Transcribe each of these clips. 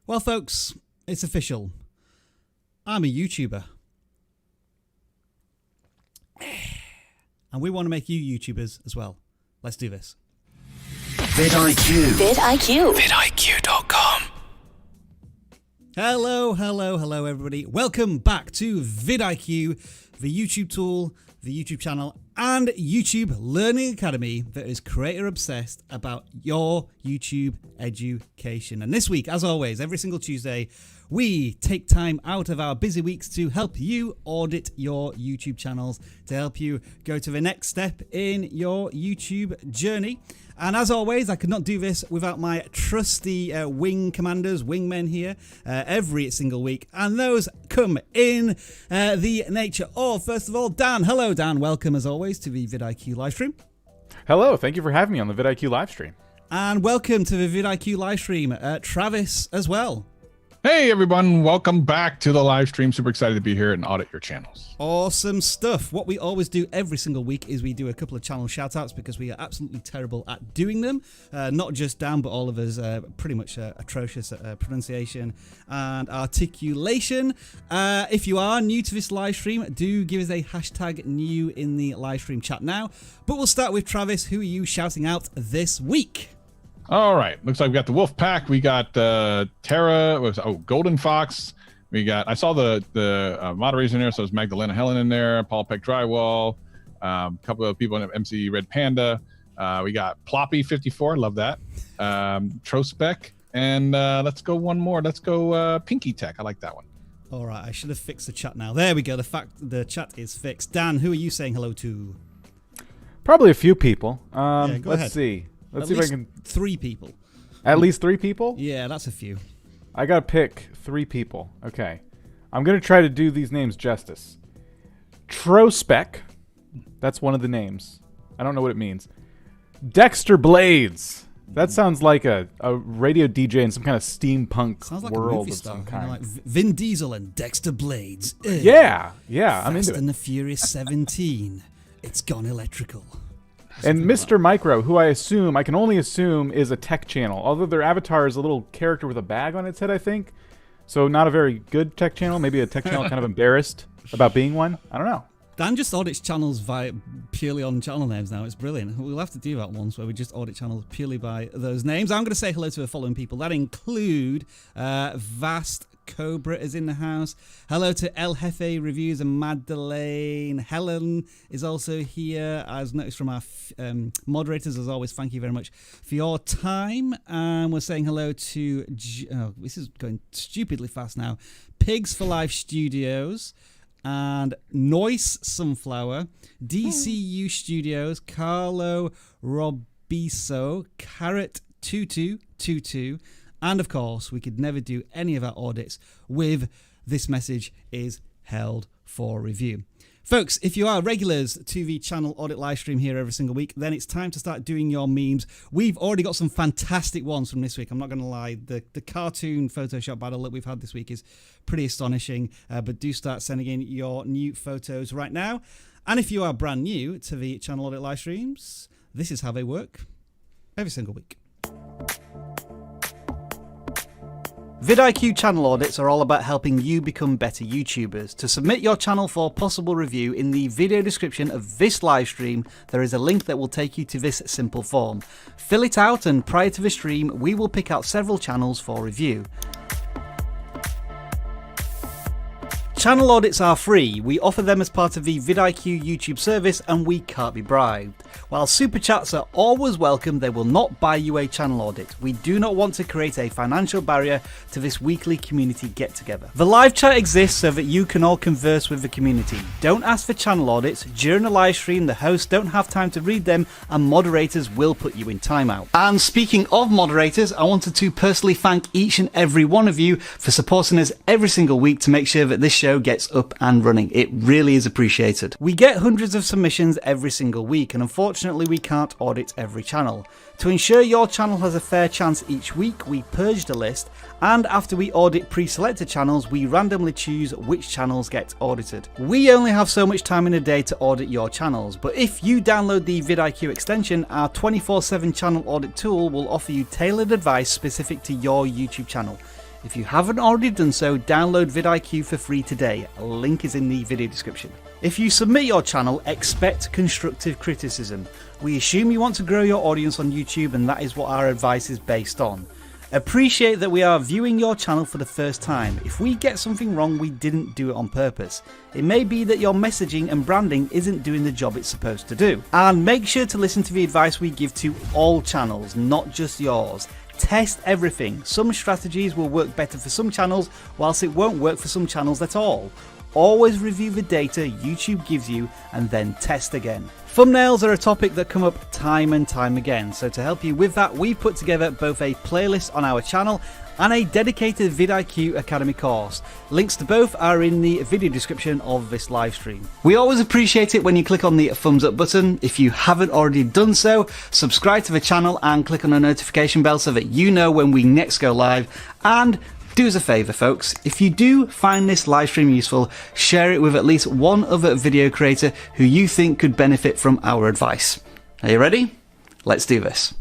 Well, folks, it's official. I'm a YouTuber. And we want to make you YouTubers as well. Let's do this. vidIQ. vidIQ. vidIQ.com. Hello, everybody. Welcome back to vidIQ, the YouTube tool, the YouTube channel, and YouTube Learning Academy that is creator obsessed about your YouTube education. And this week, as always, every single Tuesday, we take time out of our busy weeks to help you audit your YouTube channels, to help you go to the next step in your YouTube journey. And as always, I could not do this without my trusty wing commanders, wingmen here, every single week. And those come in the nature of, first of all, Dan. Hello, Dan. Welcome, as always, to the vidIQ livestream. Hello. Thank you for having me on the vidIQ livestream. And welcome to the vidIQ livestream, Travis, as well. Hey everyone, welcome back to the live stream. Super excited to be here and audit your channels. Awesome stuff. What we always do every single week is we do a couple of channel shout outs because we are absolutely terrible at doing them. Not just Dan, but all of us pretty much atrocious at pronunciation and articulation. If you are new to this live stream, do give us a hashtag new in the live stream chat now. But we'll start with Travis. Who are you shouting out this week? All right, looks like we got the Wolf Pack. We got Tara. Golden Fox. We got. I saw the moderators in there. So it's Magdalena Helen in there. Paul Peck Drywall. A couple of people in MC Red Panda. We got Ploppy 54. Love that. Trospec. And let's go one more. Let's go Pinky Tech. I like that one. All right, I should have fixed the chat now. There we go. The chat is fixed. Dan, who are you saying hello to? Probably a few people. Go ahead. Let's see. Let's At see if least I can. 3 people. At least 3 people? Yeah, that's a few. I gotta pick 3 people. Okay. I'm gonna try to do these names justice. Trospec. That's one of the names. I don't know what it means. Dexter Blades. That sounds like a radio DJ in some kind of steampunk Sounds like world a movie of star. some kind. Like Vin Diesel and Dexter Blades. Yeah, I'm Fast into and it. the Furious 17. It's gone electrical. And Mr. Micro, who I can only assume is a tech channel, although their avatar is a little character with a bag on its head, I think. So not a very good tech channel, maybe a tech channel kind of embarrassed about being one. I don't know. Dan just audits channels purely on channel names now. It's brilliant. We'll have to do that once where we just audit channels purely by those names. I'm going to say hello to the following people. That include Vast Cobra is in the house. Hello to El Jefe Reviews and Madeleine. Helen is also here. As noticed from our moderators, as always, thank you very much for your time. And we're saying hello to, this is going stupidly fast now, Pigs for Life Studios and Noise Sunflower, DCU Studios, Carlo Robiso, Carrot 2222, and of course, we could never do any of our audits with "This message is held for review." Folks, if you are regulars to the channel audit live stream here every single week, then it's time to start doing your memes. We've already got some fantastic ones from this week. I'm not going to lie. The cartoon Photoshop battle that we've had this week is pretty astonishing. But do start sending in your new photos right now. And if you are brand new to the channel audit live streams, this is how they work every single week. vidIQ channel audits are all about helping you become better YouTubers. To submit your channel for possible review, in the video description of this live stream, there is a link that will take you to this simple form. Fill it out and prior to the stream, we will pick out several channels for review. Channel audits are free. We offer them as part of the vidIQ YouTube service and we can't be bribed. While super chats are always welcome, they will not buy you a channel audit. We do not want to create a financial barrier to this weekly community get together. The live chat exists so that you can all converse with the community. Don't ask for channel audits. During a live stream, the hosts don't have time to read them and moderators will put you in timeout. And speaking of moderators, I wanted to personally thank each and every one of you for supporting us every single week to make sure that this show gets up and running. It really is appreciated. We get hundreds of submissions every single week, and unfortunately we can't audit every channel. To ensure your channel has a fair chance each week, we purged a list, and after we audit pre-selected channels, we randomly choose which channels get audited. We only have so much time in a day to audit your channels, but if you download the vidIQ extension, our 24/7 channel audit tool will offer you tailored advice specific to your YouTube channel. If you haven't already done so, download vidIQ for free today. A link is in the video description. If you submit your channel, expect constructive criticism. We assume you want to grow your audience on YouTube, and that is what our advice is based on. Appreciate that we are viewing your channel for the first time. If we get something wrong, we didn't do it on purpose. It may be that your messaging and branding isn't doing the job it's supposed to do. And make sure to listen to the advice we give to all channels, not just yours. Test everything. Some strategies will work better for some channels, whilst it won't work for some channels at all. Always review the data YouTube gives you and then test again. Thumbnails are a topic that come up time and time again, so to help you with that, we put together both a playlist on our channel and a dedicated vidIQ Academy course. Links to both are in the video description of this live stream. We always appreciate it when you click on the thumbs up button. If you haven't already done so, subscribe to the channel and click on the notification bell so that you know when we next go live. And do us a favour, folks, if you do find this live stream useful, share it with at least one other video creator who you think could benefit from our advice. Are you ready? Let's do this.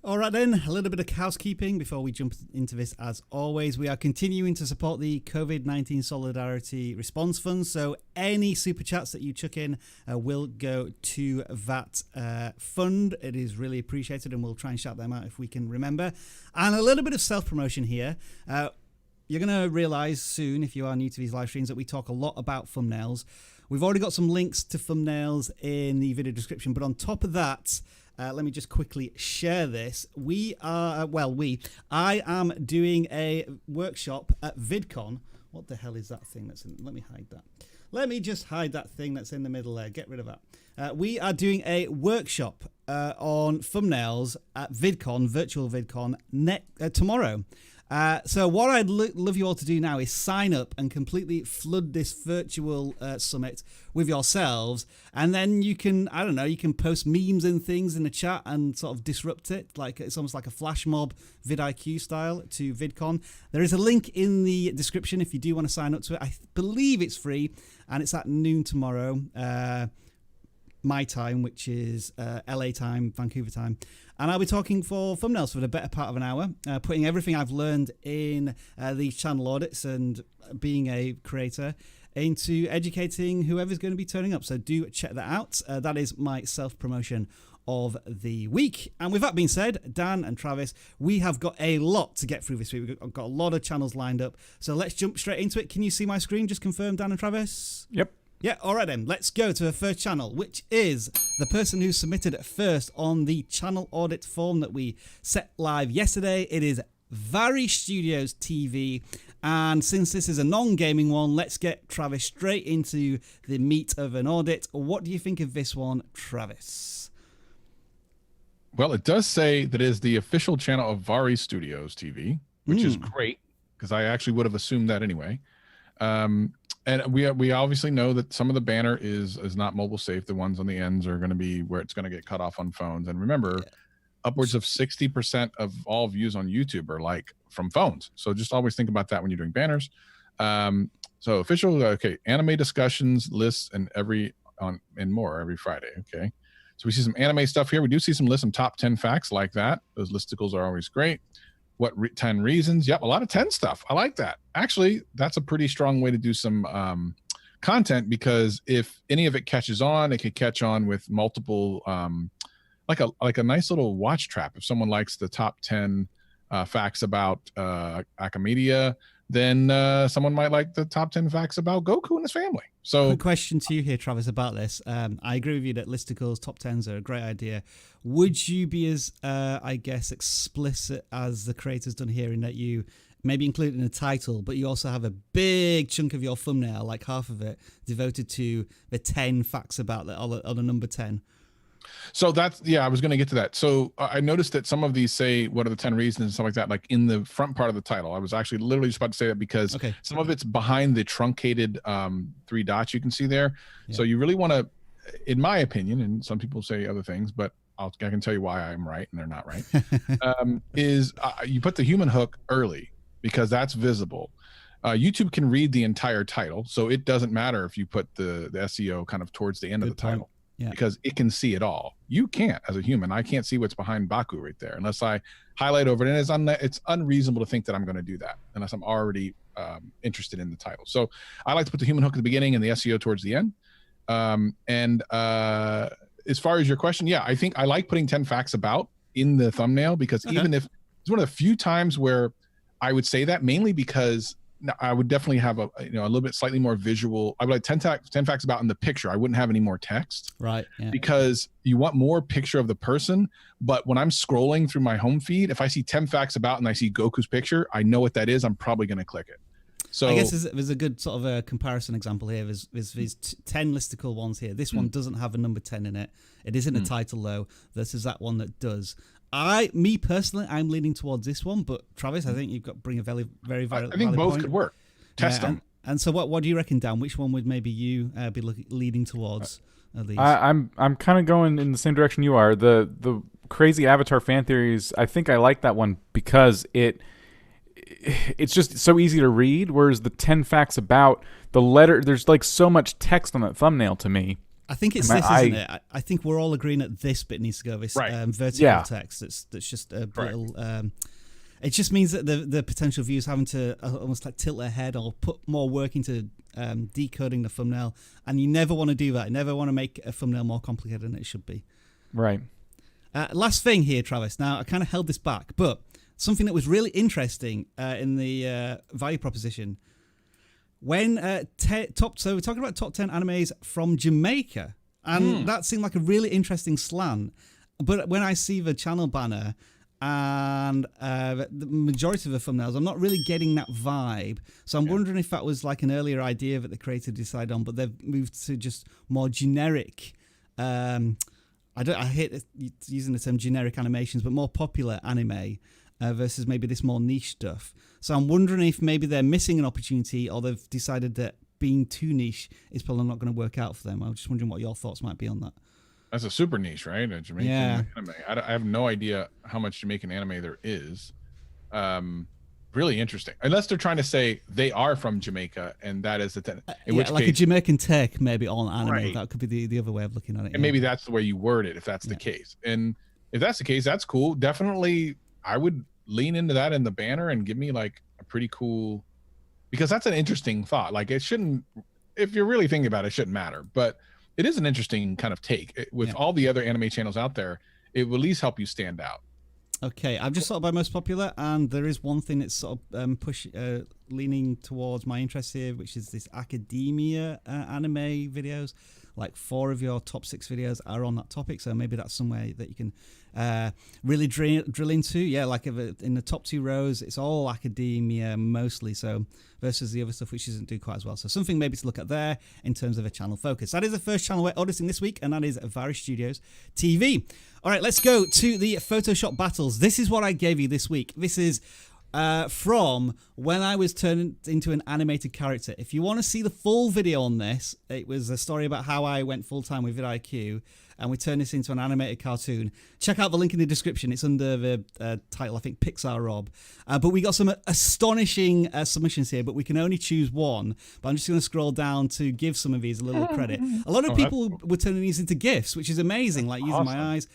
All right then, a little bit of housekeeping before we jump into this. As always, we are continuing to support the COVID-19 Solidarity Response Fund, so any super chats that you chuck in will go to that fund. It is really appreciated, and we'll try and shout them out if we can remember. And a little bit of self-promotion here. You're going to realise soon, if you are new to these live streams, that we talk a lot about thumbnails. We've already got some links to thumbnails in the video description, but on top of that, let me just quickly share this. I am doing a workshop at VidCon. What the hell is that thing that's in? Let me hide that. Let me just hide that thing that's in the middle there. Get rid of that. We are doing a workshop on thumbnails at VidCon, virtual VidCon, tomorrow. So what I'd love you all to do now is sign up and completely flood this virtual summit with yourselves, and then you can, I don't know, you can post memes and things in the chat and sort of disrupt it. Like it's almost like a flash mob vidIQ style to VidCon. There is a link in the description if you do want to sign up to it. I believe it's free, and it's at noon tomorrow, my time, which is LA time, Vancouver time. And I'll be talking for thumbnails for the better part of an hour, putting everything I've learned in these channel audits and being a creator into educating whoever's going to be turning up. So do check that out. That is my self-promotion of the week. And with that being said, Dan and Travis, we have got a lot to get through this week. We've got a lot of channels lined up. So let's jump straight into it. Can you see my screen? Just confirm, Dan and Travis? Yep. Yeah, all right then. Let's go to the first channel, which is the person who submitted first on the channel audit form that we set live yesterday. It is Vari Studios TV. And since this is a non-gaming one, let's get Travis straight into the meat of an audit. What do you think of this one, Travis? Well, it does say that it is the official channel of Vari Studios TV, which is great because I actually would have assumed that anyway. And we obviously know that some of the banner is not mobile safe. The ones on the ends are going to be where it's going to get cut off on phones. And remember, upwards of 60% of all views on YouTube are like from phones. So just always think about that when you're doing banners. So official, okay, anime discussions, lists, and more every Friday. Okay. So we see some anime stuff here. We do see some top 10 facts like that. Those listicles are always great. 10 reasons? Yep, a lot of 10 stuff. I like that. Actually, that's a pretty strong way to do some content, because if any of it catches on, it could catch on with multiple, like a nice little watch trap. If someone likes the top 10 facts about Achamedia, then someone might like the top 10 facts about Goku and his family. So, quick question to you here, Travis, about this. I agree with you that listicles, top 10s are a great idea. Would you be as, I guess, explicit as the creator's done here, in that you maybe include it in the title, but you also have a big chunk of your thumbnail, like half of it, devoted to the 10 facts about the number 10? So that's, I was going to get to that. So I noticed that some of these say, what are the 10 reasons and stuff like that, like in the front part of the title. I was actually literally just about to say that because some of it's behind the truncated 3 dots you can see there. Yeah. So you really want to, in my opinion, and some people say other things, but I can tell you why I'm right and they're not right, is you put the human hook early, because that's visible. YouTube can read the entire title, so it doesn't matter if you put the SEO kind of towards the end of the title. Yeah. because it can see it all. You can't as a human. I can't see what's behind Baku right there unless I highlight over it. And it's unreasonable to think that I'm going to do that unless I'm already interested in the title. So I like to put the human hook at the beginning and the SEO towards the end. As far as your question, yeah, I think I like putting 10 facts about in the thumbnail because even if it's one of the few times where I would say that, mainly because I would definitely have a little bit slightly more visual. I would like 10 facts about in the picture. I wouldn't have any more text, right? Yeah. Because you want more picture of the person. But when I'm scrolling through my home feed, if I see 10 facts about and I see Goku's picture, I know what that is. I'm probably going to click it. So I guess there's a good sort of a comparison example here. There's 10 listicle ones here. This one doesn't have a number 10 in it. It isn't a title though. Versus that one that does. Me personally, I'm leaning towards this one, but Travis, I think you've got bring a very valid I think both point. could work. Test them. And so, what do you reckon, Dan? Which one would maybe you be leaning towards? At least I'm kind of going in the same direction you are. The crazy Avatar fan theories. I think I like that one because it's just so easy to read. Whereas the 10 facts about the letter, there's like so much text on that thumbnail to me. I think it's isn't it? I think we're all agreeing that this bit needs to go. This vertical text that's just a little. It just means that the potential viewers having to almost like tilt their head or put more work into decoding the thumbnail, and you never want to do that. You never want to make a thumbnail more complicated than it should be. Right. Last thing here, Travis. Now I kind of held this back, but something that was really interesting in the value proposition. When so we're talking about top 10 animes from Jamaica, and that seemed like a really interesting slant. But when I see the channel banner and the majority of the thumbnails, I'm not really getting that vibe. So I'm wondering if that was like an earlier idea that the creator decided on, but they've moved to just more generic. I hate using the term generic animations, but more popular anime. Versus maybe this more niche stuff. So I'm wondering if maybe they're missing an opportunity or they've decided that being too niche is probably not going to work out for them. I was just wondering what your thoughts might be on that. That's a super niche, right? A Jamaican anime. I have no idea how much Jamaican anime there is. Really interesting. Unless they're trying to say they are from Jamaica and that is the which like case, a Jamaican take maybe on anime. Right. That could be the other way of looking at it. And maybe that's the way you word it if that's the case. And if that's the case, that's cool. Definitely I would lean into that in the banner and give me like a pretty cool, because that's an interesting thought. Like it shouldn't, if you're really thinking about it, it shouldn't matter, but it is an interesting kind of take. With all the other anime channels out there, it will at least help you stand out. Okay, I've just thought about most popular, and there is one thing that's sort of leaning towards my interest here, which is this academia anime videos. Like 4 of your top 6 videos are on that topic, so maybe that's somewhere that you can really drill into. Yeah, like in the top 2 rows, it's all academia mostly, so versus the other stuff which doesn't do quite as well. So something maybe to look at there in terms of a channel focus. That is the first channel we're auditing this week, and that is Vari Studios TV. All right, let's go to the Photoshop battles. This is what I gave you this week. This is from when I was turned into an animated character. If you want to see the full video on this, it was a story about how I went full-time with vidIQ and we turned this into an animated cartoon. Check out the link in the description. It's under the title, I think, Pixar Rob. But we got some astonishing submissions here, but we can only choose one. But I'm just going to scroll down to give some of these a little credit. A lot of people were turning these into GIFs, which is amazing, like using my eyes.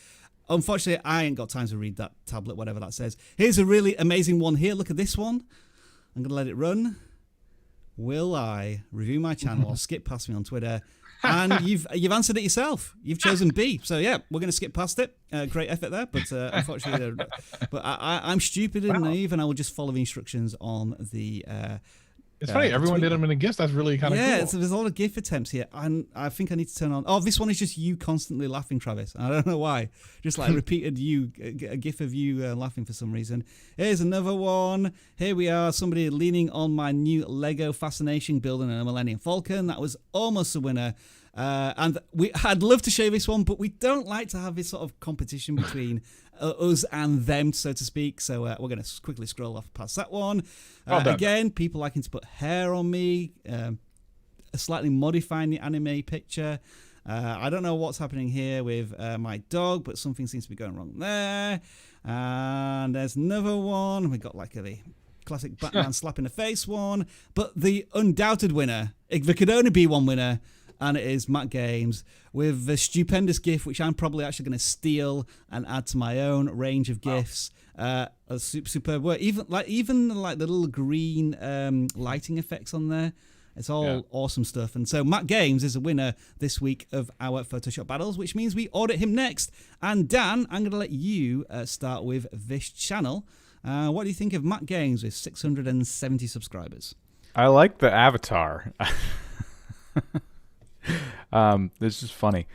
Unfortunately, I ain't got time to read that tablet, whatever that says. Here's a really amazing one here. Look at this one. I'm going to let it run. Will I review my channel or skip past me on Twitter? And you've answered it yourself. You've chosen B. So, yeah, we're going to skip past it. Great effort there. But unfortunately, I'm stupid and naive, and I will just follow the instructions on the... It's funny, everyone did them in a GIF. That's really kind of cool. Yeah, there's a lot of GIF attempts here. And I think I need to turn on... Oh, this one is just you constantly laughing, Travis. I don't know why. Just like repeated a GIF of you laughing for some reason. Here's another one. Here we are, somebody leaning on my new Lego fascination building a Millennium Falcon. That was almost a winner. And I'd love to show you this one, but we don't like to have this sort of competition between us and them, so to speak. So we're going to quickly scroll off past that one. Again, people liking to put hair on me, slightly modifying the anime picture. I don't know what's happening here with my dog, but something seems to be going wrong there. And there's another one. We got like the classic Batman slap in the face one. But the undoubted winner, there could only be one winner, and it is MacGames with a stupendous GIF, which I'm probably actually going to steal and add to my own range of GIFs. A superb work. Even the little green lighting effects on there. It's all awesome stuff. And so MacGames is a winner this week of our Photoshop battles, which means we audit him next. And Dan, I'm going to let you start with this channel. What do you think of MacGames with 670 subscribers? I like the avatar. This is funny.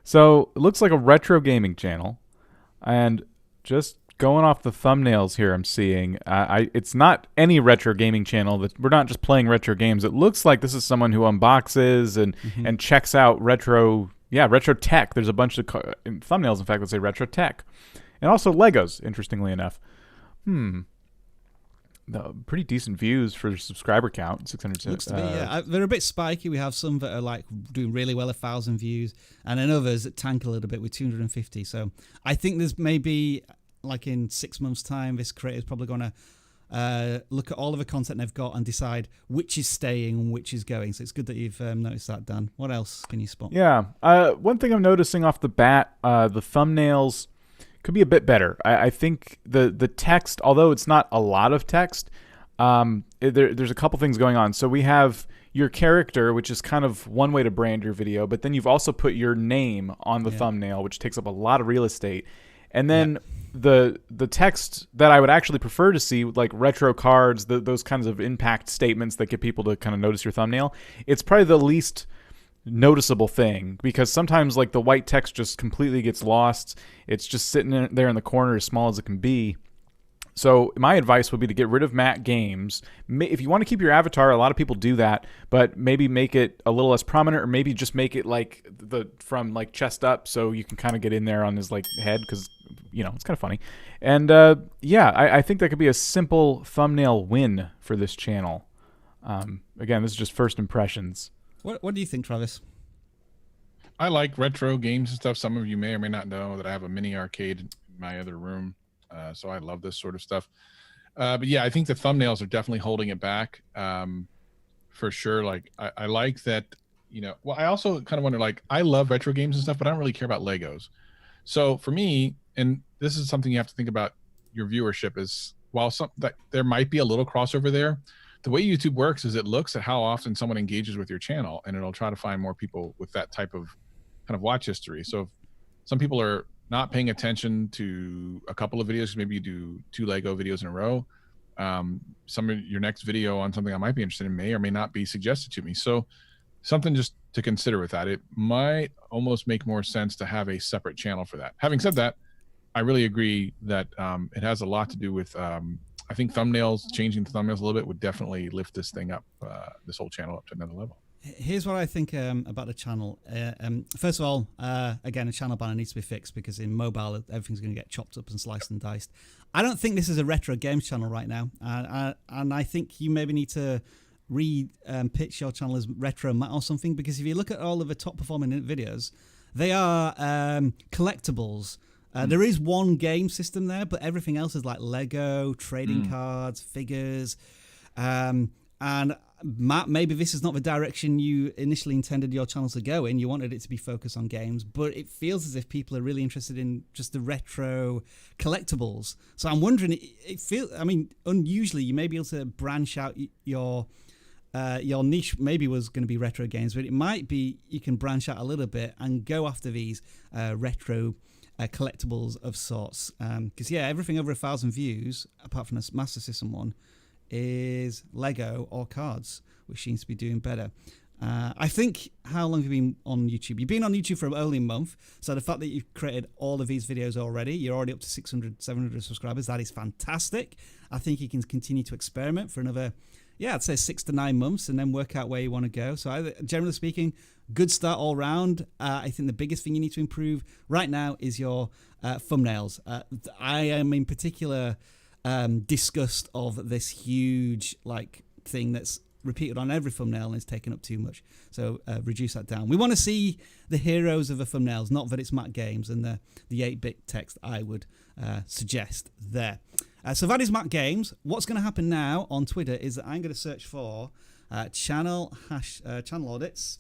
So it looks like a retro gaming channel, and just going off the thumbnails here, I'm seeing it's not any retro gaming channel. That we're not just playing retro games. It looks like this is someone who unboxes and checks out retro tech. There's a bunch of thumbnails, in fact, that say retro tech, and also Legos. Interestingly enough, pretty decent views for subscriber count. 600. Looks to be, they're a bit spiky. We have some that are like doing really well, 1,000 views, and then others that tank a little bit with 250. So I think there's maybe, like in 6 months' time, this creator is probably going to look at all of the content they've got and decide which is staying and which is going. So it's good that you've noticed that, Dan. What else can you spot? Yeah. One thing I'm noticing off the bat, the thumbnails could be a bit better. I think the text, although it's not a lot of text, there's a couple things going on. So we have your character, which is kind of one way to brand your video, but then you've also put your name on the thumbnail, which takes up a lot of real estate. And then the text that I would actually prefer to see, like retro cards, those kinds of impact statements that get people to kind of notice your thumbnail, it's probably the least noticeable thing, because sometimes like the white text just completely gets lost. It's just sitting there in the corner as small as it can be. So my advice would be to get rid of MacGames. If you want to keep your avatar, a lot of people do that, but maybe make it a little less prominent, or maybe just make it like from like chest up, so you can kind of get in there on his like head, because it's kind of funny. And I think that could be a simple thumbnail win for this channel. Again, this is just first impressions. What do you think, Travis? I like retro games and stuff. Some of you may or may not know that I have a mini arcade in my other room, so I love this sort of stuff. But yeah, I think the thumbnails are definitely holding it back, for sure. Like I like that, well, I also kind of wonder, like, I love retro games and stuff, but I don't really care about Legos. So for me, and this is something you have to think about your viewership, is while there might be a little crossover there, the way YouTube works is it looks at how often someone engages with your channel, and it'll try to find more people with that type of kind of watch history. So if some people are not paying attention to a couple of videos, maybe you do 2 Lego videos in a row, some of your next video on something I might be interested in may or may not be suggested to me. So something just to consider with that. It might almost make more sense to have a separate channel for that. Having said that, I really agree that it has a lot to do with I think changing the thumbnails a little bit would definitely lift this thing up, this whole channel up to another level. Here's what I think about the channel. First of all, again, a channel banner needs to be fixed, because in mobile, everything's going to get chopped up and sliced and diced. I don't think this is a retro games channel right now. And I think you maybe need to pitch your channel as retro Matt or something, because if you look at all of the top performing videos, they are collectibles. There is one game system there, but everything else is like Lego, trading cards, figures. And Matt, maybe this is not the direction you initially intended your channel to go in. You wanted it to be focused on games, but it feels as if people are really interested in just the retro collectibles. So I'm wondering, unusually you may be able to branch out your niche. Maybe was going to be retro games, but it might be you can branch out a little bit and go after these retro collectibles of sorts, because everything over 1,000 views, apart from the Master System one, is Lego or cards, which seems to be doing better. I think, how long have you been on YouTube? You've been on YouTube for only a month, so the fact that you've created all of these videos already, you're already up to 600, 700 subscribers. That is fantastic. I think you can continue to experiment for another, I'd say 6 to 9 months, and then work out where you want to go. So generally speaking, good start all round. I think the biggest thing you need to improve right now is your thumbnails. I am in particular disgust of this huge thing that's repeated on every thumbnail and is taking up too much. So reduce that down. We want to see the heroes of the thumbnails, not that it's MacGames and the 8-bit text I would suggest there. So that is MacGames. What's going to happen now on Twitter is that I'm going to search for channel audits.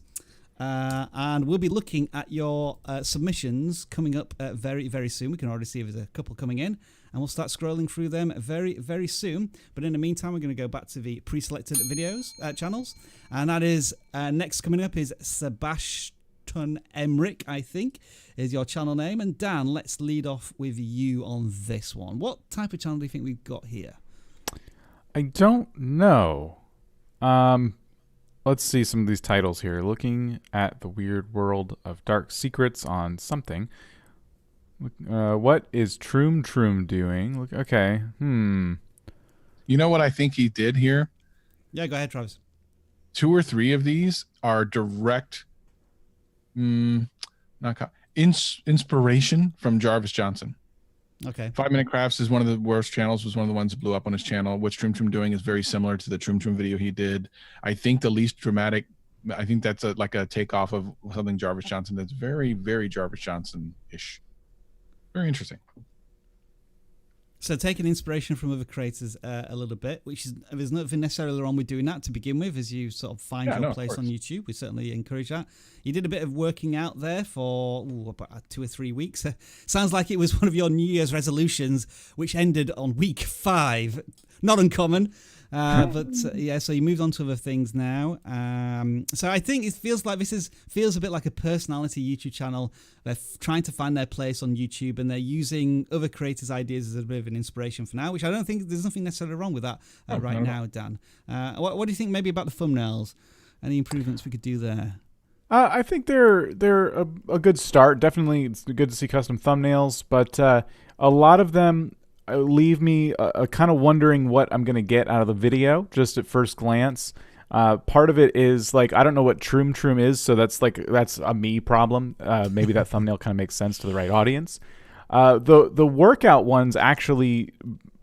And we'll be looking at your submissions coming up very, very soon. We can already see there's a couple coming in, and we'll start scrolling through them very, very soon. But in the meantime, we're going to go back to the pre-selected videos channels, and that is next coming up is Sebastian Emrick, I think, is your channel name. And Dan, let's lead off with you on this one. What type of channel do you think we've got here? I don't know. Let's see some of these titles here. Looking at the weird world of dark secrets on something. What is Troom doing? Look, okay. You know what I think he did here? Yeah, go ahead, Travis. 2 or 3 of these are direct inspiration from Jarvis Johnson. Okay. 5 Minute Crafts is one of the worst channels, was one of the ones that blew up on his channel. What Troom doing is very similar to the Troom video he did. I think the least dramatic, I think that's like a takeoff of something Jarvis Johnson that's very, very Jarvis Johnson-ish. Very interesting. So taking inspiration from other creators a little bit, which is, there's nothing necessarily wrong with doing that to begin with, as you sort of find your place on YouTube. We certainly encourage that. You did a bit of working out there for about 2 or 3 weeks. Sounds like it was one of your New Year's resolutions, which ended on week 5. Not uncommon. Yeah, so you moved on to other things now. So I think it feels like feels a bit like a personality YouTube channel. They're trying to find their place on YouTube, and they're using other creators' ideas as a bit of an inspiration for now, which I don't think there's nothing necessarily wrong with that right now, Dan. What do you think maybe about the thumbnails? Any improvements we could do there? I think they're a good start. Definitely, it's good to see custom thumbnails, but a lot of them leave me kind of wondering what I'm going to get out of the video just at first glance. Part of it is like, I don't know what Troom is, so that's a me problem. Maybe that thumbnail kind of makes sense to the right audience. The workout ones actually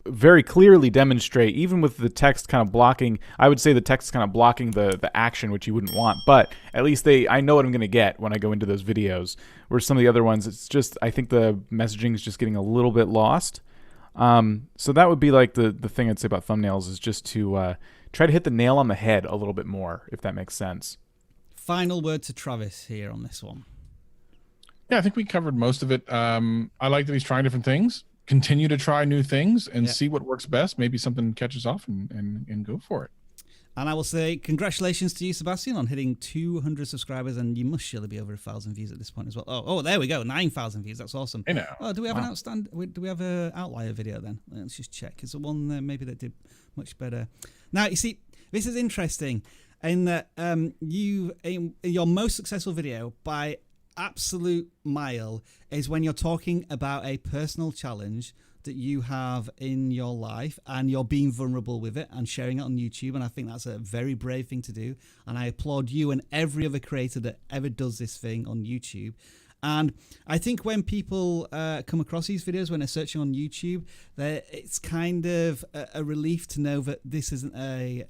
very clearly demonstrate, even with the text kind of blocking, I would say the text is kind of blocking the action, which you wouldn't want, but at least I know what I'm going to get when I go into those videos, where some of the other ones, it's just, I think the messaging is just getting a little bit lost. So that would be like the thing I'd say about thumbnails, is just to try to hit the nail on the head a little bit more, if that makes sense. Final word to Travis here on this one. Yeah, I think we covered most of it. I like that he's trying different things. Continue to try new things and see what works best. Maybe something catches off and go for it. And I will say congratulations to you, Sebastian, on hitting 200 subscribers, and you must surely be over 1,000 views at this point as well. Oh, there we go, 9,000 views. That's awesome. I know. Oh, do we have do we have an outlier video then? Let's just check. Is there one maybe that did much better? Now you see, this is interesting in that your most successful video by absolute mile is when you're talking about a personal challenge that you have in your life, and you're being vulnerable with it and sharing it on YouTube. And I think that's a very brave thing to do, and I applaud you and every other creator that ever does this thing on YouTube. And I think when people come across these videos, when they're searching on YouTube, it's kind of a relief to know that this isn't a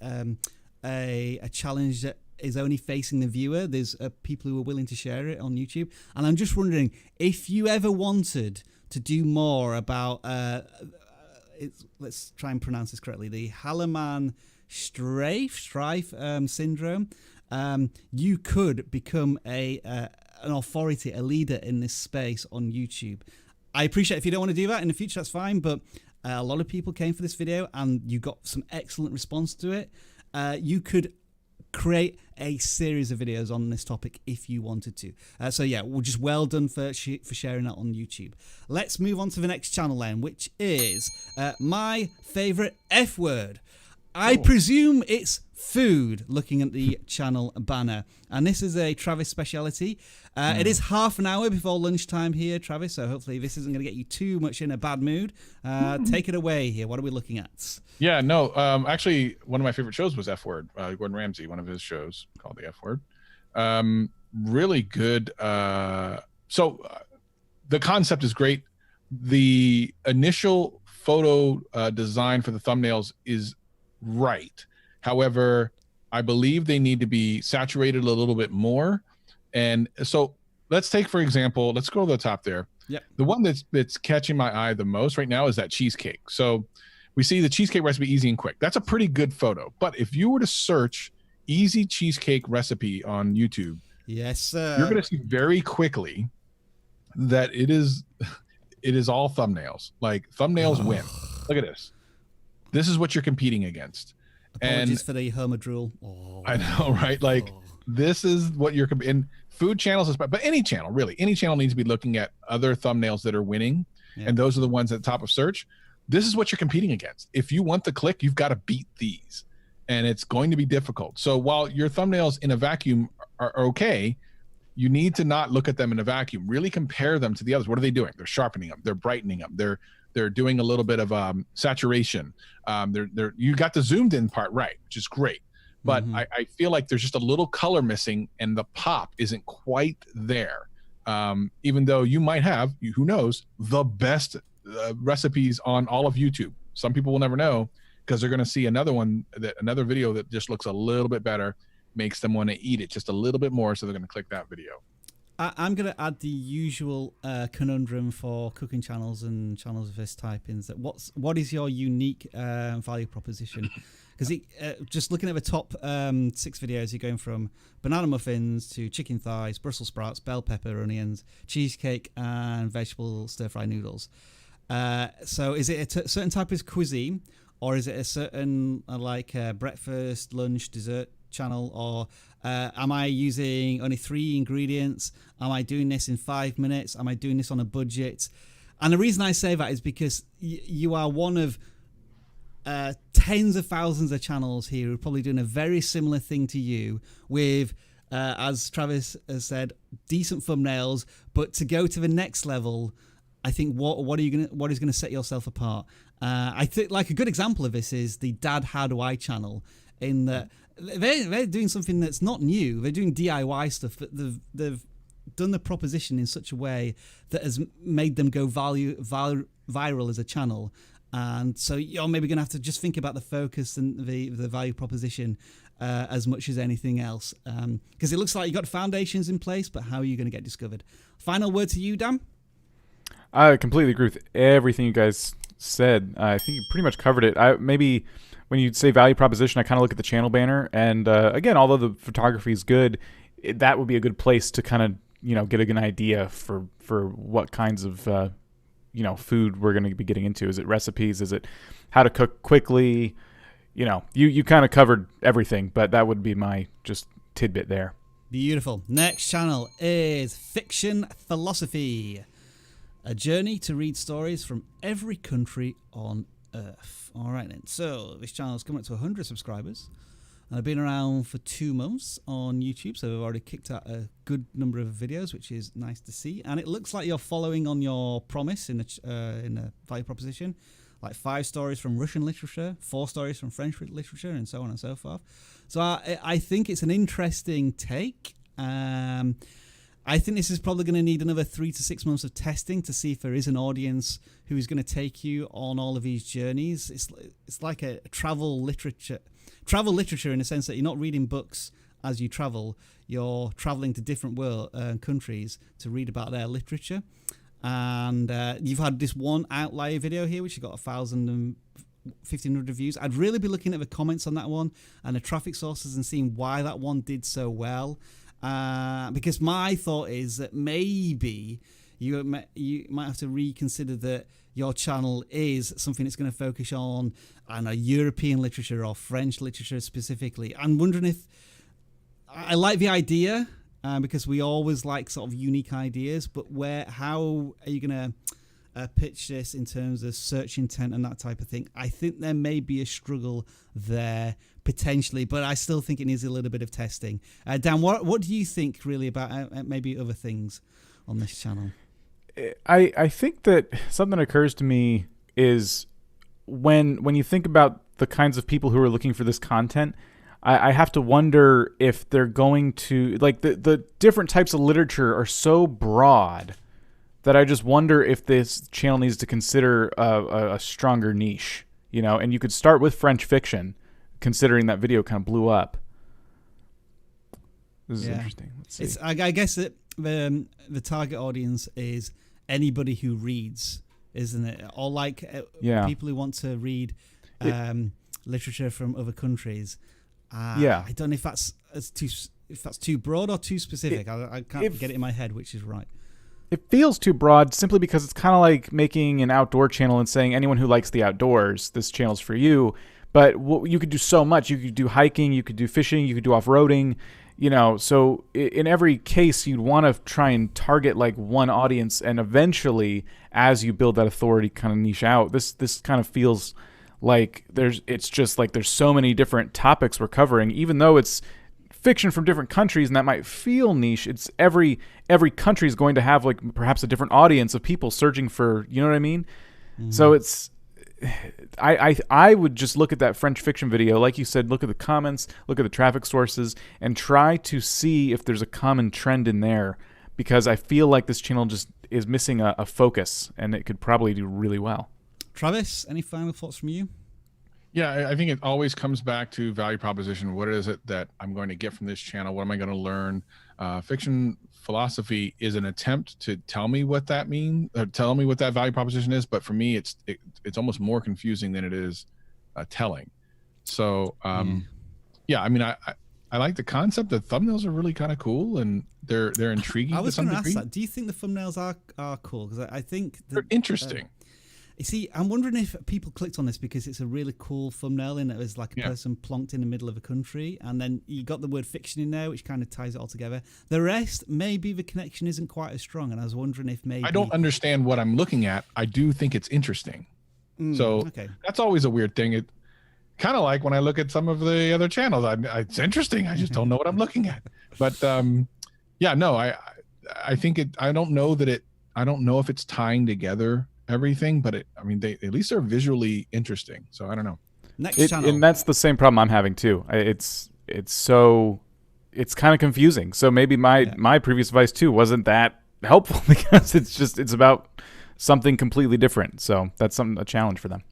challenge that is only facing the viewer. There's people who are willing to share it on YouTube. And I'm just wondering, if you ever wanted to do more about, let's try and pronounce this correctly, the Hallermann-Streiff syndrome, you could become an authority, a leader in this space on YouTube. I appreciate if you don't want to do that in the future, that's fine, but a lot of people came for this video and you got some excellent response to it. You could create a series of videos on this topic if you wanted to. So yeah, just well done for sharing that on YouTube. Let's move on to the next channel then, which is my favorite F word. I presume it's food, looking at the channel banner. And this is a Travis speciality. It is half an hour before lunchtime here, Travis, so hopefully this isn't going to get you too much in a bad mood. Take it away here. What are we looking at? Yeah, no, actually, one of my favorite shows was F Word. Gordon Ramsay, one of his shows called The F Word. Really good. So the concept is great. The initial photo design for the thumbnails is right. However, I believe they need to be saturated a little bit more. And so let's take, for example, let's go to the top there. Yeah. The one that's catching my eye the most right now is that cheesecake. So we see the cheesecake recipe, easy and quick. That's a pretty good photo. But if you were to search easy cheesecake recipe on YouTube, Yes, sir. You're going to see very quickly that it is all thumbnails. Like thumbnails win. Look at this. This is what you're competing against. Apologies for the Homer drool. I know, right? Like this is what you're in food channels, but any channel, really, any channel needs to be looking at other thumbnails that are winning. Yeah. And those are the ones at the top of search. This is what you're competing against. If you want the click, you've got to beat these. And it's going to be difficult. So while your thumbnails in a vacuum are okay, you need to not look at them in a vacuum. Really compare them to the others. What are they doing? They're sharpening them. They're brightening them. They're doing a little bit of saturation. You got the zoomed in part right, which is great. But I feel like there's just a little color missing, and the pop isn't quite there. Even though you might have, who knows, the best recipes on all of YouTube. Some people will never know, because they're going to see another video that just looks a little bit better, makes them want to eat it just a little bit more, so they're going to click that video. I'm going to add the usual conundrum for cooking channels and channels of this type, is that what is your unique value proposition? Because just looking at the top 6 videos, you're going from banana muffins to chicken thighs, Brussels sprouts, bell pepper, onions, cheesecake, and vegetable stir-fry noodles. So is it a certain type of cuisine, or is it a certain breakfast, lunch, dessert channel, or am I using only 3 ingredients? Am I doing this in 5 minutes? Am I doing this on a budget? And the reason I say that is because you are one of tens of thousands of channels here who are probably doing a very similar thing to you with, as Travis has said, decent thumbnails. But to go to the next level, I think what is going to set yourself apart? I think like a good example of this is the Dad How Do I channel, in that they're doing something that's not new. They're doing DIY stuff, but they've done the proposition in such a way that has made them go viral as a channel. And so you're maybe going to have to just think about the focus and the value proposition as much as anything else. Because it looks like you've got foundations in place, but how are you going to get discovered? Final word to you, Dan? I completely agree with everything you guys said. I think you pretty much covered it. Maybe when you say value proposition, I kind of look at the channel banner. And again, although the photography is good, that would be a good place to kind of get an idea for what kinds of food we're going to be getting into. Is it recipes? Is it how to cook quickly? You kind of covered everything, but that would be my just tidbit there. Beautiful. Next channel is Fiction Philosophy, a journey to read stories from every country on Earth. All right then. So this channel is coming up to 100 subscribers. And I've been around for 2 months on YouTube, so I've already kicked out a good number of videos, which is nice to see. And it looks like you're following on your promise in the value proposition, like 5 stories from Russian literature, 4 stories from French literature, and so on and so forth. So I think it's an interesting take. I think this is probably going to need another 3 to 6 months of testing to see if there is an audience who is going to take you on all of these journeys. It's like a travel literature in the sense that you're not reading books as you travel. You're traveling to different countries to read about their literature. And you've had this one outlier video here, which has got 1,500 views. I'd really be looking at the comments on that one and the traffic sources and seeing why that one did so well. Because my thought is that maybe you might have to reconsider that your channel is something that's going to focus on European literature or French literature specifically. I'm wondering if I like the idea because we always like sort of unique ideas, but how are you going to pitch this in terms of search intent and that type of thing? I think there may be a struggle there potentially, but I still think it needs a little bit of testing. Dan, what do you think really about maybe other things on this channel? I think that something occurs to me is when you think about the kinds of people who are looking for this content, I have to wonder if they're going to, like, the different types of literature are so broad that I just wonder if this channel needs to consider a stronger niche, and you could start with French fiction, considering that video kind of blew up. This is interesting. Let's see. I guess that the target audience is anybody who reads, isn't it? Or like people who want to read literature from other countries. I don't know if that's if that's too broad or too specific. I can't get it in my head which is right. It feels too broad simply because it's kind of like making an outdoor channel and saying anyone who likes the outdoors, this channel's for you. But you could do so much. You could do hiking, you could do fishing, you could do off-roading. So in every case, you'd want to try and target like one audience, and eventually, as you build that authority, kind of niche out. This kind of feels like there's so many different topics we're covering, even though it's fiction from different countries, and that might feel niche. It's every country is going to have like perhaps a different audience of people searching for, you know what I mean? Mm-hmm. So it's. I would just look at that French fiction video, like you said, look at the comments, look at the traffic sources, and try to see if there's a common trend in there, because I feel like this channel just is missing a focus, and it could probably do really well. Travis, any final thoughts from you? Yeah, I think it always comes back to value proposition. What is it that I'm going to get from this channel? What am I going to learn? Fiction philosophy is an attempt to tell me what that means, or tell me what that value proposition is. But for me, it's almost more confusing than it is telling. So, yeah, I mean, I like the concept. The thumbnails are really kind of cool, and they're intriguing. I was going to ask that. Do you think the thumbnails are cool? Because I think they're interesting. You see, I'm wondering if people clicked on this because it's a really cool thumbnail and it was like a person plonked in the middle of a country, and then you got the word fiction in there, which kind of ties it all together. The rest, maybe the connection isn't quite as strong, and I was wondering if maybe... I don't understand what I'm looking at. I do think it's interesting. So that's always a weird thing. It kind of like when I look at some of the other channels, it's interesting. I just don't know what I'm looking at. But yeah, no, I think I don't know if it's tying together everything, but they at least are visually interesting. So I don't know. Next channel. And that's the same problem I'm having too. It's kind of confusing. So maybe my previous advice too wasn't that helpful, because it's about something completely different. So that's a challenge for them.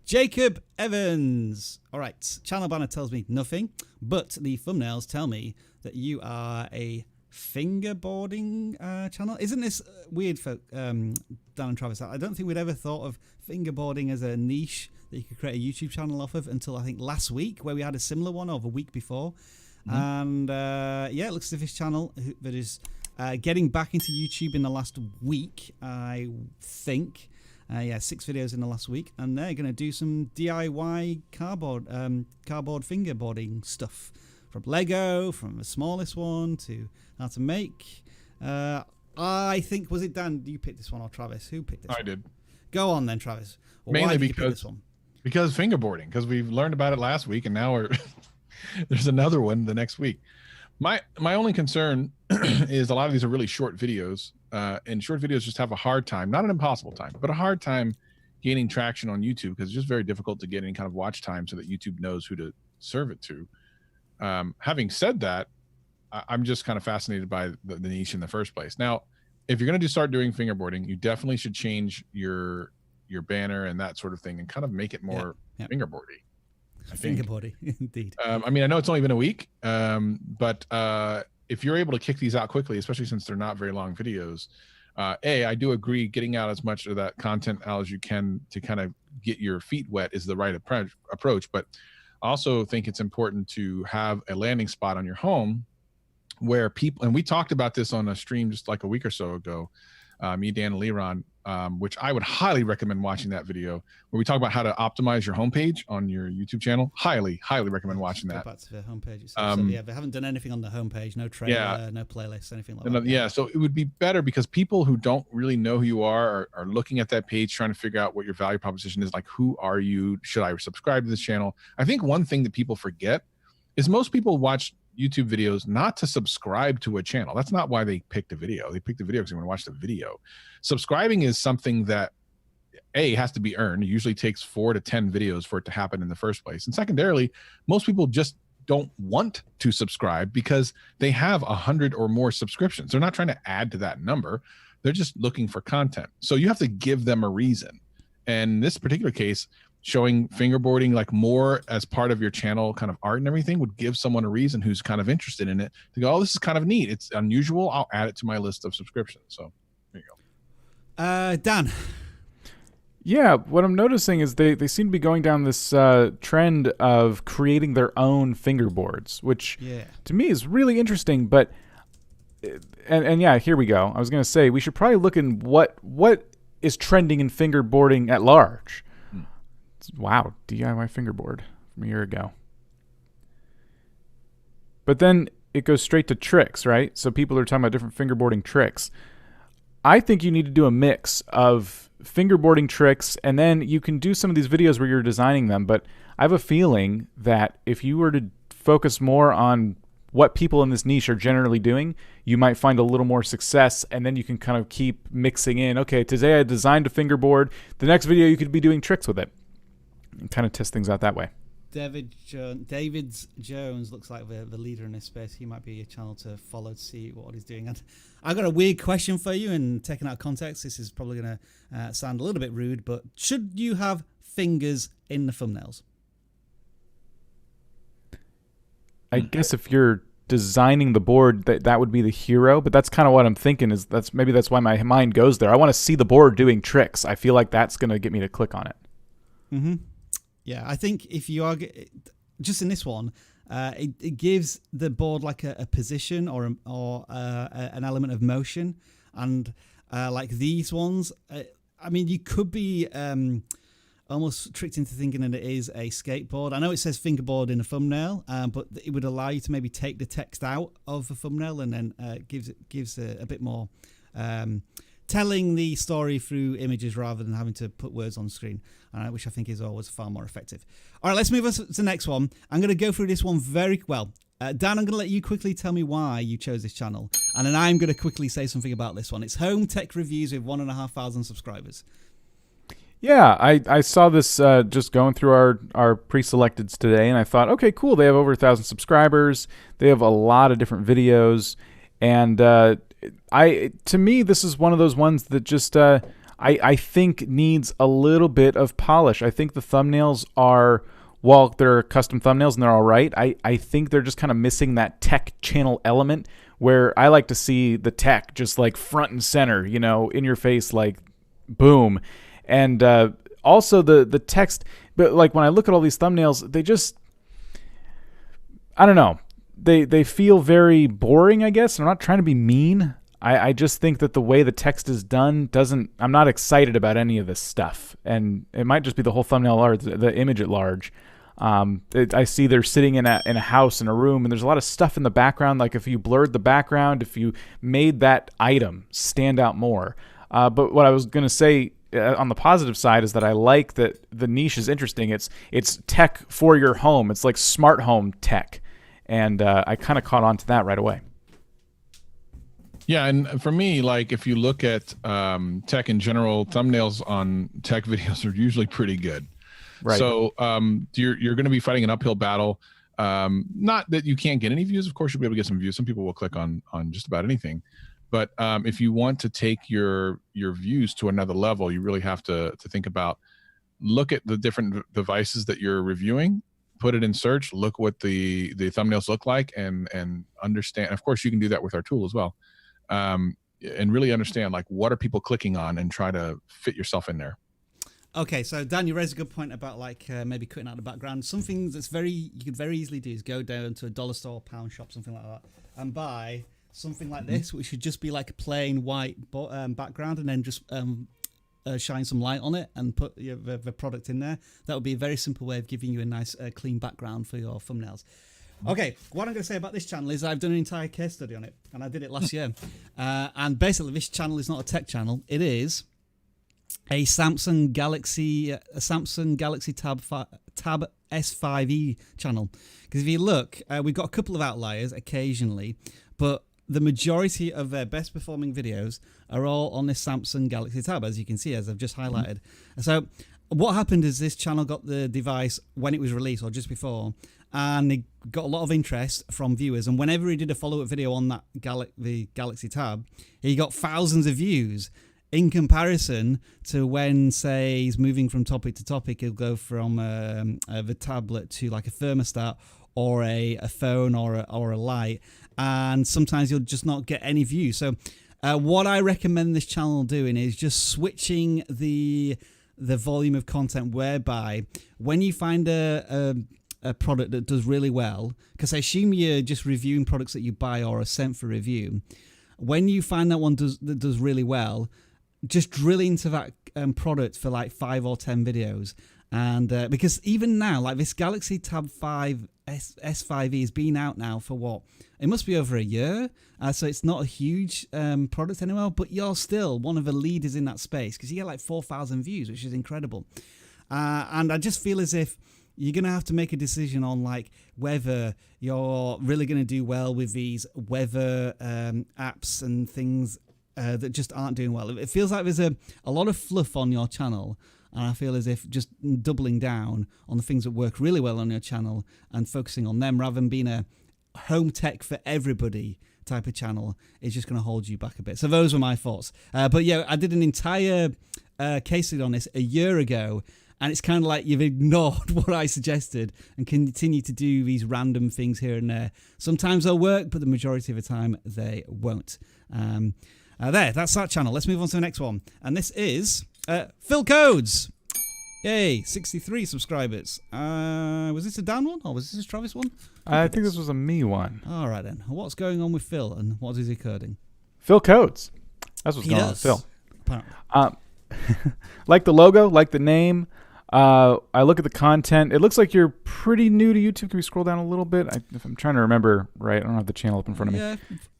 Jacob Evans. All right. Channel banner tells me nothing, but the thumbnails tell me that you are a fingerboarding channel. Isn't this weird for Dan and Travis? I don't think we'd ever thought of fingerboarding as a niche that you could create a YouTube channel off of until I think last week, where we had a similar one, or the week before. And yeah, it looks like this channel that is getting back into YouTube in the last week, I think. 6 videos in the last week, and they're going to do some DIY cardboard fingerboarding stuff, from Lego, from the smallest one to how to make. I think, was it Dan? You picked this one, or Travis? Who picked this? I did. Go on then, Travis. Well, mainly why did you pick this one? Because fingerboarding, because we've learned about it last week, and now there's another one the next week. My only concern is a lot of these are really short videos, and short videos just have a hard time, not an impossible time, but a hard time gaining traction on YouTube, because it's just very difficult to get any kind of watch time so that YouTube knows who to serve it to. Having said that, I'm just kind of fascinated by the niche in the first place. Now, if you're going to start doing fingerboarding, you definitely should change your banner and that sort of thing, and kind of make it more fingerboardy. Fingerboardy, indeed. I mean, I know it's only been a week, but if you're able to kick these out quickly, especially since they're not very long videos, I do agree getting out as much of that content out as you can to kind of get your feet wet is the right approach. But I also think it's important to have a landing spot on your home where people, and we talked about this on a stream just like a week or so ago, me, Dan, and Leron, which I would highly recommend watching that video, where we talk about how to optimize your homepage on your YouTube channel. Highly recommend watching that. Go back to the homepage itself. So, yeah, they haven't done anything on the homepage, no trailer, no playlist, anything like that. Yeah, so it would be better, because people who don't really know who you are looking at that page, trying to figure out what your value proposition is, like, who are you? Should I subscribe to this channel? I think one thing that people forget is most people watch YouTube videos not to subscribe to a channel. That's not why they picked a video. They picked the video because they want to watch the video. Subscribing is something that has to be earned. It usually takes 4 to 10 videos for it to happen in the first place. And secondarily, most people just don't want to subscribe because they have 100 or more subscriptions. They're not trying to add to that number. They're just looking for content. So you have to give them a reason. And in this particular case, showing fingerboarding like more as part of your channel kind of art and everything would give someone a reason who's kind of interested in it to go, oh, this is kind of neat. It's unusual. I'll add it to my list of subscriptions. So there you go. Dan. Yeah, what I'm noticing is they seem to be going down this trend of creating their own fingerboards, which to me is really interesting. But and yeah, here we go. I was going to say we should probably look in what is trending in fingerboarding at large. Wow, DIY fingerboard from a year ago. But then it goes straight to tricks, right? So people are talking about different fingerboarding tricks. I think you need to do a mix of fingerboarding tricks, and then you can do some of these videos where you're designing them. But I have a feeling that if you were to focus more on what people in this niche are generally doing, you might find a little more success, and then you can kind of keep mixing in, okay, today I designed a fingerboard. The next video you could be doing tricks with it and kind of test things out that way. David Jones looks like the leader in this space. He might be a channel to follow to see what he's doing. And I've got a weird question for you, and taken out of context, this is probably going to sound a little bit rude, but should you have fingers in the thumbnails? I guess if you're designing the board, that would be the hero, but that's kind of what I'm thinking. That's why my mind goes there. I want to see the board doing tricks. I feel like that's going to get me to click on it. Mm-hmm. Yeah, I think if you are just in this one, it gives the board like a position or an element of motion, and like these ones, I mean, you could be almost tricked into thinking that it is a skateboard. I know it says fingerboard in a thumbnail, but it would allow you to maybe take the text out of the thumbnail, and then gives a bit more telling the story through images rather than having to put words on screen, which I think is always far more effective. All right, let's move on to the next one. I'm going to go through this one very well. Dan, I'm going to let you quickly tell me why you chose this channel, and then I'm going to quickly say something about this one. It's Home Tech Reviews with 1,500 subscribers. Yeah, I saw this just going through our pre-selecteds today, and I thought, okay, cool. They have over 1,000 subscribers. They have a lot of different videos, and to me, this is one of those ones that just I think needs a little bit of polish. I think the thumbnails are, while they're custom thumbnails and they're all right, I think they're just kind of missing that tech channel element where I like to see the tech just like front and center, you know, in your face, like boom. And also the text, but like when I look at all these thumbnails, they just, I don't know. They feel very boring, I guess. I'm not trying to be mean. I just think that the way the text is done I'm not excited about any of this stuff. And it might just be the whole thumbnail or the image at large. I see they're sitting in a house, in a room, and there's a lot of stuff in the background. Like if you blurred the background, if you made that item stand out more. But what I was going to say on the positive side is that I like that the niche is interesting. It's tech for your home. It's like smart home tech. And I kind of caught on to that right away. Yeah, and for me, like if you look at tech in general, thumbnails on tech videos are usually pretty good. Right. So you're going to be fighting an uphill battle. Not that you can't get any views. Of course, you'll be able to get some views. Some people will click on just about anything. But if you want to take your views to another level, you really have to think about, look at the different devices that you're reviewing, put it in search, look what the thumbnails look like, and understand. Of course, you can do that with our tool as well. And really understand, like, what are people clicking on, and try to fit yourself in there. Okay, so Dan, you raised a good point about like maybe cutting out the background. Something that's you could very easily do is go down to a dollar store, pound shop, something like that, and buy something like this, which should just be like a plain white background, and then just shine some light on it and put the product in there. That would be a very simple way of giving you a nice clean background for your thumbnails. Okay, what I'm going to say about this channel is I've done an entire case study on it, and I did it last year. And basically, this channel is not a tech channel. It is a Samsung Galaxy Tab S5e channel. Because if you look, we've got a couple of outliers occasionally, but the majority of their best performing videos are all on this Samsung Galaxy Tab, as you can see, as I've just highlighted. So what happened is this channel got the device when it was released, or just before, and it got a lot of interest from viewers. And whenever he did a follow-up video on that the Galaxy Tab, he got thousands of views. In comparison to when, say, he's moving from topic to topic, he'll go from the tablet to like a thermostat or a phone or a light, and sometimes you'll just not get any views. So what I recommend this channel doing is just switching the the volume of content whereby when you find a product that does really well, because I assume you're just reviewing products that you buy or are sent for review, when you find that one that does really well, just drill into that product for like 5 or 10 videos. And because even now, like this Galaxy Tab 5 S5e has been out now for what? It must be over a year. So it's not a huge product anymore, but you're still one of the leaders in that space because you get like 4,000 views, which is incredible. And I just feel as if you're going to have to make a decision on like whether you're really going to do well with these weather apps and things that just aren't doing well. It feels like there's a lot of fluff on your channel, and I feel as if just doubling down on the things that work really well on your channel and focusing on them rather than being a home tech for everybody type of channel is just going to hold you back a bit. So those were my thoughts. But yeah, I did an entire case study on this a year ago, and it's kind of like you've ignored what I suggested and continue to do these random things here and there. Sometimes they'll work, but the majority of the time they won't. That's that channel. Let's move on to the next one. And this is Phil Codes. Yay, 63 subscribers. Was this a Dan one or was this a Travis one? I think this was a me one. All right then. What's going on with Phil and what is he coding? Phil Codes. That's what's going on with Phil. Apparently. Like the logo, like the name. I look at the content. It looks like you're pretty new to YouTube. Can we scroll down a little bit? If I'm trying to remember right, I don't have the channel up in front of me. Yeah,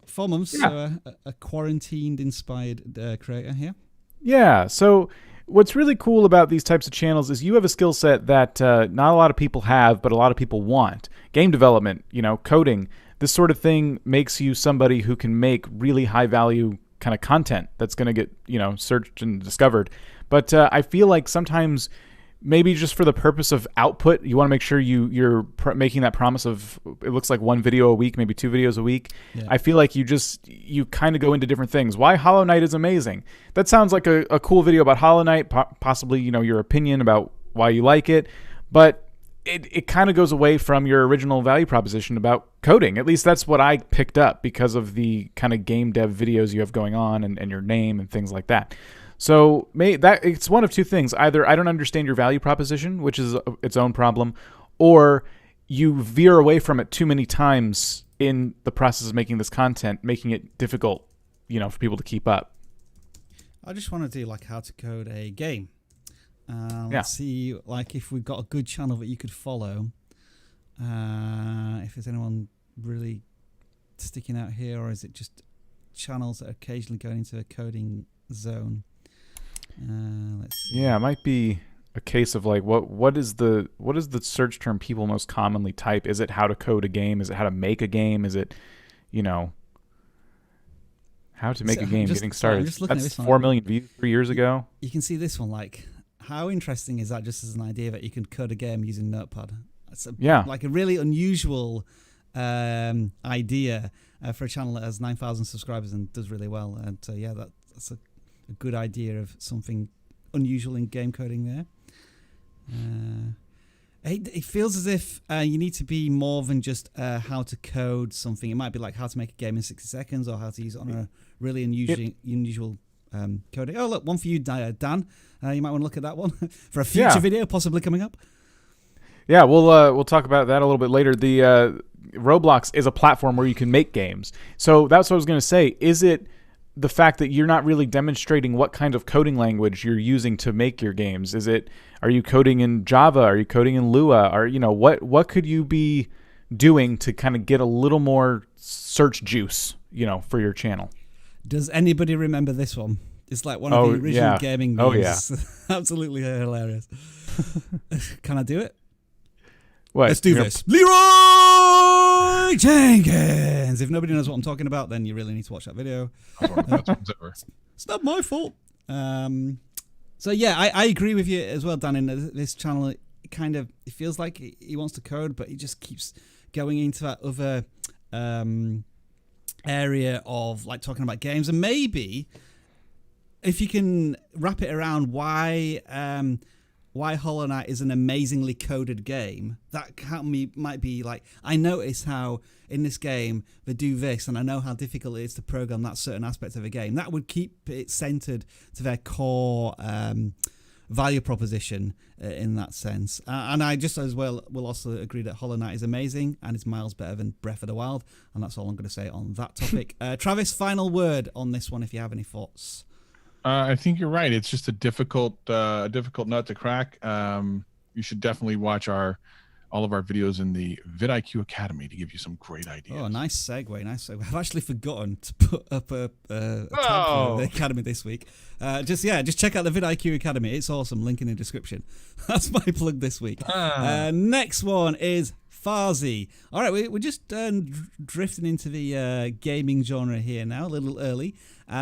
4 months. Yeah. So a quarantined-inspired creator here. Yeah. So what's really cool about these types of channels is you have a skill set that not a lot of people have, but a lot of people want. Game development, coding. This sort of thing makes you somebody who can make really high-value kind of content that's going to get searched and discovered. But I feel like sometimes, maybe just for the purpose of output, you want to make sure you're making that promise of, it looks like 1 video a week, maybe 2 videos a week. Yeah. I feel like you kind of go into different things. Why Hollow Knight is amazing. That sounds like a cool video about Hollow Knight, possibly your opinion about why you like it, but it kind of goes away from your original value proposition about coding. At least that's what I picked up because of the kind of game dev videos you have going on and your name and things like that. So it's one of two things. Either I don't understand your value proposition, which is its own problem, or you veer away from it too many times in the process of making this content, making it difficult, for people to keep up. I just want to do like how to code a game. Let's see, like if we've got a good channel that you could follow. If there's anyone really sticking out here, or is it just channels that are occasionally going into a coding zone? Let's see. Yeah, it might be a case of like what is the search term people most commonly type? Is it how to code a game? Is it how to make a game? Is it how to make a game getting started? That's 4 million views 3 years ago. You can see this one. Like, how interesting is that? Just as an idea that you can code a game using Notepad. It's like a really unusual idea for a channel that has 9,000 subscribers and does really well. And so yeah, that's a good idea of something unusual in game coding there. It feels as if you need to be more than just how to code something. It might be like how to make a game in 60 seconds or how to use it on a really unusual coding. Oh, look, one for you, Dan. You might want to look at that one for a future video possibly coming up. Yeah, we'll talk about that a little bit later. The Roblox is a platform where you can make games. So that's what I was going to say. Is it the fact that you're not really demonstrating what kind of coding language you're using to make your games? Are you coding in Java? Are you coding in Lua? Or what could you be doing to kind of get a little more search juice, for your channel? Does anybody remember this one? It's like one of the original gaming memes. Oh yeah, absolutely hilarious. Can I do it? What? Let's do this. Leroy Jenkins. If nobody knows what I'm talking about, then you really need to watch that video. It's not my fault. So yeah, I agree with you as well, Dan. In this channel, it feels like he wants to code, but he just keeps going into that other area of like talking about games. And maybe if you can wrap it around why Hollow Knight is an amazingly coded game, that might be like, I notice how in this game they do this, and I know how difficult it is to program that certain aspect of a game. That would keep it centered to their core value proposition in that sense. And I just as well will also agree that Hollow Knight is amazing and it's miles better than Breath of the Wild. And that's all I'm going to say on that topic. Travis, final word on this one if you have any thoughts. I think you're right. It's just a difficult nut to crack. You should definitely watch all of our videos in the vidIQ Academy to give you some great ideas. Oh, nice segue, nice segue. I've actually forgotten to put up a tab for the Academy this week. Just check out the vidIQ Academy. It's awesome. Link in the description. That's my plug this week. Next one is Farsi. All right, we're just drifting into the gaming genre here now, a little early.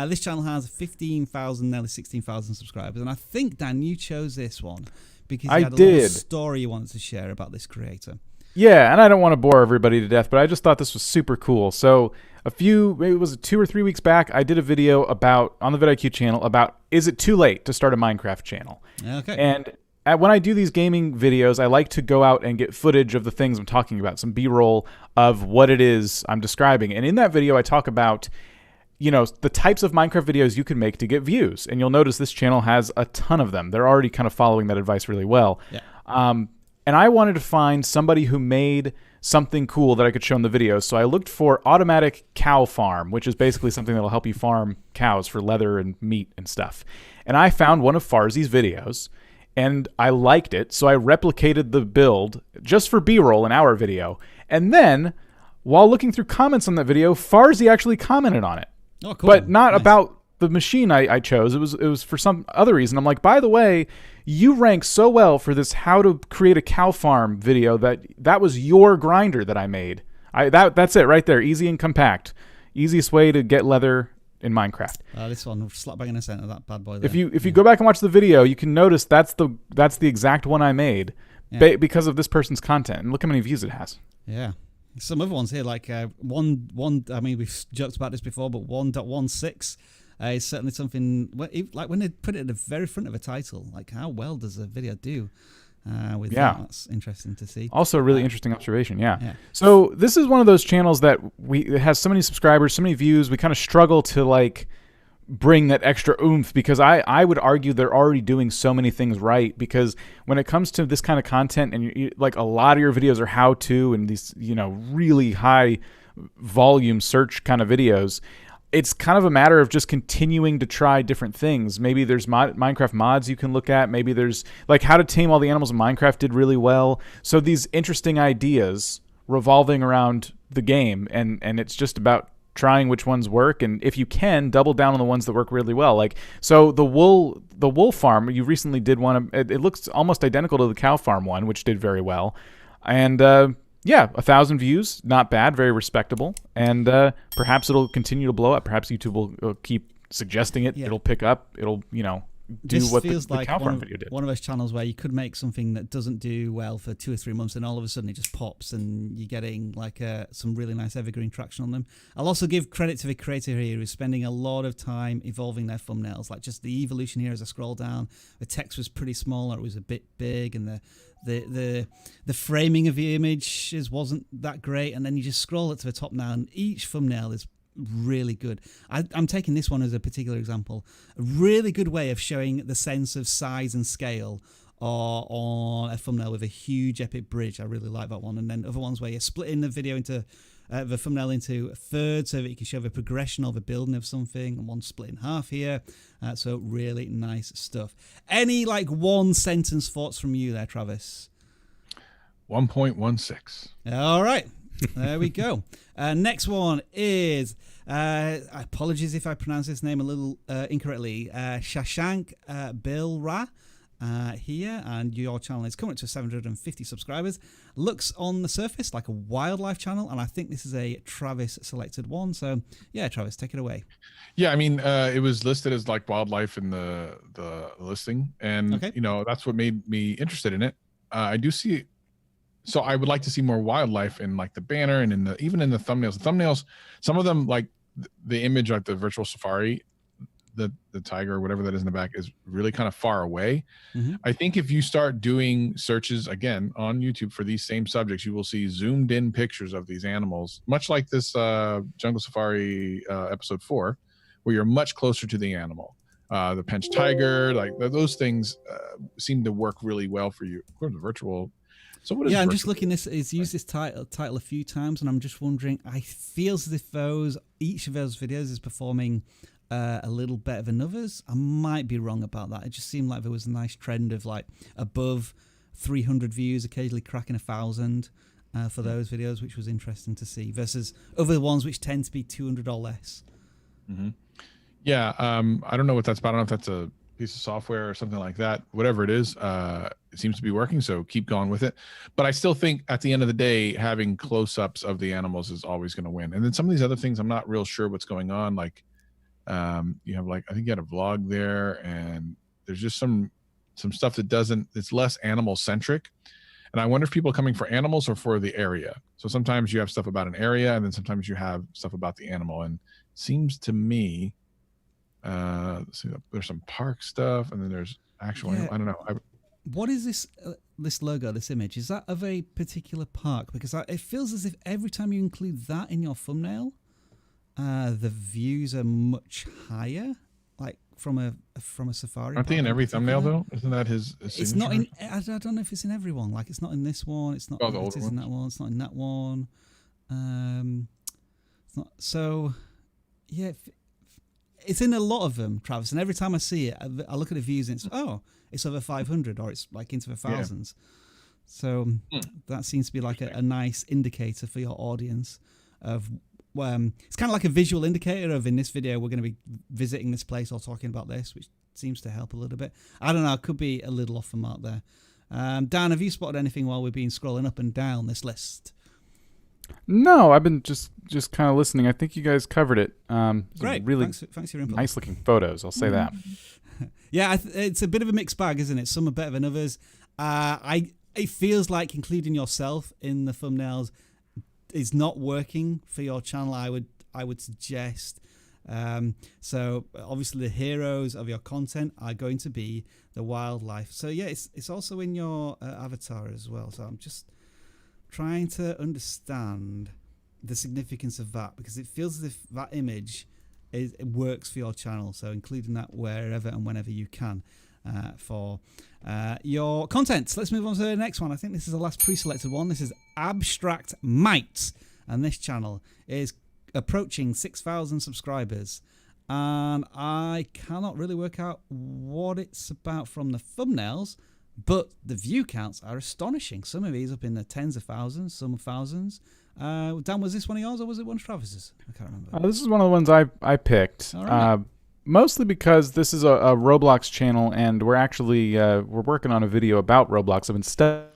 This channel has 15,000, nearly 16,000 subscribers, and I think, Dan, you chose this one because you had a little story you wanted to share about this creator. Yeah, and I don't want to bore everybody to death, but I just thought this was super cool. So maybe it was 2 or 3 weeks back, I did a video on the vidIQ channel about, is it too late to start a Minecraft channel? Okay. And when I do these gaming videos, I like to go out and get footage of the things I'm talking about, some B-roll of what it is I'm describing. And in that video, I talk about, the types of Minecraft videos you can make to get views. And you'll notice this channel has a ton of them. They're already kind of following that advice really well. Yeah. And I wanted to find somebody who made something cool that I could show in the video. So I looked for automatic cow farm, which is basically something that'll help you farm cows for leather and meat and stuff. And I found one of Farsi's videos, and I liked it. So I replicated the build just for B-roll in our video. And then, while looking through comments on that video, Farsi actually commented on it. Oh, cool. But not Nice. about the machine I chose. It was for some other reason. I'm like, by the way, you rank so well for this how to create a cow farm video that was your grinder that I made. That's it right there. Easy and compact. Easiest way to get leather in Minecraft. This one, slap bang in the center, that bad boy there. If you go back and watch the video, you can notice that's the exact one I made because of this person's content. And look how many views it has. Yeah. Some other ones here, like one. I mean, we've joked about this before, but 1.16 is certainly something. Like when they put it at the very front of a title, like how well does a video do? With that? That's interesting to see. Also, a really interesting observation. Yeah. So this is one of those channels that it has so many subscribers, so many views. We kind of struggle to bring that extra oomph because I would argue they're already doing so many things right, because when it comes to this kind of content and a lot of your videos are how to and these really high volume search kind of videos, it's kind of a matter of just continuing to try different things. Maybe there's Minecraft mods you can look at. Maybe there's how to tame all the animals in Minecraft did really well. So these interesting ideas revolving around the game, and it's just about trying which ones work, and if you can, double down on the ones that work really well. So the wool farm, you recently did one. It looks almost identical to the cow farm one, which did very well. And 1,000 views, not bad, very respectable. And perhaps it'll continue to blow up. Perhaps YouTube will keep suggesting it. Yeah. It'll pick up. It'll do this what feels the like cow farm video did. One of those channels where you could make something that doesn't do well for 2 or 3 months, and all of a sudden it just pops, and you're getting some really nice evergreen traction on them. I'll also give credit to the creator here who's spending a lot of time evolving their thumbnails. Like just the evolution here as I scroll down, the text was pretty small, or it was a bit big, and the framing of the image wasn't that great, and then you just scroll it to the top now, and each thumbnail is really good. I'm taking this one as a particular example. A really good way of showing the sense of size and scale on a thumbnail with a huge epic bridge. I really like that one. And then other ones where you're splitting the video into the thumbnail into thirds so that you can show the progression of the building of something, and one split in half here. So really nice stuff. Any one sentence thoughts from you there, Travis? 1.16. All right. There we go. Next one is, apologies if I pronounce this name a little incorrectly, Shashank BillRa here, and your channel is coming up to 750 subscribers. Looks on the surface like a wildlife channel, and I think this is a Travis selected one. So yeah, Travis, take it away. Yeah, I mean, it was listed as wildlife in the listing, and okay. That's what made me interested in it. I do see. So I would like to see more wildlife in the banner and even in the thumbnails. The thumbnails, some of them, the image, the virtual safari, the tiger or whatever that is in the back, is really kind of far away. Mm-hmm. I think if you start doing searches again on YouTube for these same subjects, you will see zoomed in pictures of these animals, much like this Jungle Safari episode 4, where you're much closer to the animal. the Pinch Tiger, like those things seem to work really well for you. Of course, the virtual. So what is? Yeah, I'm just looking. It's used this title a few times, and I'm just wondering. I feel as if each of those videos is performing a little better than others. I might be wrong about that. It just seemed like there was a nice trend of like above 300 views, occasionally cracking 1,000 for those videos, which was interesting to see, versus other ones which tend to be 200 or less. Mm-hmm. Yeah, I don't know what that's about. I don't know if that's a piece of software or something like that. Whatever it is, it seems to be working, so keep going with it. But I still think at the end of the day, having close-ups of the animals is always going to win. And then some of these other things, I'm not real sure what's going on. Like, you have I think you had a vlog there, and there's just some stuff that it's less animal-centric. And I wonder if people are coming for animals or for the area. So sometimes you have stuff about an area, and then sometimes you have stuff about the animal. And it seems to me, let's see, there's some park stuff, and then there's actual. Yeah. I don't know. What is this logo, this image? Is that of a particular park? Because it feels as if every time you include that in your thumbnail, the views are much higher. Like from a safari. Aren't they in every thumbnail though? Isn't that his signature? It's not in. I don't know if it's in every one. Like it's not in this one. It's not. Oh, the it older is in that one. It's not in that one. It's not. So, yeah, it's in a lot of them, Travis. And every time I see it, I look at the views and it's over 500 or it's like into the thousands. Yeah. So that seems to be like a nice indicator for your audience of. It's kind of like a visual indicator of, in this video, we're going to be visiting this place or talking about this, which seems to help a little bit. I don't know. It could be a little off the mark there. Dan, have you spotted anything while we've been scrolling up and down this list? No, I've been just kind of listening. I think you guys covered it. Great. Really thanks for your input. Nice looking photos. I'll say that. Yeah, it's a bit of a mixed bag, isn't it? Some are better than others. It feels like including yourself in the thumbnails is not working for your channel. I would suggest. So obviously the heroes of your content are going to be the wildlife. So yeah, it's also in your avatar as well. So I'm just trying to understand the significance of that, because it feels as if that image it works for your channel. So including that wherever and whenever you can for your content. So let's move on to the next one. I think this is the last pre-selected one. This is Abstract Might, and this channel is approaching 6,000 subscribers, and I cannot really work out what it's about from the thumbnails, but the view counts are astonishing. Some of these up in the tens of thousands, some thousands. Dan, was this one of yours or was it one of Travis's? I can't remember. This is one of the ones I picked. All right. Mostly because this is a Roblox channel, and we're actually we're working on a video about Roblox. I've been studying,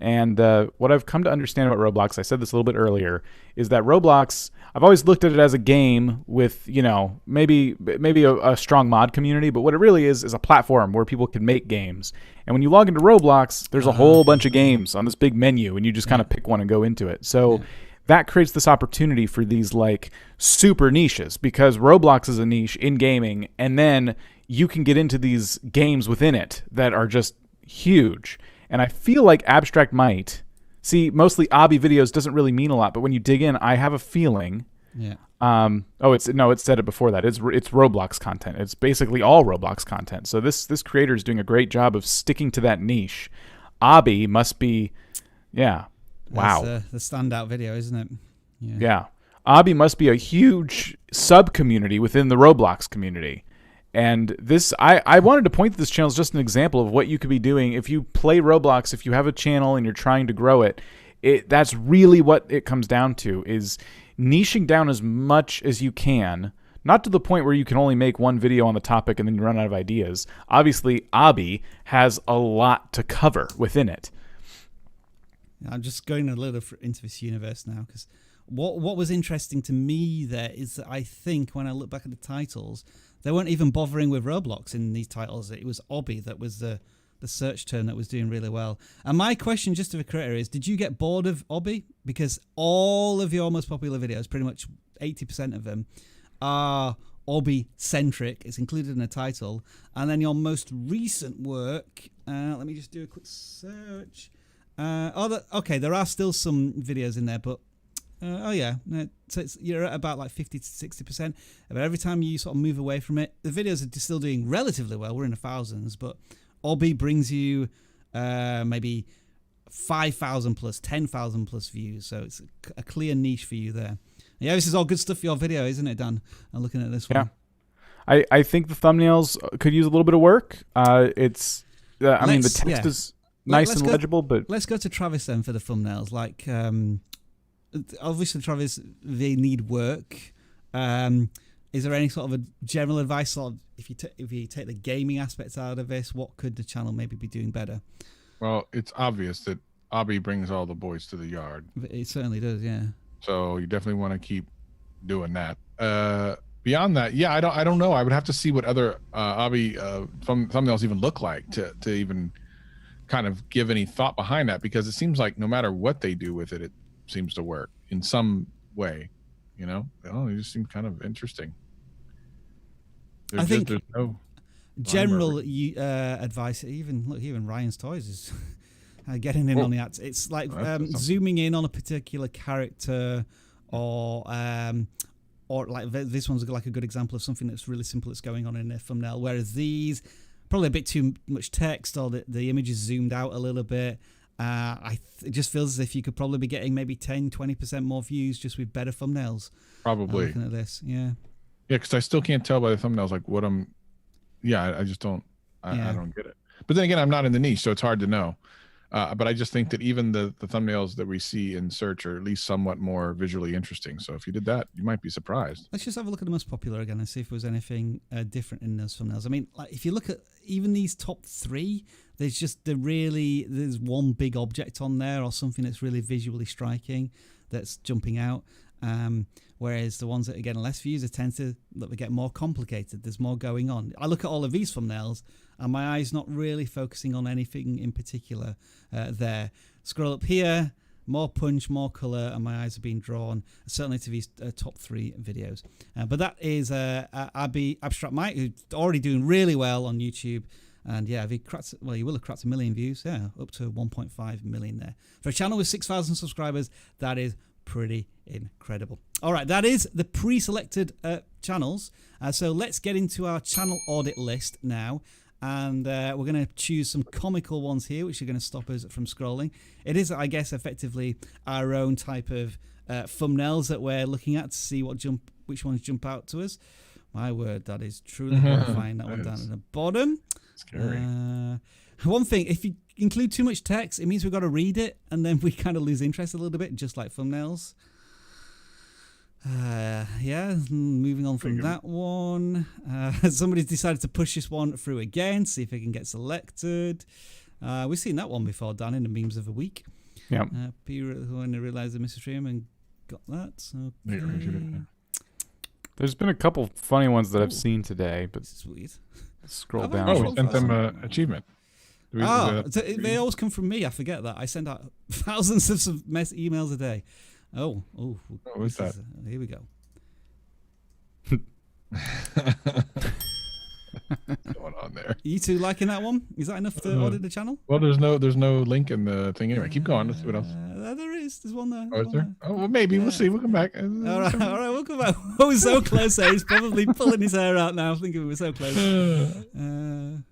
and what I've come to understand about Roblox, I said this a little bit earlier, is that Roblox, I've always looked at it as a game with, maybe a strong mod community, but what it really is a platform where people can make games. And when you log into Roblox, there's a whole bunch of games on this big menu, and you just kind of pick one and go into it. So that creates this opportunity for these like super niches, because Roblox is a niche in gaming, and then you can get into these games within it that are just huge. And I feel like Abstract Might, see, mostly obby videos doesn't really mean a lot, but when you dig in, I have a feeling. Yeah. It said it before that. It's Roblox content. It's basically all Roblox content. So this creator is doing a great job of sticking to that niche. Obby must be, yeah. Wow. That's the standout video, isn't it? Yeah. Obby must be a huge sub-community within the Roblox community. And this, I wanted to point to this channel as just an example of what you could be doing if you play Roblox, if you have a channel and you're trying to grow it. That's really what it comes down to, is niching down as much as you can, not to the point where you can only make one video on the topic and then you run out of ideas. Obviously, Obby has a lot to cover within it. I'm just going a little into this universe now, because what was interesting to me there is that I think when I look back at the titles, they weren't even bothering with Roblox in these titles. It was Obby that was the search term that was doing really well. And my question just to the creator is, did you get bored of Obby? Because all of your most popular videos, pretty much 80% of them, are Obby-centric. It's included in the title. And then your most recent work, let me just do a quick search. Okay, there are still some videos in there, but Oh yeah, so you're at about like 50 to 60%. But every time you sort of move away from it, the videos are still doing relatively well. We're in the thousands, but Obby brings you maybe 5,000 plus, 10,000 plus views. So it's a clear niche for you there. Yeah, this is all good stuff for your video, isn't it, Dan? I'm looking at this one. Yeah, I think the thumbnails could use a little bit of work. I mean, the text is nice and legible, but let's go to Travis then for the thumbnails. Like, obviously, Travis, they need work. Is there any sort of a general advice? Sort of, if you take the gaming aspects out of this, what could the channel maybe be doing better? Well, it's obvious that Obby brings all the boys to the yard. It certainly does, yeah. So you definitely want to keep doing that. Beyond that, yeah, I don't know. I would have to see what other Obby thumbnails even look like to even kind of give any thought behind that, because it seems like no matter what they do with it, it seems to work in some way. You know, they just seem kind of interesting. I think there's no general advice. Even Ryan's Toys is getting in on the ads. It's like zooming in on a particular character, or like this one's like a good example of something that's really simple that's going on in their thumbnail. Whereas these, probably a bit too much text, or the image is zoomed out a little bit. It just feels as if you could probably be getting maybe 10-20% more views just with better thumbnails. Probably. Looking at this, yeah. Yeah, because I still can't tell by the thumbnails like what I'm. Yeah, I just don't. I don't get it. But then again, I'm not in the niche, so it's hard to know. But I just think that even the thumbnails that we see in search are at least somewhat more visually interesting. So if you did that, you might be surprised. Let's just have a look at the most popular again and see if there's anything different in those thumbnails. I mean, like if you look at even these top three, there's one big object on there or something that's really visually striking that's jumping out. Whereas the ones that are getting less views, they get more complicated. There's more going on. I look at all of these thumbnails, and my eye's not really focusing on anything in particular there. Scroll up here, more punch, more colour, and my eyes are being drawn certainly to these top three videos. But that is Abby Abstract Mike, who's already doing really well on YouTube. And yeah, if he cracks, well, you will have cracked 1 million views. Yeah, up to 1.5 million there. For a channel with 6,000 subscribers, that is pretty incredible. All right, that is the pre-selected channels. So let's get into our channel audit list now. And we're going to choose some comical ones here, which are going to stop us from scrolling. It is, I guess, effectively our own type of thumbnails that we're looking at to see which ones jump out to us. My word, that is truly horrifying. That one down at the bottom. Scary. One thing, if you include too much text, it means we've got to read it, and then we kind of lose interest a little bit, just like thumbnails. Yeah, moving on from that one. Somebody's decided to push this one through again, see if it can get selected. We've seen that one before, Dan, in the memes of the week. Yeah. When they realised the MrStream and got that. Okay. There's been a couple funny ones that I've seen today, but sweet. Scroll down. Oh, we sent them an achievement. They always come from me. I forget that. I send out thousands of emails a day. What's that? Here we go. What's going on there? You two liking that one? Is that enough to audit the channel? Well, there's no link in the thing anyway. Keep going. Let's see what else. There is. There's one there. Oh, is there? Oh, well, maybe. We'll see. We'll come back. All right, we'll come back. Oh, we're so close. He's probably pulling his hair out now, thinking we're so close. There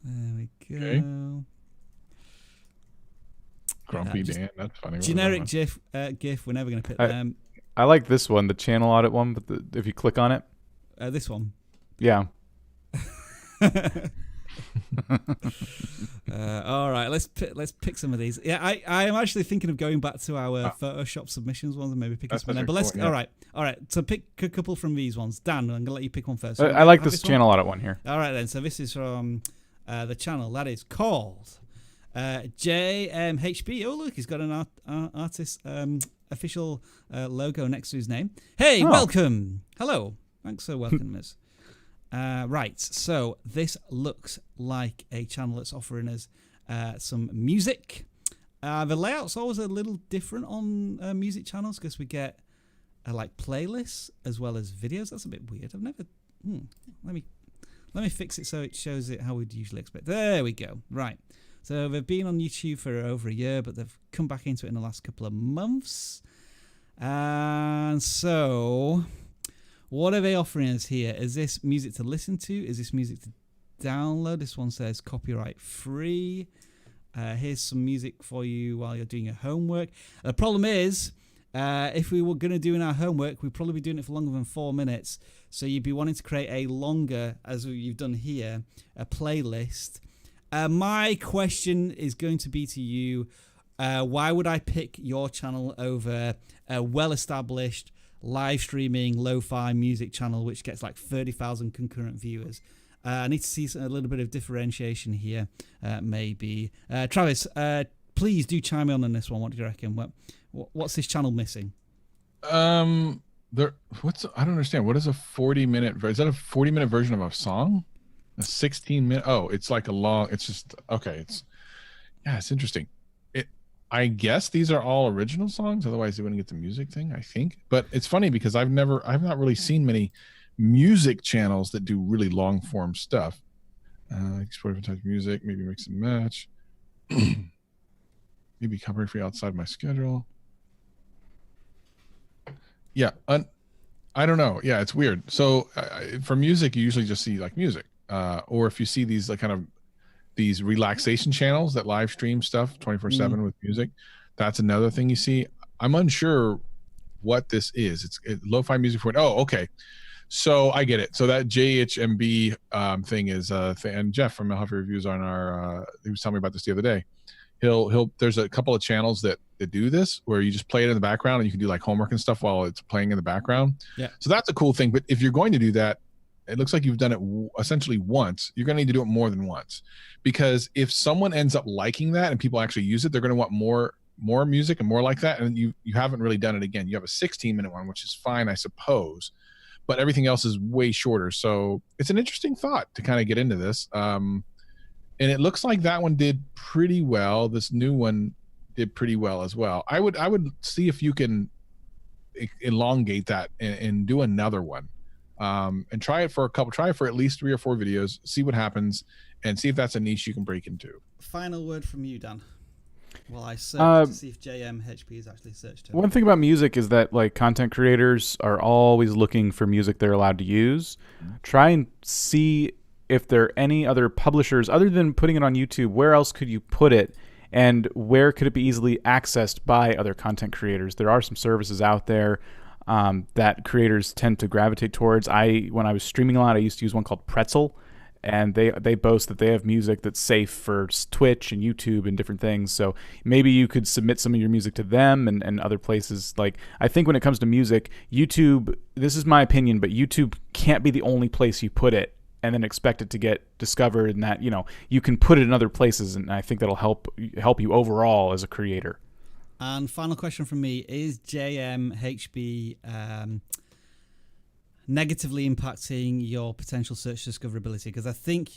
we go. Okay. Grumpy Dan. That's funny. Generic GIF. We're never going to pick them. I like this one, the channel audit one, but if you click on it. This one. Yeah. All right, let's pick some of these. Yeah, I am actually thinking of going back to our Photoshop submissions ones and maybe picking some of them. But let's all right. So pick a couple from these ones. Dan, I'm gonna let you pick one first. I like this channel audit one here. All right then. So this is from the channel that is called JMHB. Oh look, he's got an artist official logo next to his name. Hey, welcome. Hello. Thanks for welcoming us. Right, so this looks like a channel that's offering us some music. The layout's always a little different on music channels because we get like playlists as well as videos. That's a bit weird. I've never. Let me fix it so it shows it how we'd usually expect. There we go. Right. So they've been on YouTube for over a year, but they've come back into it in the last couple of months. And so, what are they offering us here? Is this music to listen to? Is this music to download? This one says copyright free. Here's some music for you while you're doing your homework. The problem is, if we were going to do our homework, we'd probably be doing it for longer than 4 minutes. So you'd be wanting to create a longer, as you've done here, a playlist. My question is going to be to you, why would I pick your channel over a well-established live streaming lo-fi music channel which gets like 30,000 concurrent viewers? I need to see a little bit of differentiation here, maybe. Travis, please do chime in on this one. What do you reckon? What's this channel missing? I don't understand. What is a 40-minute? Is that a 40-minute version of a song? A 16-minute? Oh, it's like a long. It's just okay. It's interesting. I guess these are all original songs. Otherwise, they wouldn't get the music thing. I think. But it's funny because I've not really seen many music channels that do really long form stuff. Export different types of music, maybe mix and match, maybe copyright free outside my schedule. Yeah, I don't know. Yeah, it's weird. So for music, you usually just see like music, or if you see these like kind of these relaxation channels that live stream stuff 24/7 with music, that's another thing you see. I'm unsure what this is. It's lo-fi music for it. Oh, okay. So I get it. So that JHMB thing is and Jeff from Huffy Reviews on our he was telling me about this the other day. There's a couple of channels that do this where you just play it in the background and you can do like homework and stuff while it's playing in the background. Yeah. So that's a cool thing. But if you're going to do that, it looks like you've done it essentially once. You're going to need to do it more than once, because if someone ends up liking that and people actually use it, they're going to want more music and more like that. And you haven't really done it again. You have a 16-minute one, which is fine, I suppose, but everything else is way shorter. So it's an interesting thought to kind of get into this. And it looks like that one did pretty well. This new one did pretty well as well. I would see if you can elongate that and do another one, and try it for at least 3 or 4 videos, see what happens, and see if that's a niche you can break into. Final word from you, Dan. Well, I searched to see if JMHP is actually searched. One thing about music is that like content creators are always looking for music they're allowed to use. Try and see if there are any other publishers other than putting it on YouTube. Where else could you put it, and where could it be easily accessed by other content creators? There are some services out there that creators tend to gravitate towards. When I was streaming a lot, I used to use one called Pretzel, and they boast that they have music that's safe for Twitch and YouTube and different things. So maybe you could submit some of your music to them and other places. Like, I think when it comes to music, YouTube, this is my opinion, but YouTube can't be the only place you put it and then expect it to get discovered, and that, you can put it in other places, and I think that'll help you overall as a creator. And final question from me, is JMHB negatively impacting your potential search discoverability? Because I think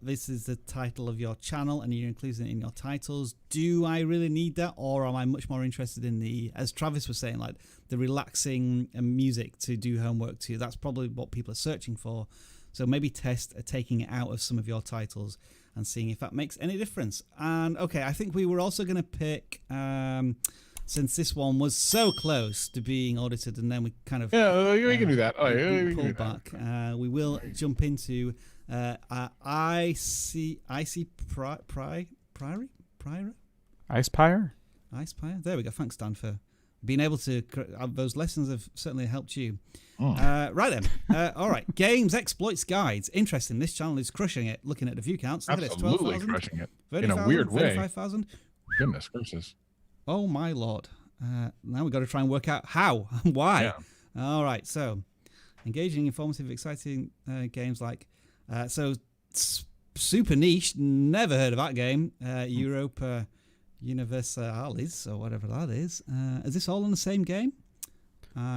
this is the title of your channel and you're including it in your titles. Do I really need that, or am I much more interested in the, as Travis was saying, like the relaxing music to do homework to? That's probably what people are searching for. So maybe test taking it out of some of your titles and seeing if that makes any difference. And okay, I think we were also going to pick, since this one was so close to being audited, and then we kind of we can do that. We pull back. We will jump into IC Priory. Icepire. There we go. Thanks, Dan, for being able to. Those lessons have certainly helped you. Right then. All right. Games, exploits, guides. Interesting. This channel is crushing it. Looking at the view counts. Absolutely crushing it in a weird way. 35,000. Goodness gracious. Oh my lord. Now we've got to try and work out how and why. Yeah. All right. So, engaging, informative, exciting games like super niche. Never heard of that game. Europa Universalis or whatever that is. Is this all in the same game?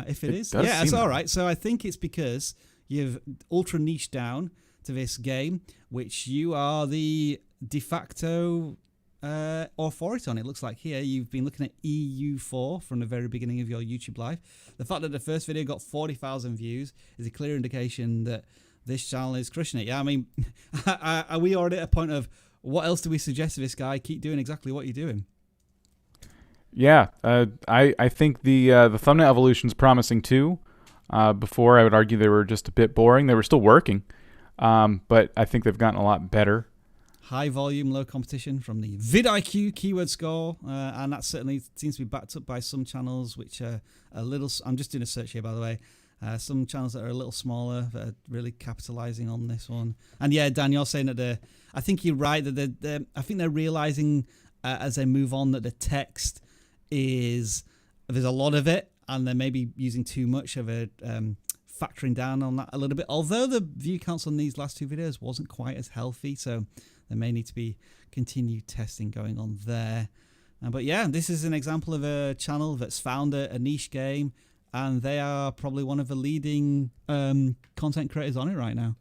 If it is, yeah, it's all right. So I think it's because you've ultra niched down to this game, which you are the de facto authority on. It looks like here you've been looking at EU4 from the very beginning of your YouTube life. The fact that the first video got 40,000 views is a clear indication that this channel is crushing it. Yeah, I mean, are we already at a point of what else do we suggest to this guy? Keep doing exactly what you're doing. Yeah, I think the thumbnail evolution is promising too. Before, I would argue they were just a bit boring. They were still working, but I think they've gotten a lot better. High volume, low competition from the vidIQ keyword score, and that certainly seems to be backed up by some channels which are a little. I'm just doing a search here, by the way. Some channels that are a little smaller that are really capitalizing on this one. And yeah, Dan, you're saying that I think you're right that I think they're realizing as they move on that the text there's a lot of it, and they're maybe using too much of it. Factoring down on that a little bit, although the view counts on these last two videos wasn't quite as healthy, so there may need to be continued testing going on there. But yeah, this is an example of a channel that's found a niche game, and they are probably one of the leading content creators on it right now.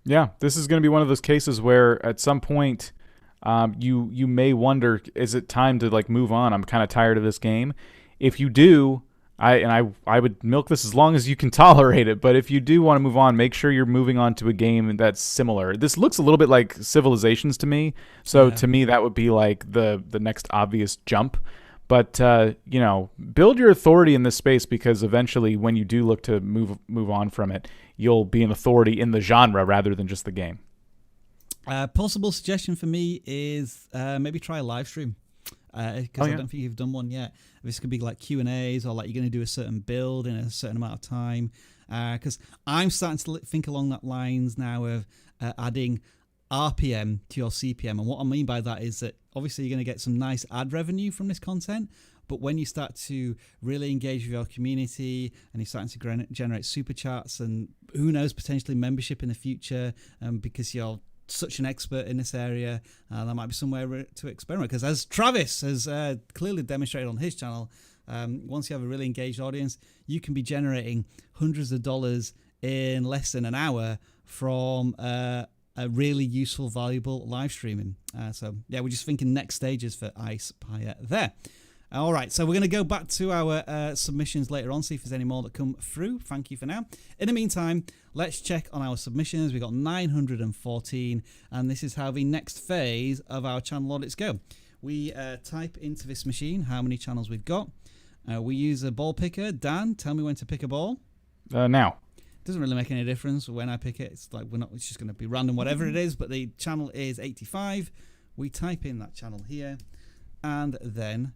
Yeah, this is going to be one of those cases where at some point you may wonder, is it time to like move on? I'm kind of tired of this game. If you do, I would milk this as long as you can tolerate it. But if you do want to move on, make sure you're moving on to a game that's similar. This looks a little bit like Civilizations to me. So to me, that would be like the next obvious jump. But, build your authority in this space, because eventually when you do look to move on from it, you'll be an authority in the genre rather than just the game. Possible suggestion for me is maybe try a live stream. Because I don't think you've done one yet. This could be like Q&As, or like you're going to do a certain build in a certain amount of time. Because I'm starting to think along that lines now of adding RPM to your CPM. And what I mean by that is that obviously you're going to get some nice ad revenue from this content, but when you start to really engage with your community and you're starting to generate super chats and who knows, potentially membership in the future, because you're such an expert in this area, there might be somewhere to experiment. Because as Travis has clearly demonstrated on his channel, once you have a really engaged audience, you can be generating hundreds of dollars in less than an hour from a really useful, valuable live streaming. So yeah, we're just thinking next stages for Ice Pyre there. All right, so we're going to go back to our submissions later on, see if there's any more that come through. Thank you for now. In the meantime, let's check on our submissions. We've got 914, and this is how the next phase of our channel audits go. We type into this machine how many channels we've got. We use a ball picker. Dan, tell me when to pick a ball. Now. Doesn't really make any difference when I pick it. It's like it's just going to be random, whatever it is, but the channel is 85. We type in that channel here, and then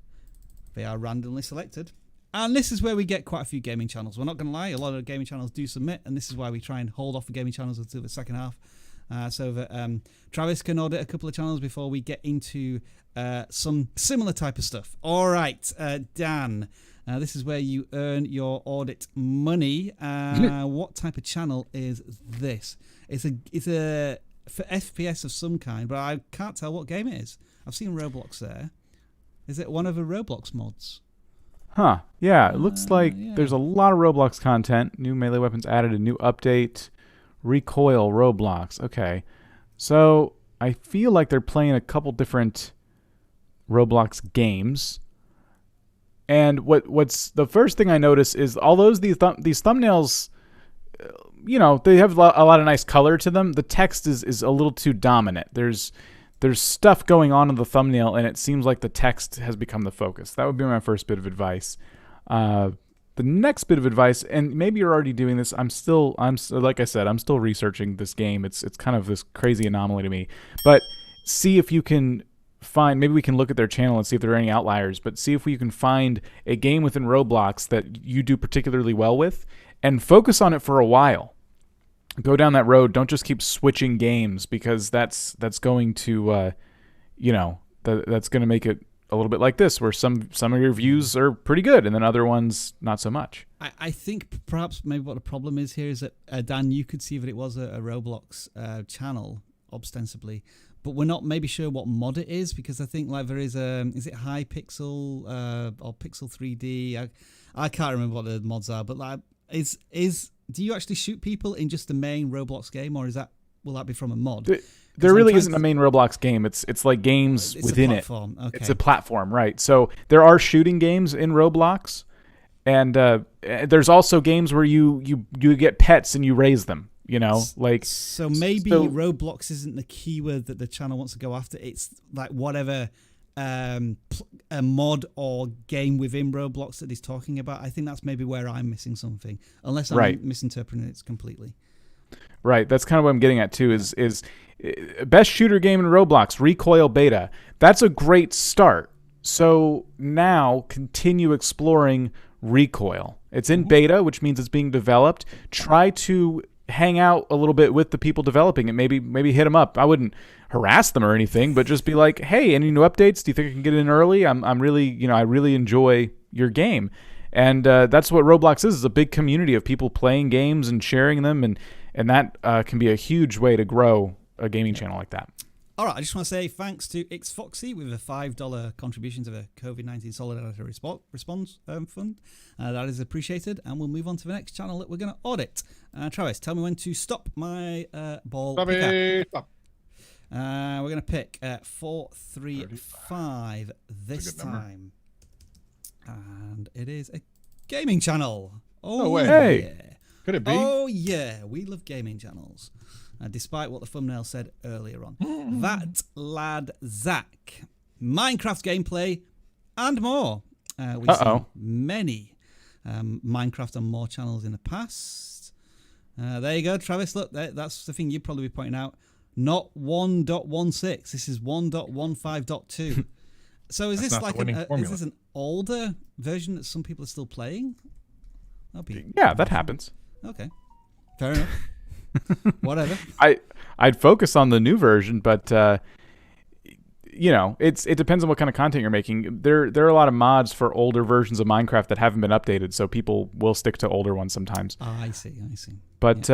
they are randomly selected. And this is where we get quite a few gaming channels. We're not going to lie, a lot of gaming channels do submit, and this is why we try and hold off the gaming channels until the second half, so that Travis can audit a couple of channels before we get into some similar type of stuff. All right, Dan, this is where you earn your audit money. What type of channel is this? It's a for FPS of some kind, but I can't tell what game it is. I've seen Roblox there. Is it one of the Roblox mods? Huh. Yeah, it looks like there's a lot of Roblox content. New melee weapons added, a new update. Recoil Roblox. Okay. So I feel like they're playing a couple different Roblox games. And what's the first thing I notice is, although these thumbnails, they have a lot of nice color to them, the text is a little too dominant. There's stuff going on in the thumbnail, and it seems like the text has become the focus. That would be my first bit of advice. The next bit of advice, and maybe you're already doing this. Like I said, I'm still researching this game. It's kind of this crazy anomaly to me. But see if you can find. Maybe we can look at their channel and see if there are any outliers. But see if you can find a game within Roblox that you do particularly well with, and focus on it for a while. Go down that road. Don't just keep switching games, because that's going to, that's going to make it a little bit like this, where some of your views are pretty good and then other ones not so much. I think perhaps maybe what the problem is here is that, Dan, you could see that it was a Roblox channel, ostensibly, but we're not maybe sure what mod it is, because I think like there is is it High Pixel or Pixel 3D? I can't remember what the mods are, but like do you actually shoot people in just the main Roblox game, or will that be from a mod? There really isn't a main Roblox game. It's like games within it. Okay. It's a platform, right? So there are shooting games in Roblox, and there's also games where you get pets and you raise them. So maybe Roblox isn't the keyword that the channel wants to go after. It's like whatever a mod or game within Roblox that he's talking about. I think that's maybe where I'm missing something, unless I'm misinterpreting it completely. Right, that's kind of what I'm getting at too. Is best shooter game in Roblox, Recoil beta. That's a great start. So now continue exploring Recoil. It's in beta, which means it's being developed. Try to hang out a little bit with the people developing it. Maybe hit them up. I wouldn't harass them or anything, but just be like, hey, any new updates? Do you think I can get in early? I'm really, I really enjoy your game. And that's what Roblox is a big community of people playing games and sharing them, and that can be a huge way to grow a gaming channel like that. All right, I just want to say thanks to XFoxy with a $5 contribution to the COVID-19 Solidarity Response Fund. That is appreciated, and we'll move on to the next channel that we're going to audit. Travis, tell me when to stop my ball. Stop. We're going to pick 435 this time. And it is a gaming channel. Oh, no way. Hey. Yeah. Could it be? Oh, yeah. We love gaming channels. Despite what the thumbnail said earlier on. That Lad Zach. Minecraft gameplay and more. We've seen many Minecraft and more channels in the past. There you go, Travis. Look, that's the thing you'd probably be pointing out. Not 1.16. This is 1.15.2. So is this like is this an older version that some people are still playing? Yeah, that happens. Okay, fair enough. Whatever. I'd focus on the new version, but it depends on what kind of content you're making. There are a lot of mods for older versions of Minecraft that haven't been updated, so people will stick to older ones sometimes. I see. But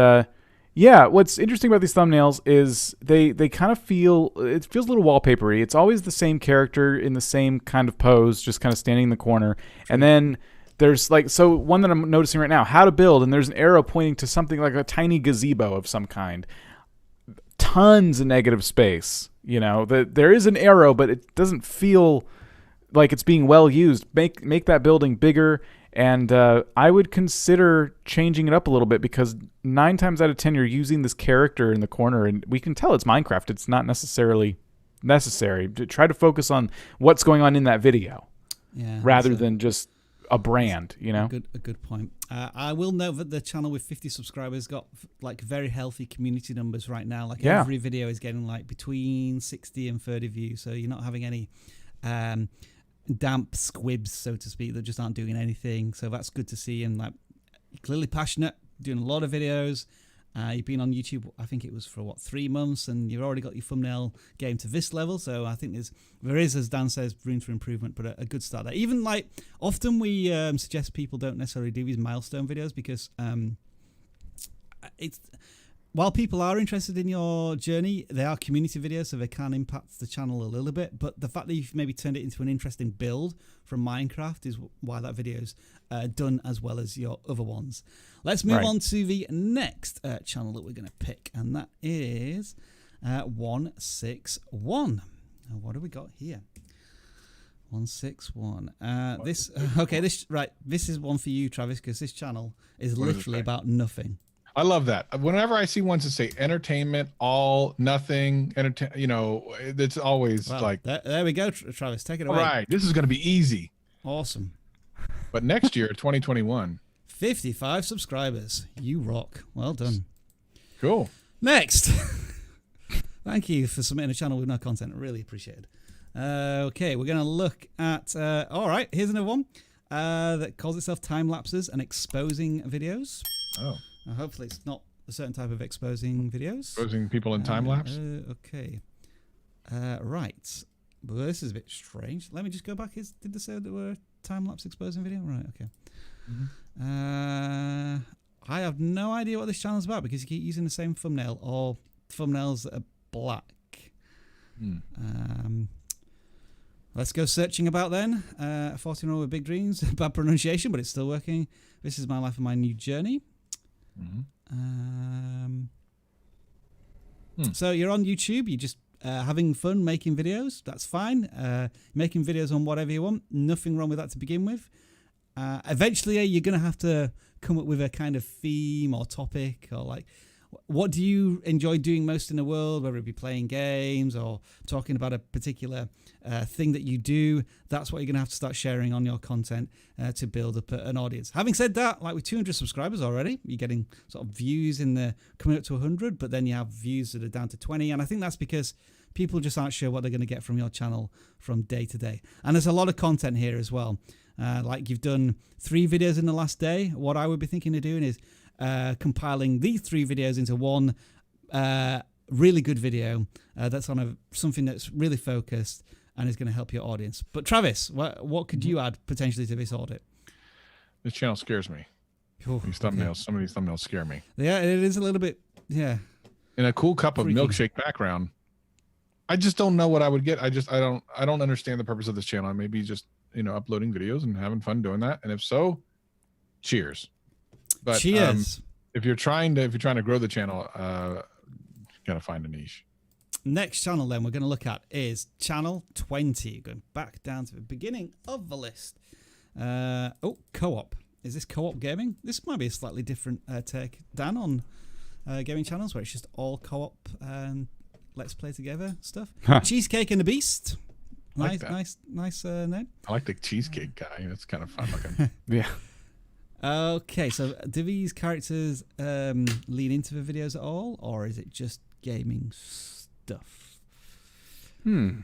what's interesting about these thumbnails is they kind of feels a little wallpapery. It's always the same character in the same kind of pose, just kind of standing in the corner, and then there's one that I'm noticing right now, how to build, and there's an arrow pointing to something like a tiny gazebo of some kind. Tons of negative space. There is an arrow, but it doesn't feel like it's being well used. Make that building bigger, and I would consider changing it up a little bit, because 9 times out of 10 you're using this character in the corner, and we can tell it's Minecraft. It's not necessarily necessary. Try to focus on what's going on in that video, rather than just a brand, A good point. I will note that the channel with 50 subscribers got like very healthy community numbers right now. Like every video is getting like between 60 and 30 views. So you're not having any damp squibs, so to speak, that just aren't doing anything. So that's good to see. And like, you're clearly passionate, doing a lot of videos. You've been on YouTube, I think it was for 3 months, and you've already got your thumbnail game to this level. So I think there is, as Dan says, room for improvement, but a good start there. Even like often we suggest people don't necessarily do these milestone videos, because while people are interested in your journey, they are community videos, so they can impact the channel a little bit. But the fact that you've maybe turned it into an interesting build from Minecraft is why that video's done as well as your other ones. Let's move on to the next channel that we're going to pick, and that is 161. What do we got here? 161. This is one for you, Travis, because this channel is literally about nothing. I love that. Whenever I see ones that say entertainment, all, nothing, it's always like... There we go, Travis. Take it away. All right. This is going to be easy. Awesome. But next year, 2021... 55 subscribers. You rock. Well done. Cool. Next. Thank you for submitting a channel with no content. Really appreciated. Okay, we're going to look at... all right, here's another one that calls itself Time Lapses and Exposing Videos. Oh. Hopefully it's not a certain type of exposing videos. Exposing people in time lapse? Okay. Right. Well, this is a bit strange. Let me just go back. Did they say that we're a time lapse exposing video? Right, okay. I have no idea what this channel's about, because you keep using the same thumbnail or thumbnails that are black. Let's go searching about then. 14-year-old with big dreams. Bad pronunciation, but it's still working. This is my life and my new journey. So you're on YouTube, you're just having fun making videos. That's fine. Making videos on whatever you want. Nothing wrong with that to begin with. Eventually, you're going to have to come up with a kind of theme or topic, or like what do you enjoy doing most in the world, whether it be playing games or talking about a particular thing that you do. That's what you're going to have to start sharing on your content to build up an audience. Having said that, like with 200 subscribers already, you're getting sort of views coming up to 100, but then you have views that are down to 20. And I think that's because people just aren't sure what they're going to get from your channel from day to day. And there's a lot of content here as well. Like you've done 3 videos in the last day. What I would be thinking of doing is compiling these 3 videos into one really good video that's on something that's really focused and is going to help your audience. But Travis, what could you add potentially to this audit? This channel scares me. Oh, these thumbnails, some of these thumbnails scare me. Yeah, it is a little bit, yeah. In a cool cup Freaky. of milkshake background, I just don't know what I would get. I don't understand the purpose of this channel. Maybe just, uploading videos and having fun doing that. And if so, cheers. But cheers. If you're trying to grow the channel, gotta find a niche. Next channel then we're going to look at is channel 20. Going back down to the beginning of the list. Co-op. Is this co-op gaming? This might be a slightly different take, Dan, on gaming channels where it's just all co-op and let's play together stuff. Cheesecake and the Beast. Nice, like nice name. I like the cheesecake guy. That's kind of fun looking. Yeah. Okay, so do these characters lean into the videos at all, or is it just gaming stuff? It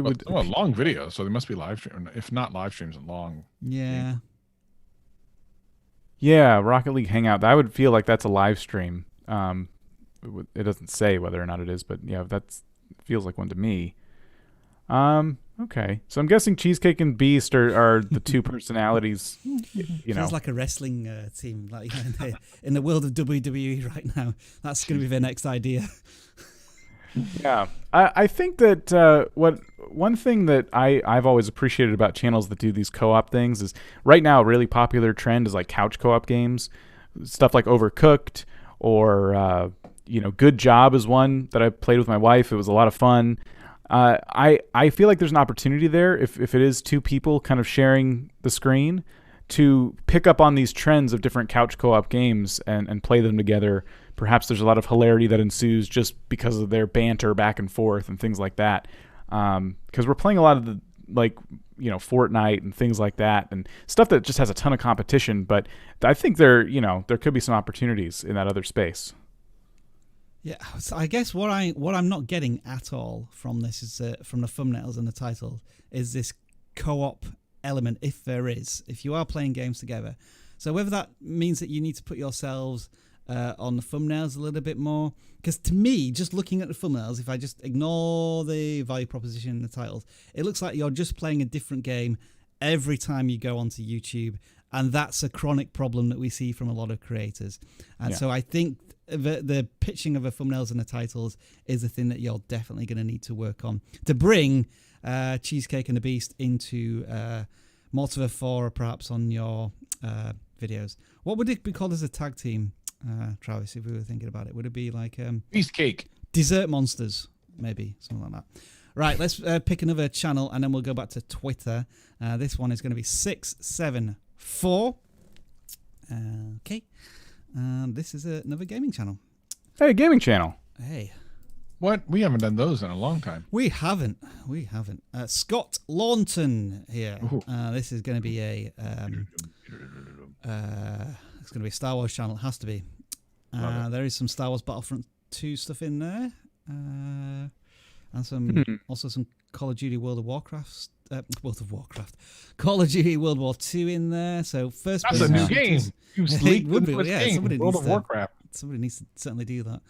would. Well, long videos, so they must be live stream. If not live streams, and long. Yeah. Yeah, Rocket League Hangout. I would feel like that's a live stream. It doesn't say whether or not it is, but yeah, that feels like one to me. Okay, so I'm guessing Cheesecake and Beast are the 2 personalities. Feels like a wrestling team, like in the world of WWE right now. That's going to be their next idea. Yeah, I think that one thing that I've always appreciated about channels that do these co-op things is right now a really popular trend is like couch co-op games, stuff like Overcooked or Good Job is one that I played with my wife. It was a lot of fun. I feel like there's an opportunity there if it is 2 people kind of sharing the screen to pick up on these trends of different couch co-op games and play them together. Perhaps there's a lot of hilarity that ensues just because of their banter back and forth and things like that. Because we're playing a lot of the Fortnite and things like that and stuff that just has a ton of competition. But I think there could be some opportunities in that other space. Yeah, so I guess what I'm not getting at all from this is from the thumbnails and the title is this co-op element, if there is, if you are playing games together. So whether that means that you need to put yourselves on the thumbnails a little bit more, because to me, just looking at the thumbnails, if I just ignore the value proposition and the titles, it looks like you're just playing a different game every time you go onto YouTube, and that's a chronic problem that we see from a lot of creators. And so I think the pitching of the thumbnails and the titles is the thing that you're definitely going to need to work on to bring Cheesecake and the Beast into more to the fore, perhaps on your videos. What would it be called as a tag team, Travis, if we were thinking about it? Would it be like Cheesecake Dessert Monsters, maybe, something like that? Right, let's pick another channel and then we'll go back to Twitter. This one is going to be 674. Okay. This is another gaming channel. Hey, gaming channel. Hey. What? We haven't done those in a long time. We haven't. Scott Launton here. This is going to be a it's going to be a Star Wars channel. It has to be. There is some Star Wars Battlefront 2 stuff in there, and some also some Call of Duty Call of Duty World War 2 in there. So first that's a new game. You sleep would be, yeah. Somebody World of Warcraft. Somebody needs to certainly do that.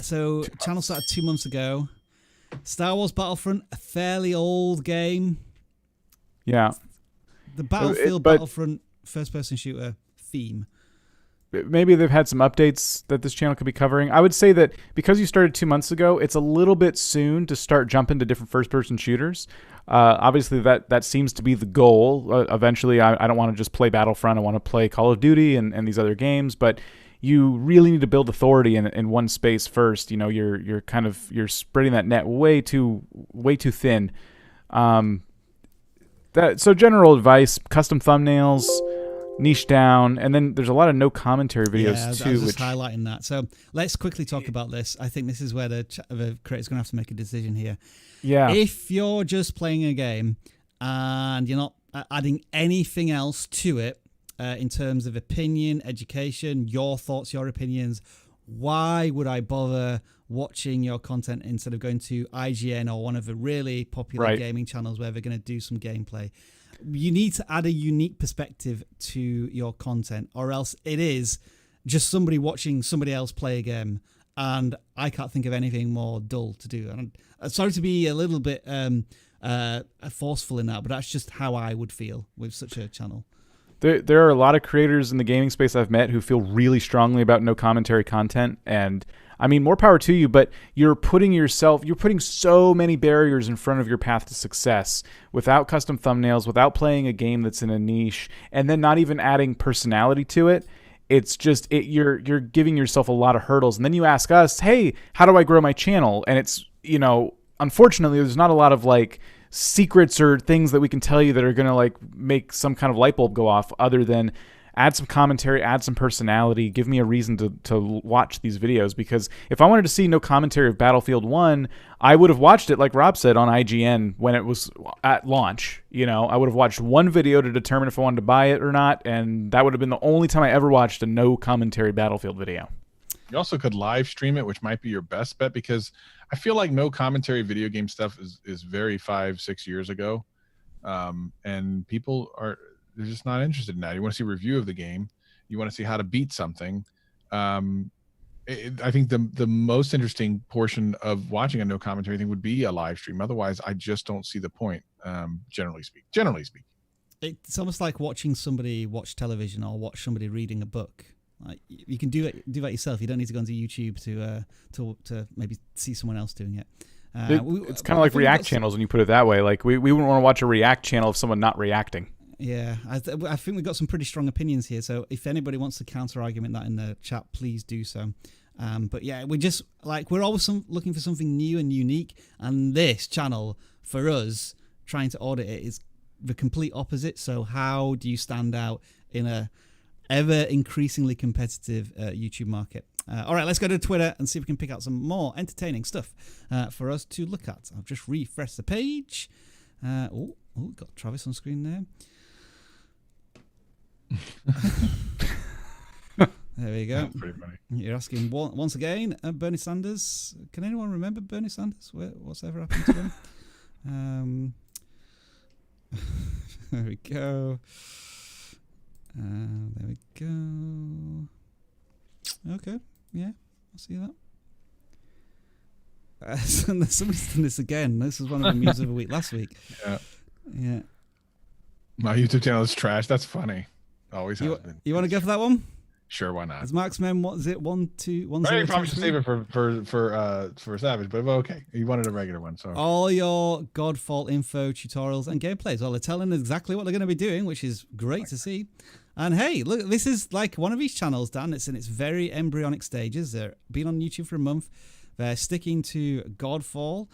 So channel started 2 months ago. Star Wars Battlefront, a fairly old game. Yeah. The Battlefront first-person shooter theme. Maybe they've had some updates that this channel could be covering. I would say that because you started 2 months ago, it's a little bit soon to start jumping to different first-person shooters. Obviously, that seems to be the goal. Eventually, I don't want to just play Battlefront. I want to play Call of Duty and these other games. But you really need to build authority in one space first. You're spreading that net way too thin. So general advice: custom thumbnails. niche down, and then there's a lot of no commentary videos I was too. just highlighting that. So let's quickly talk about this. I think this is where the creator's going to have to make a decision here. Yeah. If you're just playing a game and you're not adding anything else to it in terms of opinion, education, your thoughts, your opinions, why would I bother watching your content instead of going to IGN or one of the really popular gaming channels where they're going to do some gameplay? You need to add a unique perspective to your content, or else it is just somebody watching somebody else play a game, and I can't think of anything more dull to do. And I'm sorry to be a little bit forceful in that, but that's just how I would feel with such a channel. There are a lot of creators in the gaming space I've met who feel really strongly about no commentary content, and I mean, more power to you, but you're putting so many barriers in front of your path to success without custom thumbnails, without playing a game that's in a niche, and then not even adding personality to it. It's just, you're giving yourself a lot of hurdles. And then you ask us, hey, how do I grow my channel? And it's, unfortunately, there's not a lot of like secrets or things that we can tell you that are going to like make some kind of light bulb go off, other than add some commentary, add some personality, give me a reason to watch these videos. Because if I wanted to see no commentary of Battlefield 1, I would have watched it, like Rob said, on IGN when it was at launch. I would have watched one video to determine if I wanted to buy it or not, and that would have been the only time I ever watched a no commentary Battlefield video. You also could live stream it, which might be your best bet, because I feel like no commentary video game stuff is very 5-6 years ago, and people they're just not interested in that. You want to see a review of the game. You want to see how to beat something. I think the most interesting portion of watching a no commentary thing would be a live stream. Otherwise, I just don't see the point. Generally speaking, it's almost like watching somebody watch television or watch somebody reading a book. Like, you can do that yourself. You don't need to go onto YouTube to maybe see someone else doing it. It's kind of like React channels when you put it that way. Like we wouldn't want to watch a React channel of someone not reacting. Yeah, I think we've got some pretty strong opinions here. So if anybody wants to counter-argument that in the chat, please do so. But yeah, we're always looking for something new and unique. And this channel, for us, trying to audit it, is the complete opposite. So how do you stand out in a ever increasingly competitive YouTube market? All right, let's go to Twitter and see if we can pick out some more entertaining stuff for us to look at. I've just refreshed the page. Got Travis on screen there. There we go. That's pretty funny. You're asking once again, Bernie Sanders. Can anyone remember Bernie Sanders? What's ever happened to him? There we go. There we go. Okay, yeah, I'll see that. Somebody's done this again. This is one of the memes of the week last week. Yeah. My YouTube channel is trash. That's funny. Always has been. You want to go for that one? Sure, why not? As Marksman, what is it? 1, 2, 1, 0. I probably should save it for Savage, but okay. You wanted a regular one, so all your Godfall info, tutorials, and gameplays. Well, they're telling exactly what they're going to be doing, which is great to see. And hey, look, this is like one of these channels, Dan. It's in its very embryonic stages. They've been on YouTube for a month. They're sticking to Godfall.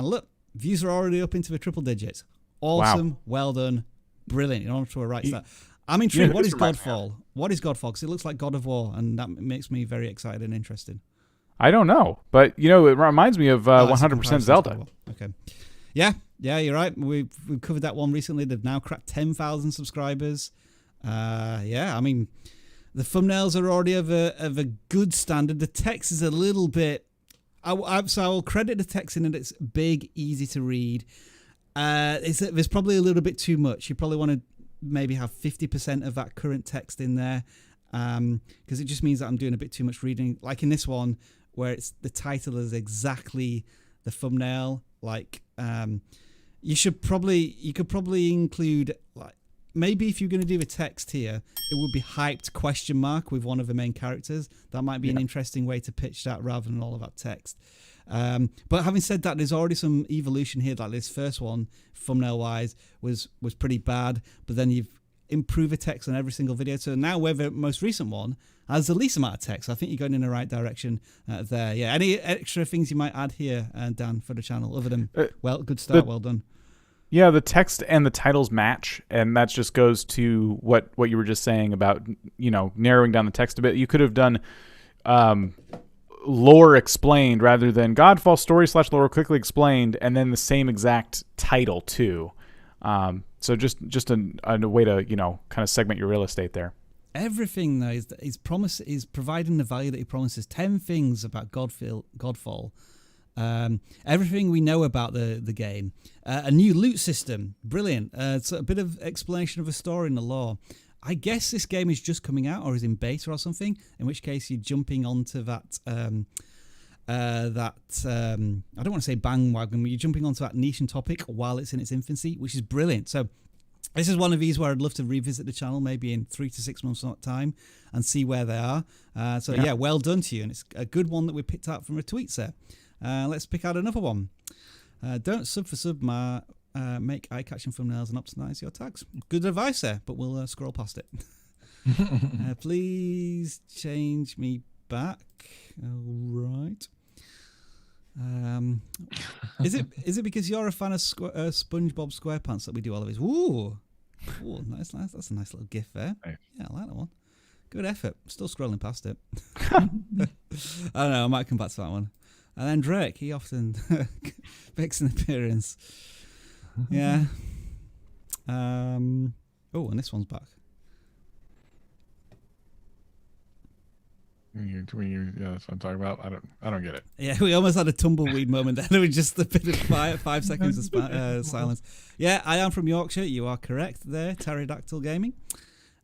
Look, views are already up into the triple digits. Awesome. Wow. Well done. Brilliant. You're on to a right start. I'm intrigued. What is Godfall? What is Godfall? Because it looks like God of War, and that makes me very excited and interested. I don't know, but it reminds me of 100% Zelda. Okay. Yeah, you're right. We've covered that one recently. They've now cracked 10,000 subscribers. I mean, the thumbnails are already of a good standard. The text is a little bit. So I will credit the text in that it's big, easy to read. There's probably a little bit too much. You probably want to maybe have 50% of that current text in there, because it just means that I'm doing a bit too much reading. Like in this one, where it's the title is exactly the thumbnail. Like you could probably include, like, maybe if you're going to do a text here, it would be hyped ? With one of the main characters. That might be an interesting way to pitch that rather than all of that text. But having said that, there's already some evolution here. Like this first one, thumbnail wise, was pretty bad, but then you've improved the text on every single video. So now where the most recent one has the least amount of text. I think you're going in the right direction there. Yeah. Any extra things you might add here, Dan, for the channel, other than good start, well done. Yeah, the text and the titles match, and that just goes to what you were just saying about, narrowing down the text a bit. You could have done lore explained rather than Godfall story / lore quickly explained, and then the same exact title too. So just a way to kind of segment your real estate there. Everything though is providing the value that he promises. 10 things about Godfall. Everything we know about the game. A new loot system, brilliant. It's a bit of explanation of a story in the lore. I guess this game is just coming out or is in beta or something, in which case you're jumping onto that I don't want to say bandwagon, but you're jumping onto that niche and topic while it's in its infancy, which is brilliant. So this is one of these where I'd love to revisit the channel maybe in 3 to 6 months' time and see where they are. Yeah, well done to you. And it's a good one that we picked out from a tweet there. Let's pick out another one. Don't sub for sub, make eye-catching thumbnails and optimize your tags. Good advice there, but we'll scroll past it. Please change me back. All right. Is it because you're a fan of SpongeBob SquarePants that we do all of these? Ooh, nice. That's a nice little gif there. Nice. Yeah, I like that one. Good effort. Still scrolling past it. I don't know. I might come back to that one. And then Drake, he often makes an appearance. Yeah. And this one's back. Yeah, that's what I'm talking about. I don't get it. Yeah, we almost had a tumbleweed moment there. There was just a bit of 5 seconds of silence. Yeah, I am from Yorkshire. You are correct there, Pterodactyl Gaming.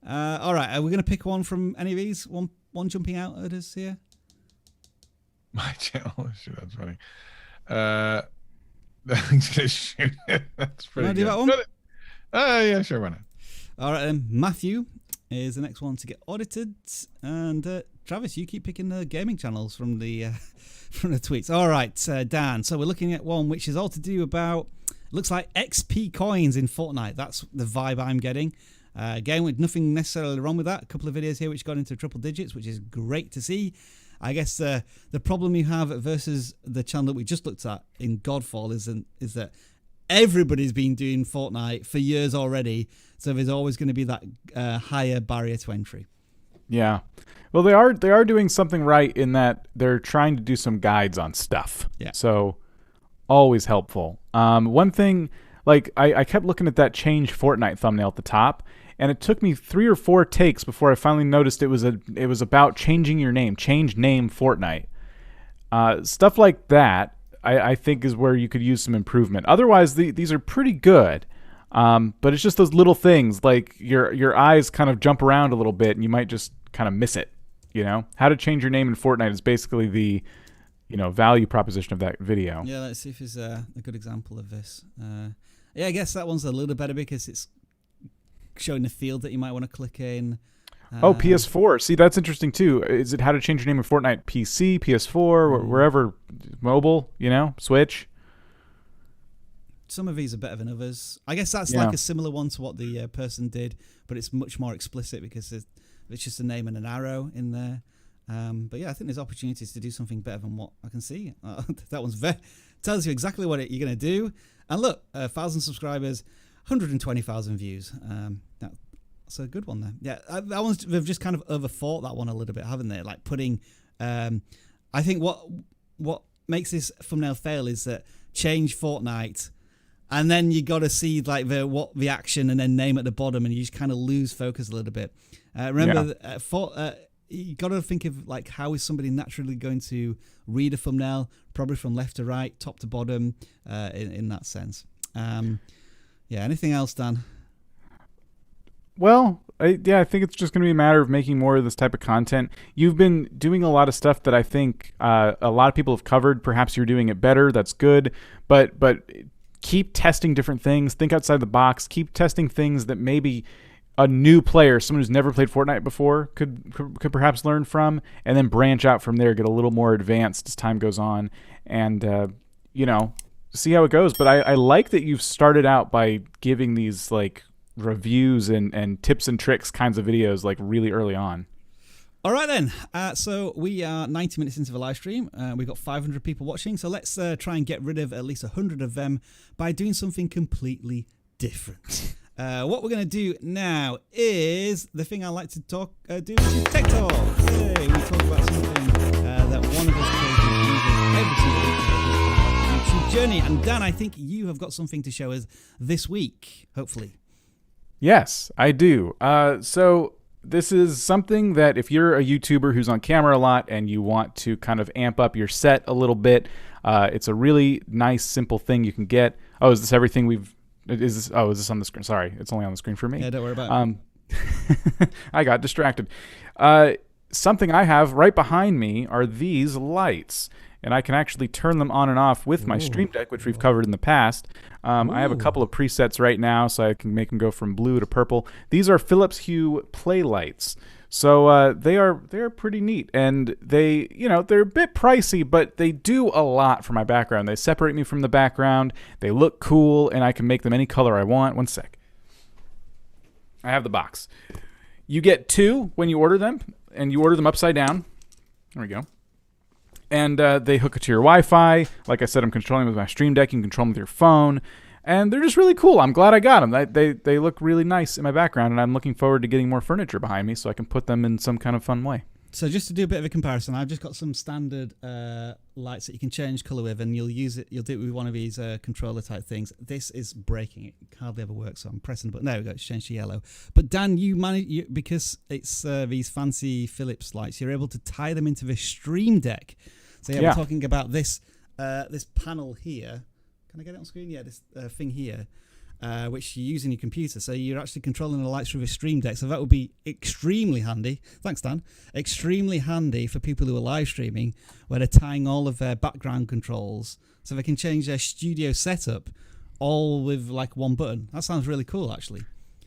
All right, are we going to pick one from any of these? One jumping out at us here? My channel. Shoot, that's funny. Shoot, that's pretty good. Do that one? Yeah, sure, why not? All right, then. Matthew is the next one to get audited, and Travis, you keep picking the gaming channels from the tweets. All right, Dan. So we're looking at one which is all to do about, looks like XP coins in Fortnite. That's the vibe I'm getting. Again, with nothing necessarily wrong with that. A couple of videos here which got into triple digits, which is great to see. I guess the problem you have versus the channel that we just looked at in Godfall is that everybody's been doing Fortnite for years already, so there's always going to be that higher barrier to entry. Yeah, well, they are doing something right in that they're trying to do some guides on stuff. Yeah. So always helpful. One thing, like I kept looking at that change Fortnite thumbnail at the top, and it took me 3 or 4 takes before I finally noticed it was about changing your name, change name Fortnite. Stuff like that, I think, is where you could use some improvement. Otherwise, these are pretty good, but it's just those little things, like your eyes kind of jump around a little bit, and you might just kind of miss it. How to change your name in Fortnite is basically the value proposition of that video. Yeah, let's see if there's a good example of this. Yeah, I guess that one's a little better because it's showing the field that you might want to click in. PS4. See, that's interesting too. Is it how to change your name in Fortnite? PC, PS4, wherever, mobile, Switch? Some of these are better than others. I guess that's like a similar one to what the person did, but it's much more explicit because it's just a name and an arrow in there. But yeah, I think there's opportunities to do something better than what I can see. That one's tells you exactly what you're going to do. And look, 1,000 subscribers, 120,000 views. That's a good one there. Yeah, that one's, they've just kind of overthought that one a little bit, haven't they? Like putting, I think what makes this thumbnail fail is that change Fortnite, and then you got to see like the action and then name at the bottom, and you just kind of lose focus a little bit. Remember, you got to think of like how is somebody naturally going to read a thumbnail, probably from left to right, top to bottom, in that sense. Yeah. Anything else, Dan? Well, I think it's just going to be a matter of making more of this type of content. You've been doing a lot of stuff that I think a lot of people have covered. Perhaps you're doing it better. That's good. But keep testing different things. Think outside the box. Keep testing things that maybe a new player, someone who's never played Fortnite before, could perhaps learn from, and then branch out from there, get a little more advanced as time goes on, and see how it goes. But I like that you've started out by giving these like reviews and tips and tricks kinds of videos like really early on. All right then, so we are 90 minutes into the live stream. We've got 500 people watching, so let's try and get rid of at least 100 of them by doing something completely different. What we're going to do now is the thing I like to do, which is Tech Talk. Yay, we talk about something that one of us uses every single week on our YouTube journey. And Dan, I think you have got something to show us this week, hopefully. Yes, I do. So this is something that if you're a YouTuber who's on camera a lot and you want to kind of amp up your set a little bit, it's a really nice, simple thing you can get. Oh, is this everything we've... Is this on the screen? Sorry, it's only on the screen for me. Yeah, don't worry about it. I got distracted. Something I have right behind me are these lights, and I can actually turn them on and off with my Stream Deck, which we've covered in the past. I have a couple of presets right now, so I can make them go from blue to purple. These are Philips Hue play lights. So they're pretty neat, and they're a bit pricey, but they do a lot for my background. They separate me from the background. They look cool, and I can make them any color I want. One sec. I have the box. You get 2 when you order them, and you order them upside down. There we go. And they hook it to your Wi-Fi. Like I said, I'm controlling with my Stream Deck. You can control them with your phone. And they're just really cool. I'm glad I got them. They look really nice in my background, and I'm looking forward to getting more furniture behind me so I can put them in some kind of fun way. So just to do a bit of a comparison, I've just got some standard lights that you can change color with, and you'll do it with one of these controller type things. This is breaking. It hardly ever works, so I'm pressing the button. There we go. It's changed to yellow. But Dan, because it's these fancy Philips lights, you're able to tie them into the Stream Deck. So yeah, we're talking about this panel here. Can I get it on screen? Yeah, this thing here, which you use in your computer. So you're actually controlling the lights through a Stream Deck. So that would be extremely handy. Thanks, Dan. Extremely handy for people who are live streaming, where they're tying all of their background controls, so they can change their studio setup all with like one button. That sounds really cool, actually.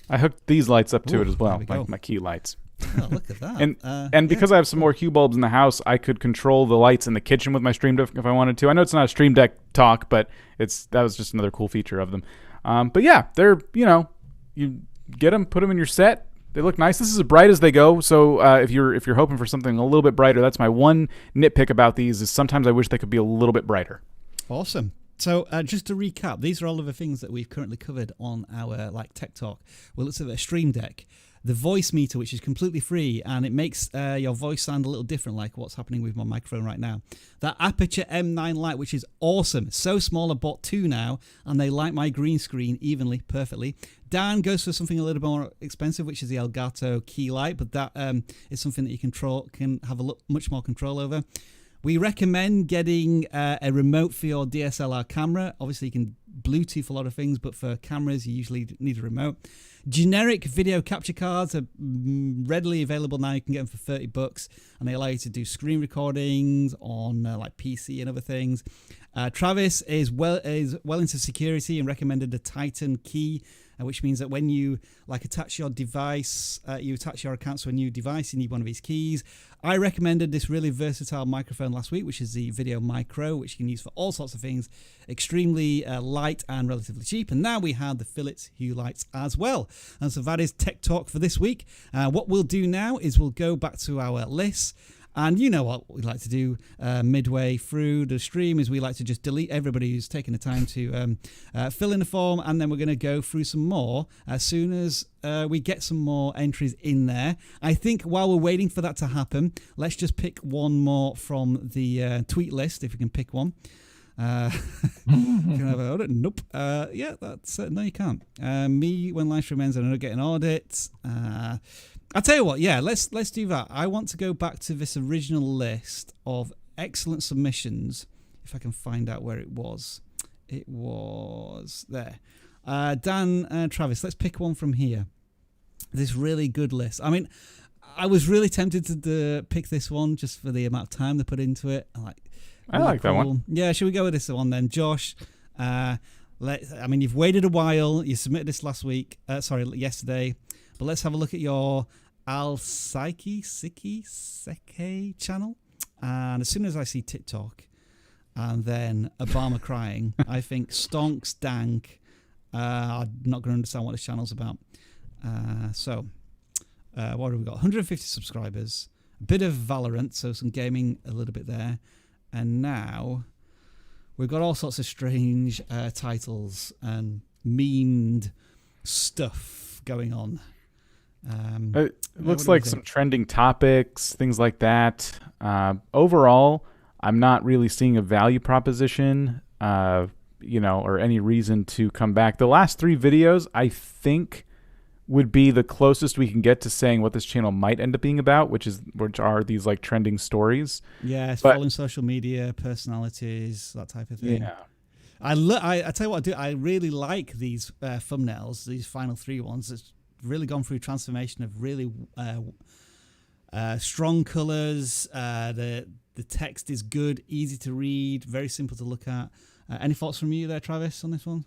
I hooked these lights up to it as well, my key lights. Oh, look at that. And because I have some more Hue bulbs in the house, I could control the lights in the kitchen with my Stream Deck if I wanted to. I know it's not a Stream Deck talk, but that was just another cool feature of them. But yeah, they're, you get them, put them in your set. They look nice. This is as bright as they go. So if you're hoping for something a little bit brighter, that's my one nitpick about these is sometimes I wish they could be a little bit brighter. Awesome. So just to recap, these are all of the things that we've currently covered on our Tech Talk. We looked at the Stream Deck. The voice meter, which is completely free, and it makes your voice sound a little different, like what's happening with my microphone right now. That Aperture M9 light, which is awesome. So small, I bought 2 now, and they light my green screen evenly, perfectly. Dan goes for something a little bit more expensive, which is the Elgato key light, but that is something that you can have much more control over. We recommend getting a remote for your DSLR camera. Obviously, you can Bluetooth a lot of things, but for cameras, you usually need a remote. Generic video capture cards are readily available now. You can get them for $30, and they allow you to do screen recordings on like PC and other things. Travis is well into security and recommended the Titan key, which means that when you attach your device, you attach your account to a new device, you need one of these keys. I recommended this really versatile microphone last week, which is the Video Micro, which you can use for all sorts of things, extremely light and relatively cheap. And now we have the Philips Hue lights as well. And so that is Tech Talk for this week. What we'll do now is we'll go back to our lists. And you know what we like to do midway through the stream is we like to just delete everybody who's taken the time to fill in the form, and then we're going to go through some more as soon as we get some more entries in there. I think while we're waiting for that to happen, let's just pick one more from the tweet list, if we can pick one. Can I have an audit? Nope. Yeah, that's no, you can't. Me when live stream ends and I don't get an audit. I'll tell you what, yeah, let's do that. I want to go back to this original list of excellent submissions, if I can find out where it was. It was there. Dan, Travis, let's pick one from here. This really good list. I mean, I was really tempted to pick this one just for the amount of time they put into it. I like that one. Yeah, should we go with this one then? Josh, you've waited a while. You submitted this yesterday. But let's have a look at your Seke channel. And as soon as I see TikTok and then Obama crying, I think stonks dank. I'm not going to understand what this channel's about. What have we got? 150 subscribers. a bit of Valorant, so some gaming a little bit there. And now we've got all sorts of strange titles and memed stuff going on. It looks like some trending topics, things like that. Overall, I'm not really seeing a value proposition, or any reason to come back. The last 3 videos, I think, would be the closest we can get to saying what this channel might end up being about, which are these like trending stories. Yeah, it's following social media, personalities, that type of thing. Yeah. I tell you what I do. I really like these thumbnails, these final 3 ones. It's really gone through transformation of really strong colors. The text is good, easy to read, very simple to look at. Any thoughts from you there, Travis, on this one?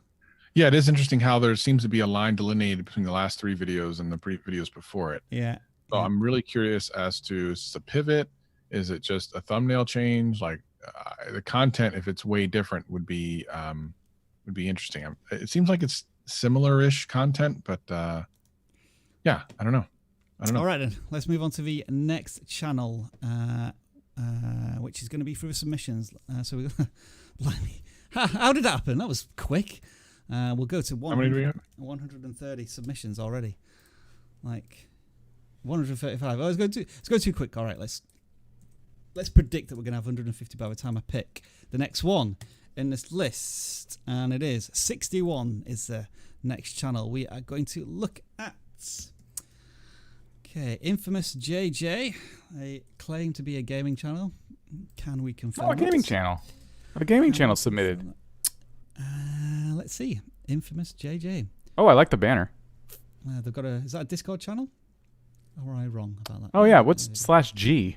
Yeah, it is interesting how there seems to be a line delineated between the last 3 videos and the videos before it. Yeah. So I'm really curious as to, is this a pivot? Is it just a thumbnail change? Like the content, if it's way different, would be interesting. It seems like it's similar-ish content, but yeah, I don't know. All right, then. Let's move on to the next channel, which is going to be through submissions. So we blimey. How did that happen? That was quick. We'll go to 130 submissions already. Like 135. Oh, let's go too quick. All right, let's predict that we're going to have 150 by the time I pick the next one in this list, and it is 61 is the next channel we are going to look at. Okay, Infamous JJ. They claim to be a gaming channel. Can we confirm? Oh, a gaming channel. A gaming channel submitted. Let's see. Infamous JJ. Oh, I like the banner. They've got is that a Discord channel? Or am I wrong about that? Oh yeah, what's /G?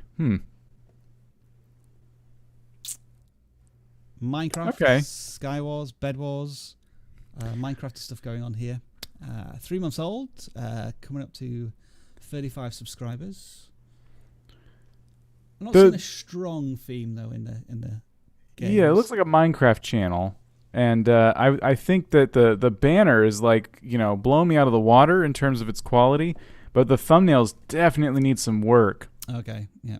Minecraft, okay. Sky Wars, Bed Wars, Minecraft stuff going on here. 3 months old, coming up to 35 subscribers. I'm not seeing a strong theme though in the games. Yeah, it looks like a Minecraft channel. And I think that the banner is like, blowing me out of the water in terms of its quality, but the thumbnails definitely need some work. Okay, yeah.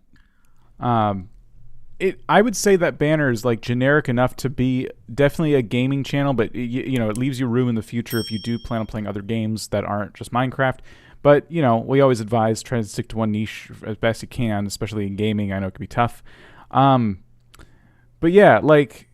I would say that banner is like generic enough to be definitely a gaming channel, but it leaves you room in the future if you do plan on playing other games that aren't just Minecraft. But we always advise try to stick to one niche as best you can, especially in gaming. I know it can be tough. But yeah, like.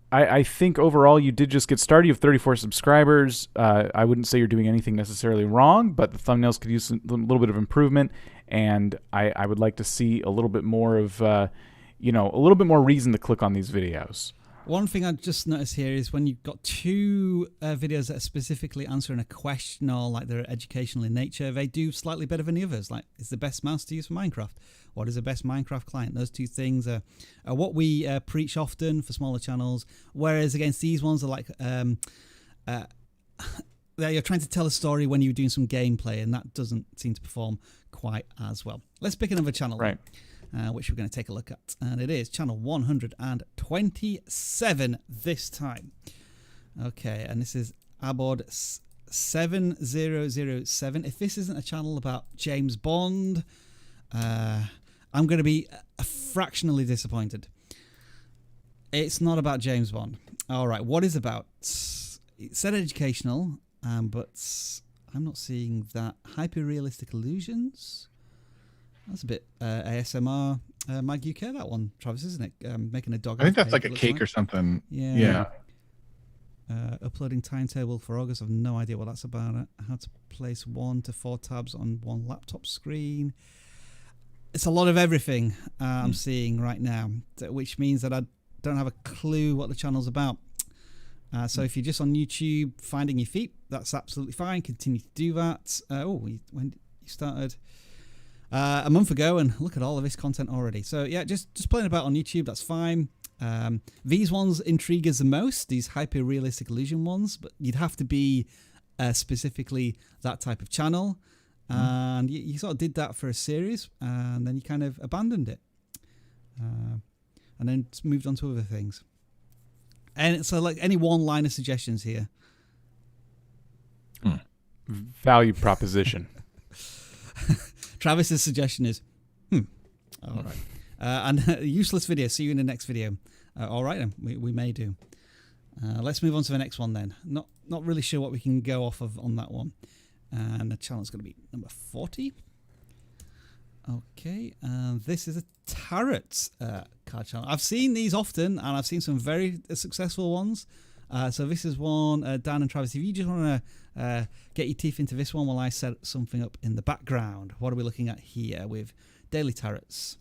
I think overall you did just get started. You have 34 subscribers. I wouldn't say you're doing anything necessarily wrong, but the thumbnails could use a little bit of improvement, and I would like to see a little bit more of, a little bit more reason to click on these videos. One thing I just noticed here is when you've got 2 videos that are specifically answering a question or like they're educational in nature, they do slightly better than the others. Like, is the best mouse to use for Minecraft? What is the best Minecraft client? Those 2 things are what we preach often for smaller channels. Whereas against these ones are like, you're trying to tell a story when you're doing some gameplay, and that doesn't seem to perform quite as well. Let's pick another channel. Right. Which we're going to take a look at. And it is channel 127 this time. Okay, and this is Abod 7007. If this isn't a channel about James Bond, I'm going to be fractionally disappointed. It's not about James Bond. All right, what is about? It said educational, but I'm not seeing that. Hyper-realistic illusions. That's a bit ASMR. MacGames, that one, Travis, isn't it? Making a dog. I think that's like a cake or something. Yeah. Uploading timetable for August. I've no idea what that's about. How to place 1 to 4 tabs on one laptop screen. It's a lot of everything I'm seeing right now, which means that I don't have a clue what the channel's about. So if you're just on YouTube finding your feet, that's absolutely fine. Continue to do that. When you started a month ago, and look at all of this content already. So yeah, just playing about on YouTube, that's fine. These ones intrigue us the most, these hyper-realistic illusion ones, but you'd have to be specifically that type of channel. And you sort of did that for a series, and then you kind of abandoned it. And then moved on to other things. And so like any one-liner suggestions here? Value proposition. Travis's suggestion is, All right. And useless video. See you in the next video. All right, then. We may do. Let's move on to the next one then. Not really sure what we can go off of on that one. And the channel's going to be number 40. Okay, this is a tarot card channel. I've seen these often, and I've seen some very successful ones. So this is one, Dan and Travis, if you just want to get your teeth into this one while I set something up in the background. What are we looking at here with daily tarots?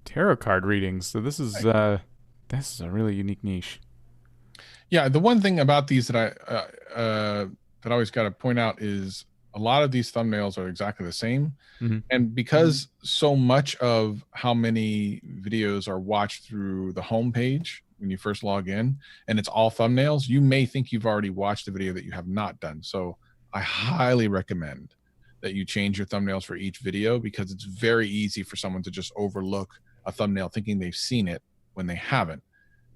Tarot card readings. So this is a really unique niche. Yeah, the one thing about these that I always got to point out is a lot of these thumbnails are exactly the same. And because so much of how many videos are watched through the home page when you first log in, and it's all thumbnails, you may think you've already watched a video that you have not done. So I highly recommend that you change your thumbnails for each video, because it's very easy for someone to just overlook a thumbnail thinking they've seen it when they haven't.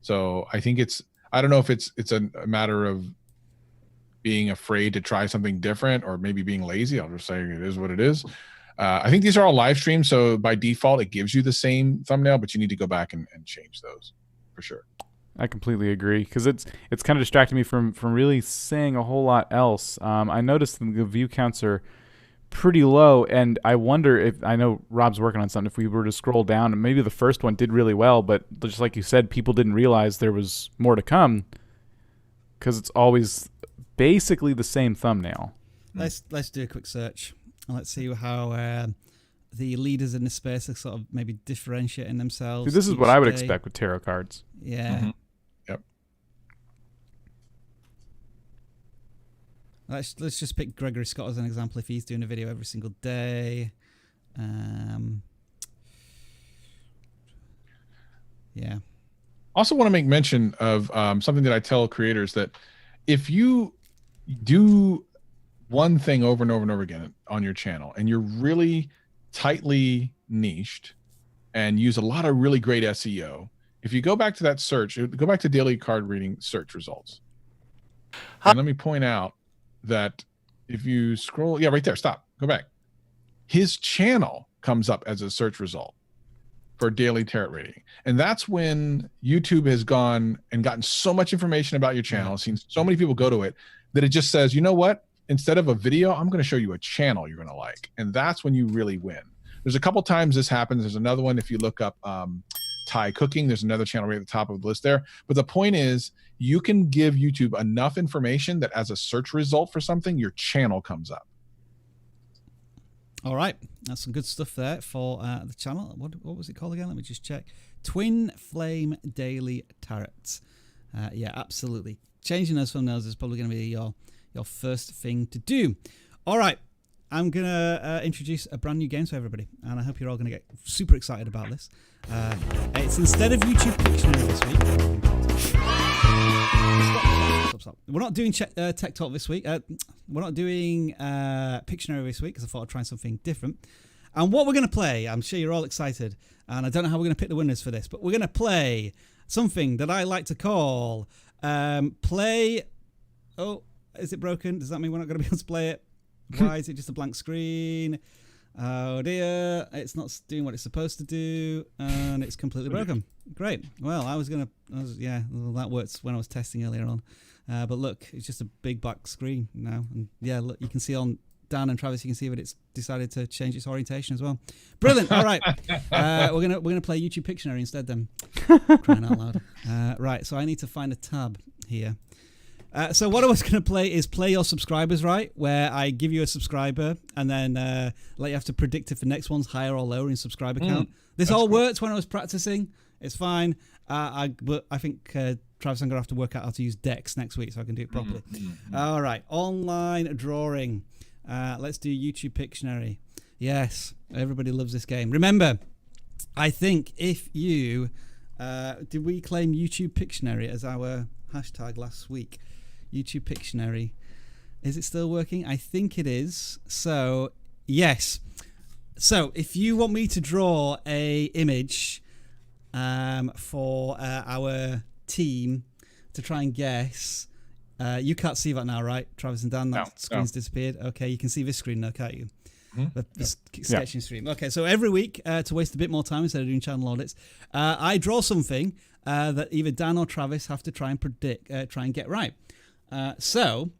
So I think I don't know if it's a matter of being afraid to try something different, or maybe being lazy. I'll just say it is what it is. I think these are all live streams, so by default it gives you the same thumbnail, but you need to go back and change those for sure. I completely agree, because it's kind of distracting me from really saying a whole lot else. I noticed the view counts are pretty low, and I wonder if, I know Rob's working on something, if we were to scroll down, and maybe the first one did really well, but just like you said, people didn't realize there was more to come, because it's always basically the same thumbnail. Let's do a quick search, and let's see how the leaders in the space are sort of maybe differentiating themselves. See, this is what I would expect with tarot cards. Yeah. Yep. Let's just pick Gregory Scott as an example. If he's doing a video every single day, yeah. Also want to make mention of something that I tell creators, that if you do one thing over and over and over again on your channel, and you're really tightly niched and use a lot of really great SEO, if you go back to that search, go back to daily card reading search results. And let me point out that if you scroll, yeah, right there, stop, go back. His channel comes up as a search result for daily tarot reading. And that's when YouTube has gone and gotten so much information about your channel, seen so many people go to it, that it just says, you know what? Instead of a video, I'm going to show you a channel you're going to like. And that's when you really win. There's a couple times this happens. There's another one, if you look up Thai cooking, there's another channel right at the top of the list there. But the point is, you can give YouTube enough information that as a search result for something, your channel comes up. All right, that's some good stuff there for the channel. What was it called again? Let me just check. Twin Flame Daily Tarot. Yeah, absolutely. Changing those thumbnails is probably going to be your first thing to do. All right, I'm going to introduce a brand new game to everybody, and I hope you're all going to get super excited about this. It's instead of YouTube Pictionary this week. Stop. We're not doing Tech Talk this week. We're not doing Pictionary this week, because I thought I'd try something different. And what we're going to play, I'm sure you're all excited, and I don't know how we're going to pick the winners for this, but we're going to play something that I like to call play... Oh, is it broken? Does that mean we're not going to be able to play it? Why is it just a blank screen? Oh dear, it's not doing what it's supposed to do, and it's completely broken. Great. Well, yeah, well, that worked when I was testing earlier on. But look, it's just a big black screen now. And yeah, look, you can see on Dan and Travis, you can see that it's decided to change its orientation as well. Brilliant. All right. We're gonna play YouTube Pictionary instead then. Crying out loud. Right, so I need to find a tab here. So what I was going to play is Play Your Subscribers Right, where I give you a subscriber and then let you have to predict if the next one's higher or lower in subscriber count. This all worked when I was practicing. It's fine. But I think Travis, I'm going to have to work out how to use Dex next week so I can do it properly. All right. Online drawing. Let's do YouTube Pictionary. Yes, everybody loves this game. Remember, I think if you... did we claim YouTube Pictionary as our hashtag last week? YouTube Pictionary. Is it still working? I think it is. So, yes. So, if you want me to draw a image for our team to try and guess, you can't see that now, right? Travis and Dan, that screen's disappeared. Okay, you can see this screen now, can't you? The sketching stream. Okay, so every week, to waste a bit more time instead of doing channel audits, I draw something that either Dan or Travis have to try and try and get right. So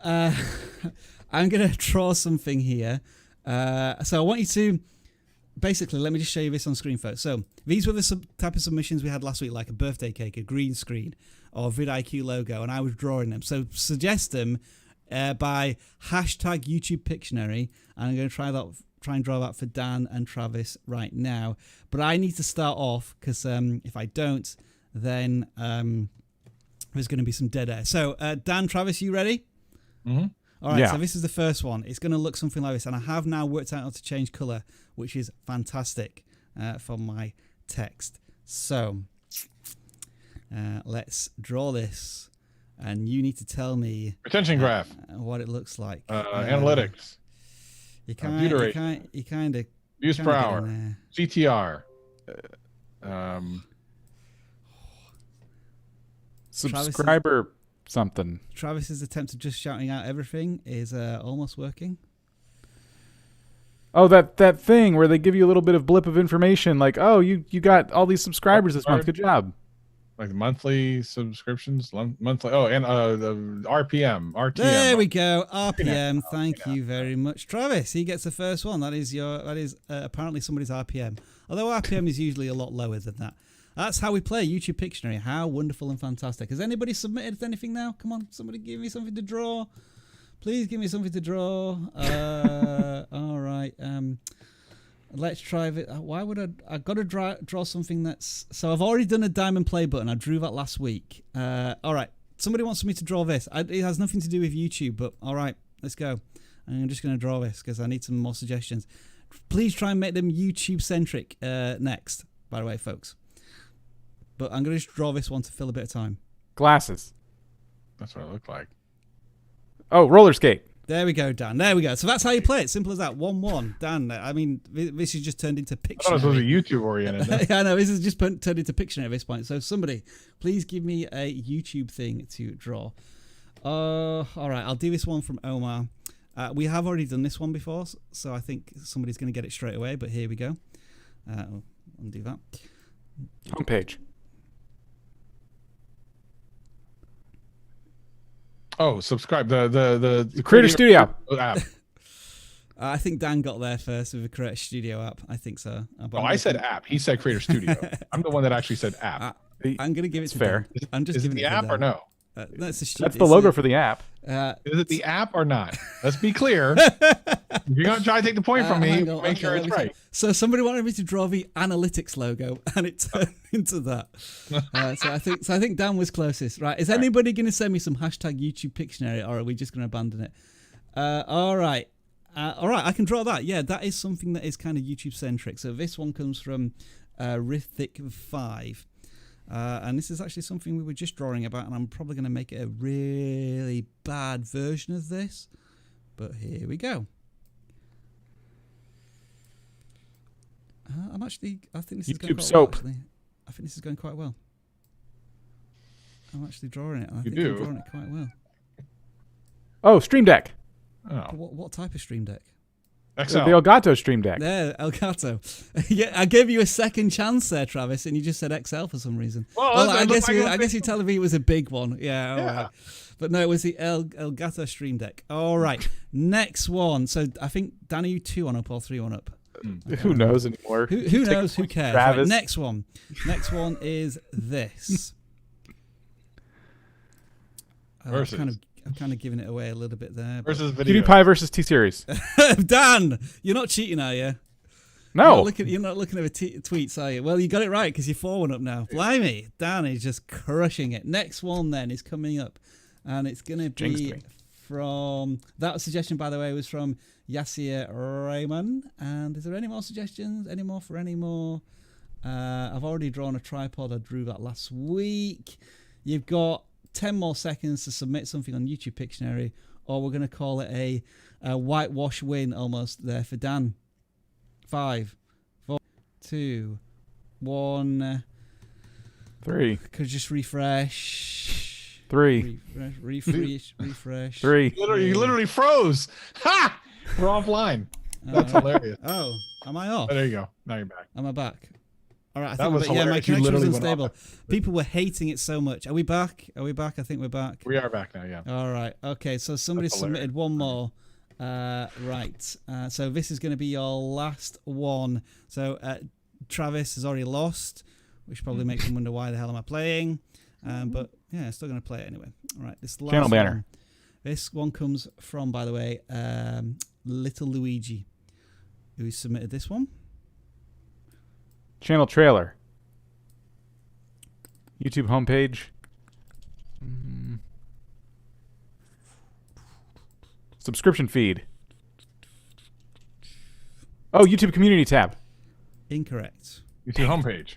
I'm going to draw something here. So I want you to, basically, let me just show you this on screen first. So these were the type of submissions we had last week, like a birthday cake, a green screen, or vidIQ logo, and I was drawing them. So suggest them by hashtag YouTube Pictionary, and I'm going to try and draw that for Dan and Travis right now. But I need to start off, because if I don't, then there's going to be some dead air. So Dan, Travis, you ready? Mm-hmm. All right, so this is the first one. It's going to look something like this, and I have now worked out how to change color, which is fantastic for my text. So let's draw this, and you need to tell me retention graph, what it looks like. Analytics, you kind of views per hour, GTR, subscriber something. Travis's attempt of just shouting out everything is almost working. Oh, that thing where they give you a little bit of blip of information, like, oh, you got all these subscribers this month. Good job. Like monthly subscriptions, monthly. Oh, and the RTM. There we go. RPM. Thank you very much, Travis. He gets the first one. That is apparently somebody's RPM. Although RPM is usually a lot lower than that. That's how we play YouTube Pictionary. How wonderful and fantastic. Has anybody submitted anything now? Come on, somebody give me something to draw. Please give me something to draw. All right. Let's try it. Why would I've got to draw something that's... So I've already done a diamond play button. I drew that last week. All right. Somebody wants me to draw this. It has nothing to do with YouTube, but all right. Let's go. I'm just going to draw this because I need some more suggestions. Please try and make them YouTube-centric next, by the way, folks. But I'm going to just draw this one to fill a bit of time. Glasses. That's what it looked like. Oh, roller skate. There we go, Dan. There we go. So that's how you play it. Simple as that. 1-1. Dan, I mean, this has just turned into Pictionary. I thought it was YouTube oriented. I know. This has just turned into Pictionary at this point. So somebody, please give me a YouTube thing to draw. All right. I'll do this one from Omar. We have already done this one before, so I think somebody's going to get it straight away. But here we go. I'll undo that. Homepage. Oh, subscribe the Creator Studio app. I think Dan got there first with the Creator Studio app. I think so. Oh, I said app. He said Creator Studio. I'm the one that actually said app. I'm going to give it to fair. Dan. I'm just is it the app or no? That's the logo for the app. Is it the app or not? Let's be clear. If you're going to try to take the point from me, make sure it's right. So somebody wanted me to draw the analytics logo, and it turned into that. So I think Dan was closest. Right? Is anybody going to send me some hashtag YouTube Pictionary, or are we just going to abandon it? All right. I can draw that. Yeah, that is something that is kind of YouTube centric. So this one comes from Rithik5. And this is actually something we were just drawing about, and I'm probably going to make it a really bad version of this. But here we go. I think this is going quite well, actually. I think this is going quite well. I'm actually drawing it. I think I'm drawing it quite well. Oh, Stream Deck. Oh. What type of Stream Deck? XL. The Elgato Stream Deck. There, Elgato. Yeah, I gave you a second chance there, Travis, and you just said XL for some reason. Well, I guess you're telling me it was a big one. Yeah, all right. But no, it was the Elgato Stream Deck. All right, next one. So I think, Dan, are you 2-1 up or 3-1 up? Who knows anymore? Who knows? Who cares? Right, next one. Next one is this. Versus. I'm kind of giving it away a little bit there. Versus video. PewDiePie versus T-Series. Dan, you're not cheating, are you? No. You're not looking at the tweets, are you? Well, you got it right because you're 4-1 up now. Blimey, Dan is just crushing it. Next one then is coming up, and it's going to be from... That suggestion, by the way, was from Yasir Raymond. And is there any more suggestions? Any more? I've already drawn a tripod. I drew that last week. You've got 10 more seconds to submit something on YouTube Pictionary, or we're going to call it a whitewash win almost there for Dan. 5, 4, 2, 1. 3. Could just refresh. 3. Refresh. 3. You literally froze. Ha! We're offline. That's hilarious. Oh, am I off? Oh, there you go. Now you're back. Am I back? All right. I That think was yeah, my hilarious. You connection was literally went unstable. off. People were hating it so much. Are we back? Are we back? I think we're back. We are back now, yeah. All right. Okay. So somebody That's submitted one more. Right. So this is going to be your last one. So Travis has already lost, which probably makes him wonder why the hell am I playing. But yeah, still going to play it anyway. All right. This last Channel banner. one. This one comes from, by the way, Little Luigi, who submitted this one. Channel trailer. YouTube homepage. Subscription feed. Oh, YouTube community tab. Incorrect. YouTube homepage.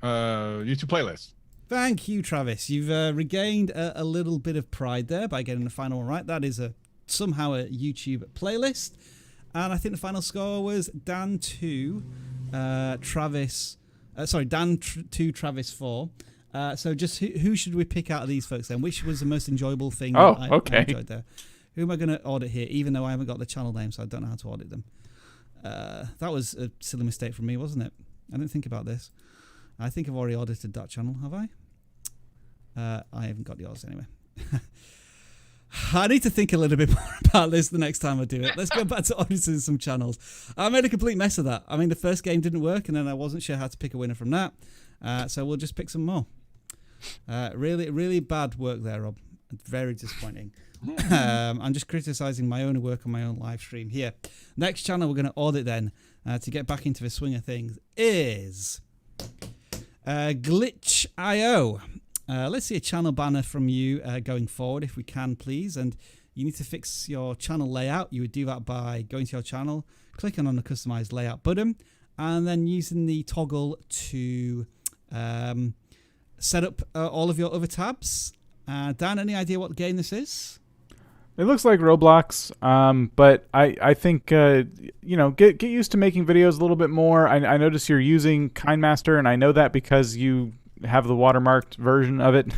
YouTube playlist. Thank you, Travis. You've regained a little bit of pride there by getting the final one right. That is somehow a YouTube playlist. And I think the final score was Dan 2, Travis... Dan 2, Travis 4. So just who should we pick out of these folks then? Which was the most enjoyable thing I enjoyed there? Who am I going to audit here, even though I haven't got the channel name, so I don't know how to audit them? That was a silly mistake from me, wasn't it? I didn't think about this. I think I've already audited that channel, have I? I haven't got yours anyway. I need to think a little bit more about this the next time I do it. Let's go back to auditing some channels. I made a complete mess of that. I mean, the first game didn't work, and then I wasn't sure how to pick a winner from that. So we'll just pick some more. Really, really bad work there, Rob. Very disappointing. I'm just criticizing my own work on my own live stream here. Next channel we're going to audit then, to get back into the swing of things, is Glitch.io. Let's see a channel banner from you going forward, if we can, please. And you need to fix your channel layout. You would do that by going to your channel, clicking on the customize layout button, and then using the toggle to set up all of your other tabs. Dan, any idea what game this is? It looks like Roblox, but I think get used to making videos a little bit more. I notice you're using KineMaster, and I know that because you have the watermarked version of it.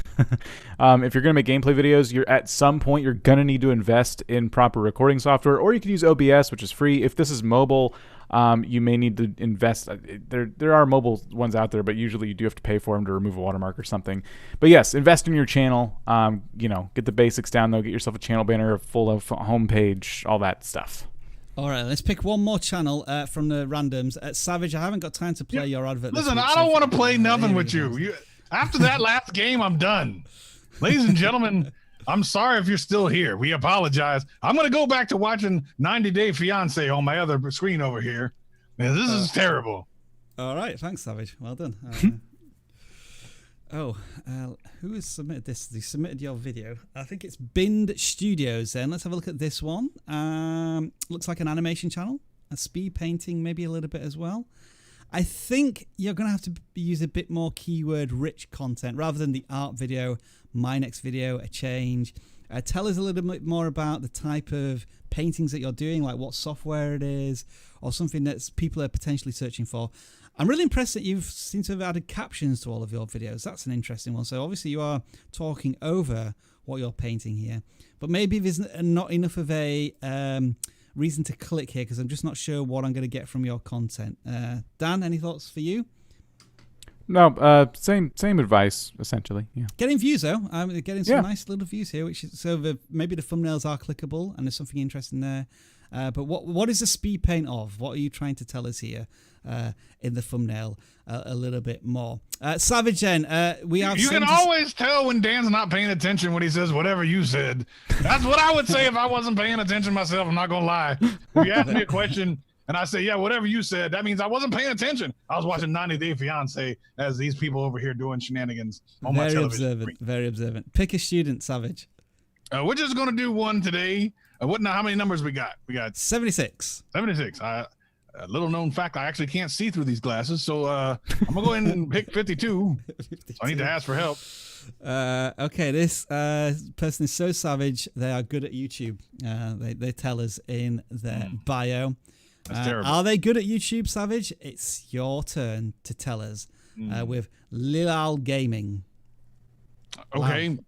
If you're going to make gameplay videos, at some point you're going to need to invest in proper recording software, or you can use OBS, which is free. If this is mobile, you may need to invest. There are mobile ones out there, but usually you do have to pay for them to remove a watermark or something. But yes, invest in your channel. Get the basics down though. Get yourself a channel banner, a full homepage, all that stuff. All right, let's pick one more channel from the randoms. Savage, I haven't got time to play your advert. Listen, I don't want to play nothing with you. After that last game, I'm done. Ladies and gentlemen, I'm sorry if you're still here. We apologize. I'm going to go back to watching 90 Day Fiancé on my other screen over here. Man, this is terrible. All right, thanks, Savage. Well done. Who has submitted this? They submitted your video. I think it's Bind Studios then. Let's have a look at this one. Looks like an animation channel. A speed painting, maybe a little bit as well. I think you're going to have to use a bit more keyword-rich content rather than the art video, my next video, a change. Tell us a little bit more about the type of paintings that you're doing, like what software it is, or something that people are potentially searching for. I'm really impressed that you seem to have added captions to all of your videos. That's an interesting one. So obviously you are talking over what you're painting here, but maybe there's not enough of a reason to click here because I'm just not sure what I'm going to get from your content. Dan, any thoughts for you? No, same advice essentially. Yeah. Getting views though. Getting some nice little views here, which is maybe the thumbnails are clickable and there's something interesting there. But what is the speed paint of? What are you trying to tell us here in the thumbnail a little bit more? Savage then, we have... You can always tell when Dan's not paying attention when he says whatever you said. That's what I would say if I wasn't paying attention myself. I'm not going to lie. If you ask me a question and I say, yeah, whatever you said, that means I wasn't paying attention. I was watching 90 Day Fiancé as these people over here doing shenanigans on my television. Very observant. Pick a student, Savage. We're just going to do one today. How many numbers we got? We got 76. 76. A little known fact, I actually can't see through these glasses, so I'm gonna go ahead and pick 52. 52. So I need to ask for help. Okay, this person is so savage. They are good at YouTube. They tell us in their bio. That's terrible. Are they good at YouTube, Savage? It's your turn to tell us with Lilal Gaming. Okay.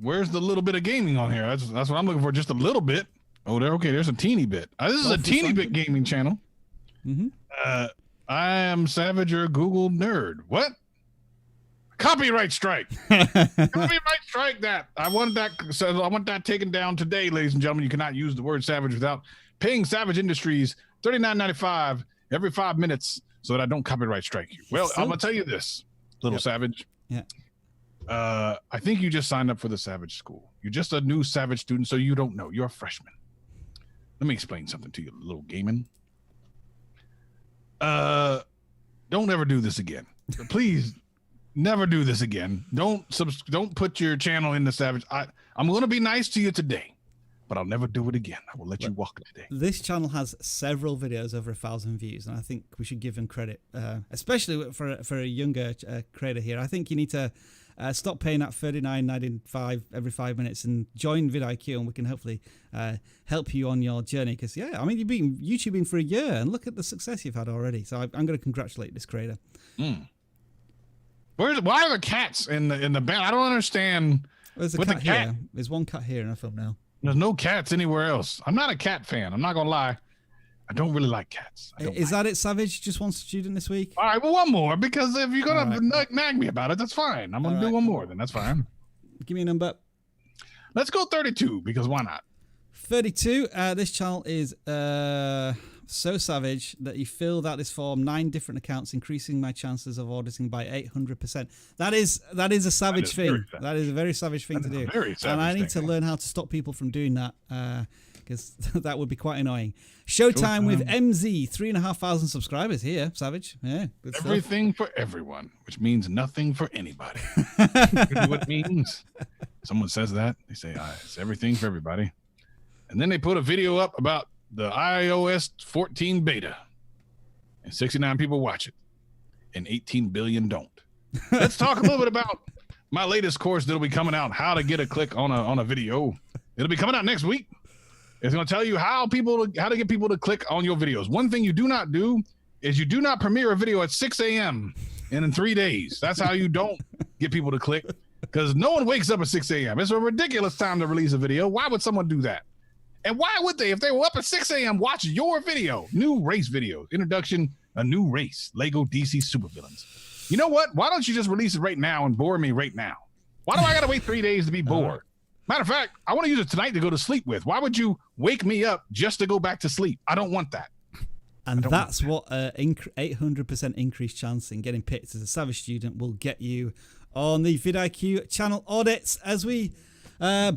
Where's the little bit of gaming on here? That's what I'm looking for. Just a little bit. Oh, there. Okay, there's a teeny bit. This is a teeny bit gaming channel. Mm-hmm. I am Savage or Google nerd. What? Copyright strike. Copyright strike that. I want that taken down today, ladies and gentlemen. You cannot use the word Savage without paying Savage Industries $39.95 every 5 minutes so that I don't copyright strike you. Well, I'm gonna tell you this, little Savage. Yeah. I think you just signed up for the Savage School. You're just a new Savage student, so you don't know. You're a freshman. Let me explain something to you, little gaming. Don't ever do this again. Please never do this again. Don't put your channel in the Savage. I'm going to be nice to you today, but I'll never do it again. I will let you walk today. This channel has several videos over 1,000 views, and I think we should give him credit, especially for a younger creator here. I think you need to stop paying that $39.95 every 5 minutes and join vidIQ, and we can hopefully help you on your journey. Because you've been YouTubing for a year, and look at the success you've had already. So I'm going to congratulate this creator. Why are the cats in the band? I don't understand. There's a cat here. There's one cat here in our thumbnail. There's no cats anywhere else. I'm not a cat fan. I'm not gonna lie. I don't really like cats. Is that it, Savage? Just one student this week? All right, well, one more, because if you're gonna nag me about it, that's fine. I'm gonna do one more, then that's fine. Give me a number. Let's go 32, because why not? 32. This channel is so savage that he filled out this form 9 different accounts, increasing my chances of auditing by 800%. That is a savage thing. That is a very savage thing to do. And I need to learn how to stop people from doing that, because that would be quite annoying. Showtime with MZ, 3,500 subscribers here, Savage. Yeah, good stuff. Everything for everyone, which means nothing for anybody. You know what it means? Someone says that, they say, it's everything for everybody. And then they put a video up about the iOS 14 beta, and 69 people watch it, and 18 billion don't. Let's talk a little bit about my latest course that'll be coming out, how to get a click on a video. It'll be coming out next week. It's going to tell you how to get people to click on your videos. One thing you do not do is you do not premiere a video at 6 a.m. and in 3 days. That's how you don't get people to click, because no one wakes up at 6 a.m. It's a ridiculous time to release a video. Why would someone do that? And why would they, if they were up at 6 a.m., watch your video? New race video, introduction, a new race, Lego DC supervillains. You know what? Why don't you just release it right now and bore me right now? Why do I got to wait 3 days to be bored? Matter of fact, I want to use it tonight to go to sleep with. Why would you wake me up just to go back to sleep? I don't want that. And that's what 800% increased chance in getting picked as a Savage student will get you on the vidIQ channel audits, as we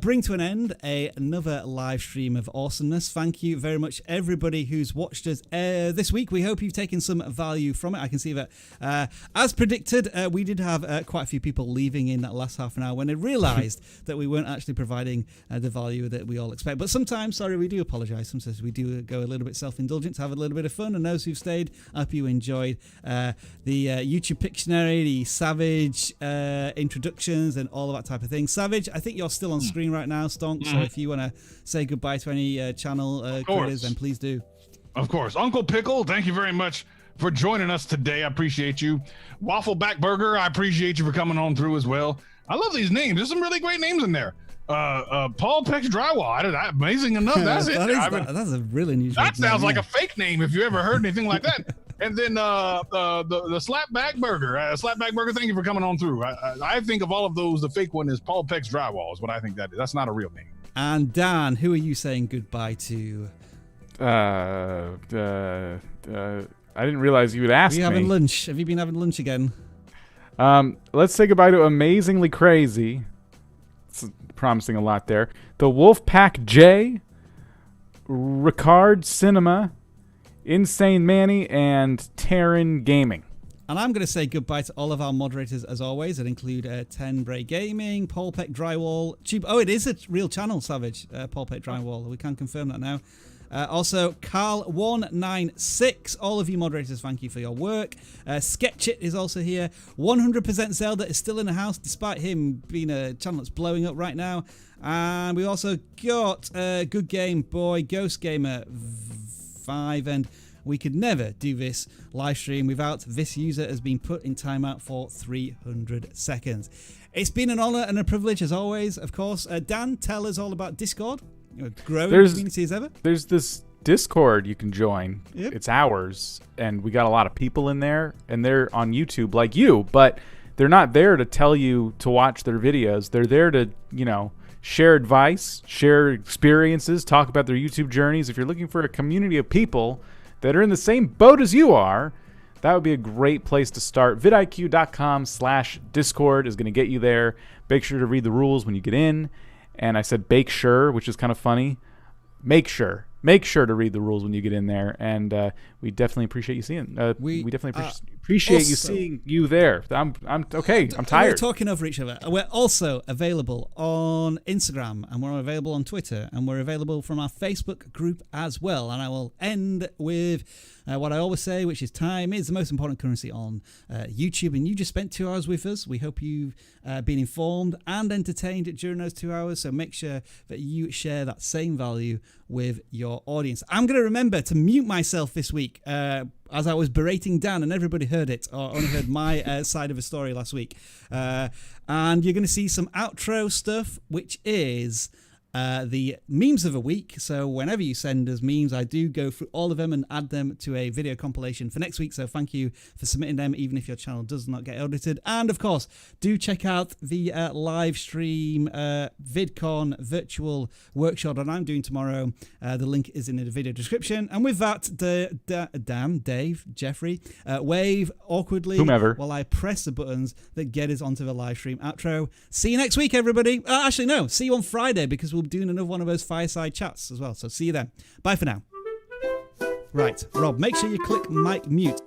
bring to an end another live stream of awesomeness. Thank you very much, everybody who's watched us this week. We hope you've taken some value from it. I can see that, as predicted, we did have quite a few people leaving in that last half an hour when they realized that we weren't actually providing the value that we all expect. But sometimes, sorry, we do apologize. Sometimes we do go a little bit self-indulgent to have a little bit of fun. And those who've stayed, I hope you enjoyed the YouTube Pictionary, the Savage introductions, and all of that type of thing. Savage, I think you're still on screen right now, Stonk, so if you want to say goodbye to any channel creators, then please do. Of course. Uncle Pickle, thank you very much for joining us today. I appreciate you. Waffleback Burger, I appreciate you for coming on through as well. I love these names. There's some really great names in there. Paul Peck's Drywall. Amazing enough. That's it. That's a really unusual That sounds like a fake name if you ever heard anything like that. And then the Slapback Burger. Slapback Burger, thank you for coming on through. I think of all of those, the fake one is Paul Peck's Drywall is what I think that is. That's not a real name. And Dan, who are you saying goodbye to? I didn't realize you would ask me. Are you having lunch? Have you been having lunch again? Let's say goodbye to Amazingly Crazy. It's promising a lot there. The Wolfpack J, Ricard Cinema, Insane Manny, and Terran Gaming. And I'm going to say goodbye to all of our moderators as always. That include 10 Bray Gaming, Paul Peck Drywall, Tube. Oh, it is a real channel, Savage. Paul Peck Drywall. We can confirm that now. Also, Carl196. All of you moderators, thank you for your work. Sketchit is also here. 100% Zelda is still in the house, despite him being a channel that's blowing up right now. And we also got Good Game Boy, Ghost Gamer 5, and we could never do this live stream without this user has been put in timeout for 300 seconds. It's been an honor and a privilege as always, of course. Dan, tell us all about Discord. growing There's- community as ever. There's this Discord you can join. Yep. It's ours, and we got a lot of people in there, and they're on YouTube like you, but they're not there to tell you to watch their videos. They're there to, share advice, share experiences, talk about their YouTube journeys. If you're looking for a community of people that are in the same boat as you are, that would be a great place to start. vidiq.com/Discord is going to get you there. Make sure to read the rules when you get in. And I said bake sure, which is kind of funny. Make sure to read the rules when you get in there. And we definitely appreciate you seeing. We definitely appreciate you seeing you there. I'm okay. I'm tired. We're talking over each other. We're also available on Instagram, and we're available on Twitter, and we're available from our Facebook group as well. And I will end with what I always say, which is time is the most important currency on YouTube. And you just spent 2 hours with us. We hope you've been informed and entertained during those 2 hours. So make sure that you share that same value with your audience. I'm going to remember to mute myself this week as I was berating Dan, and everybody heard it, or only heard my side of the story last week. And you're going to see some outro stuff, which is the memes of the week. So whenever you send us memes, I do go through all of them and add them to a video compilation for next week. So thank you for submitting them, even if your channel does not get audited. And of course, do check out the live stream VidCon virtual workshop that I'm doing tomorrow. The link is in the video description. And with that, Dan, Dave, Jeffrey, wave awkwardly Whomever. while I press the buttons that get us onto the live stream outro. See you next week, everybody. Actually, no, see you on Friday, because we'll be doing another one of those fireside chats as well. So see you then. Bye for now. Right, Rob, make sure you click mic mute.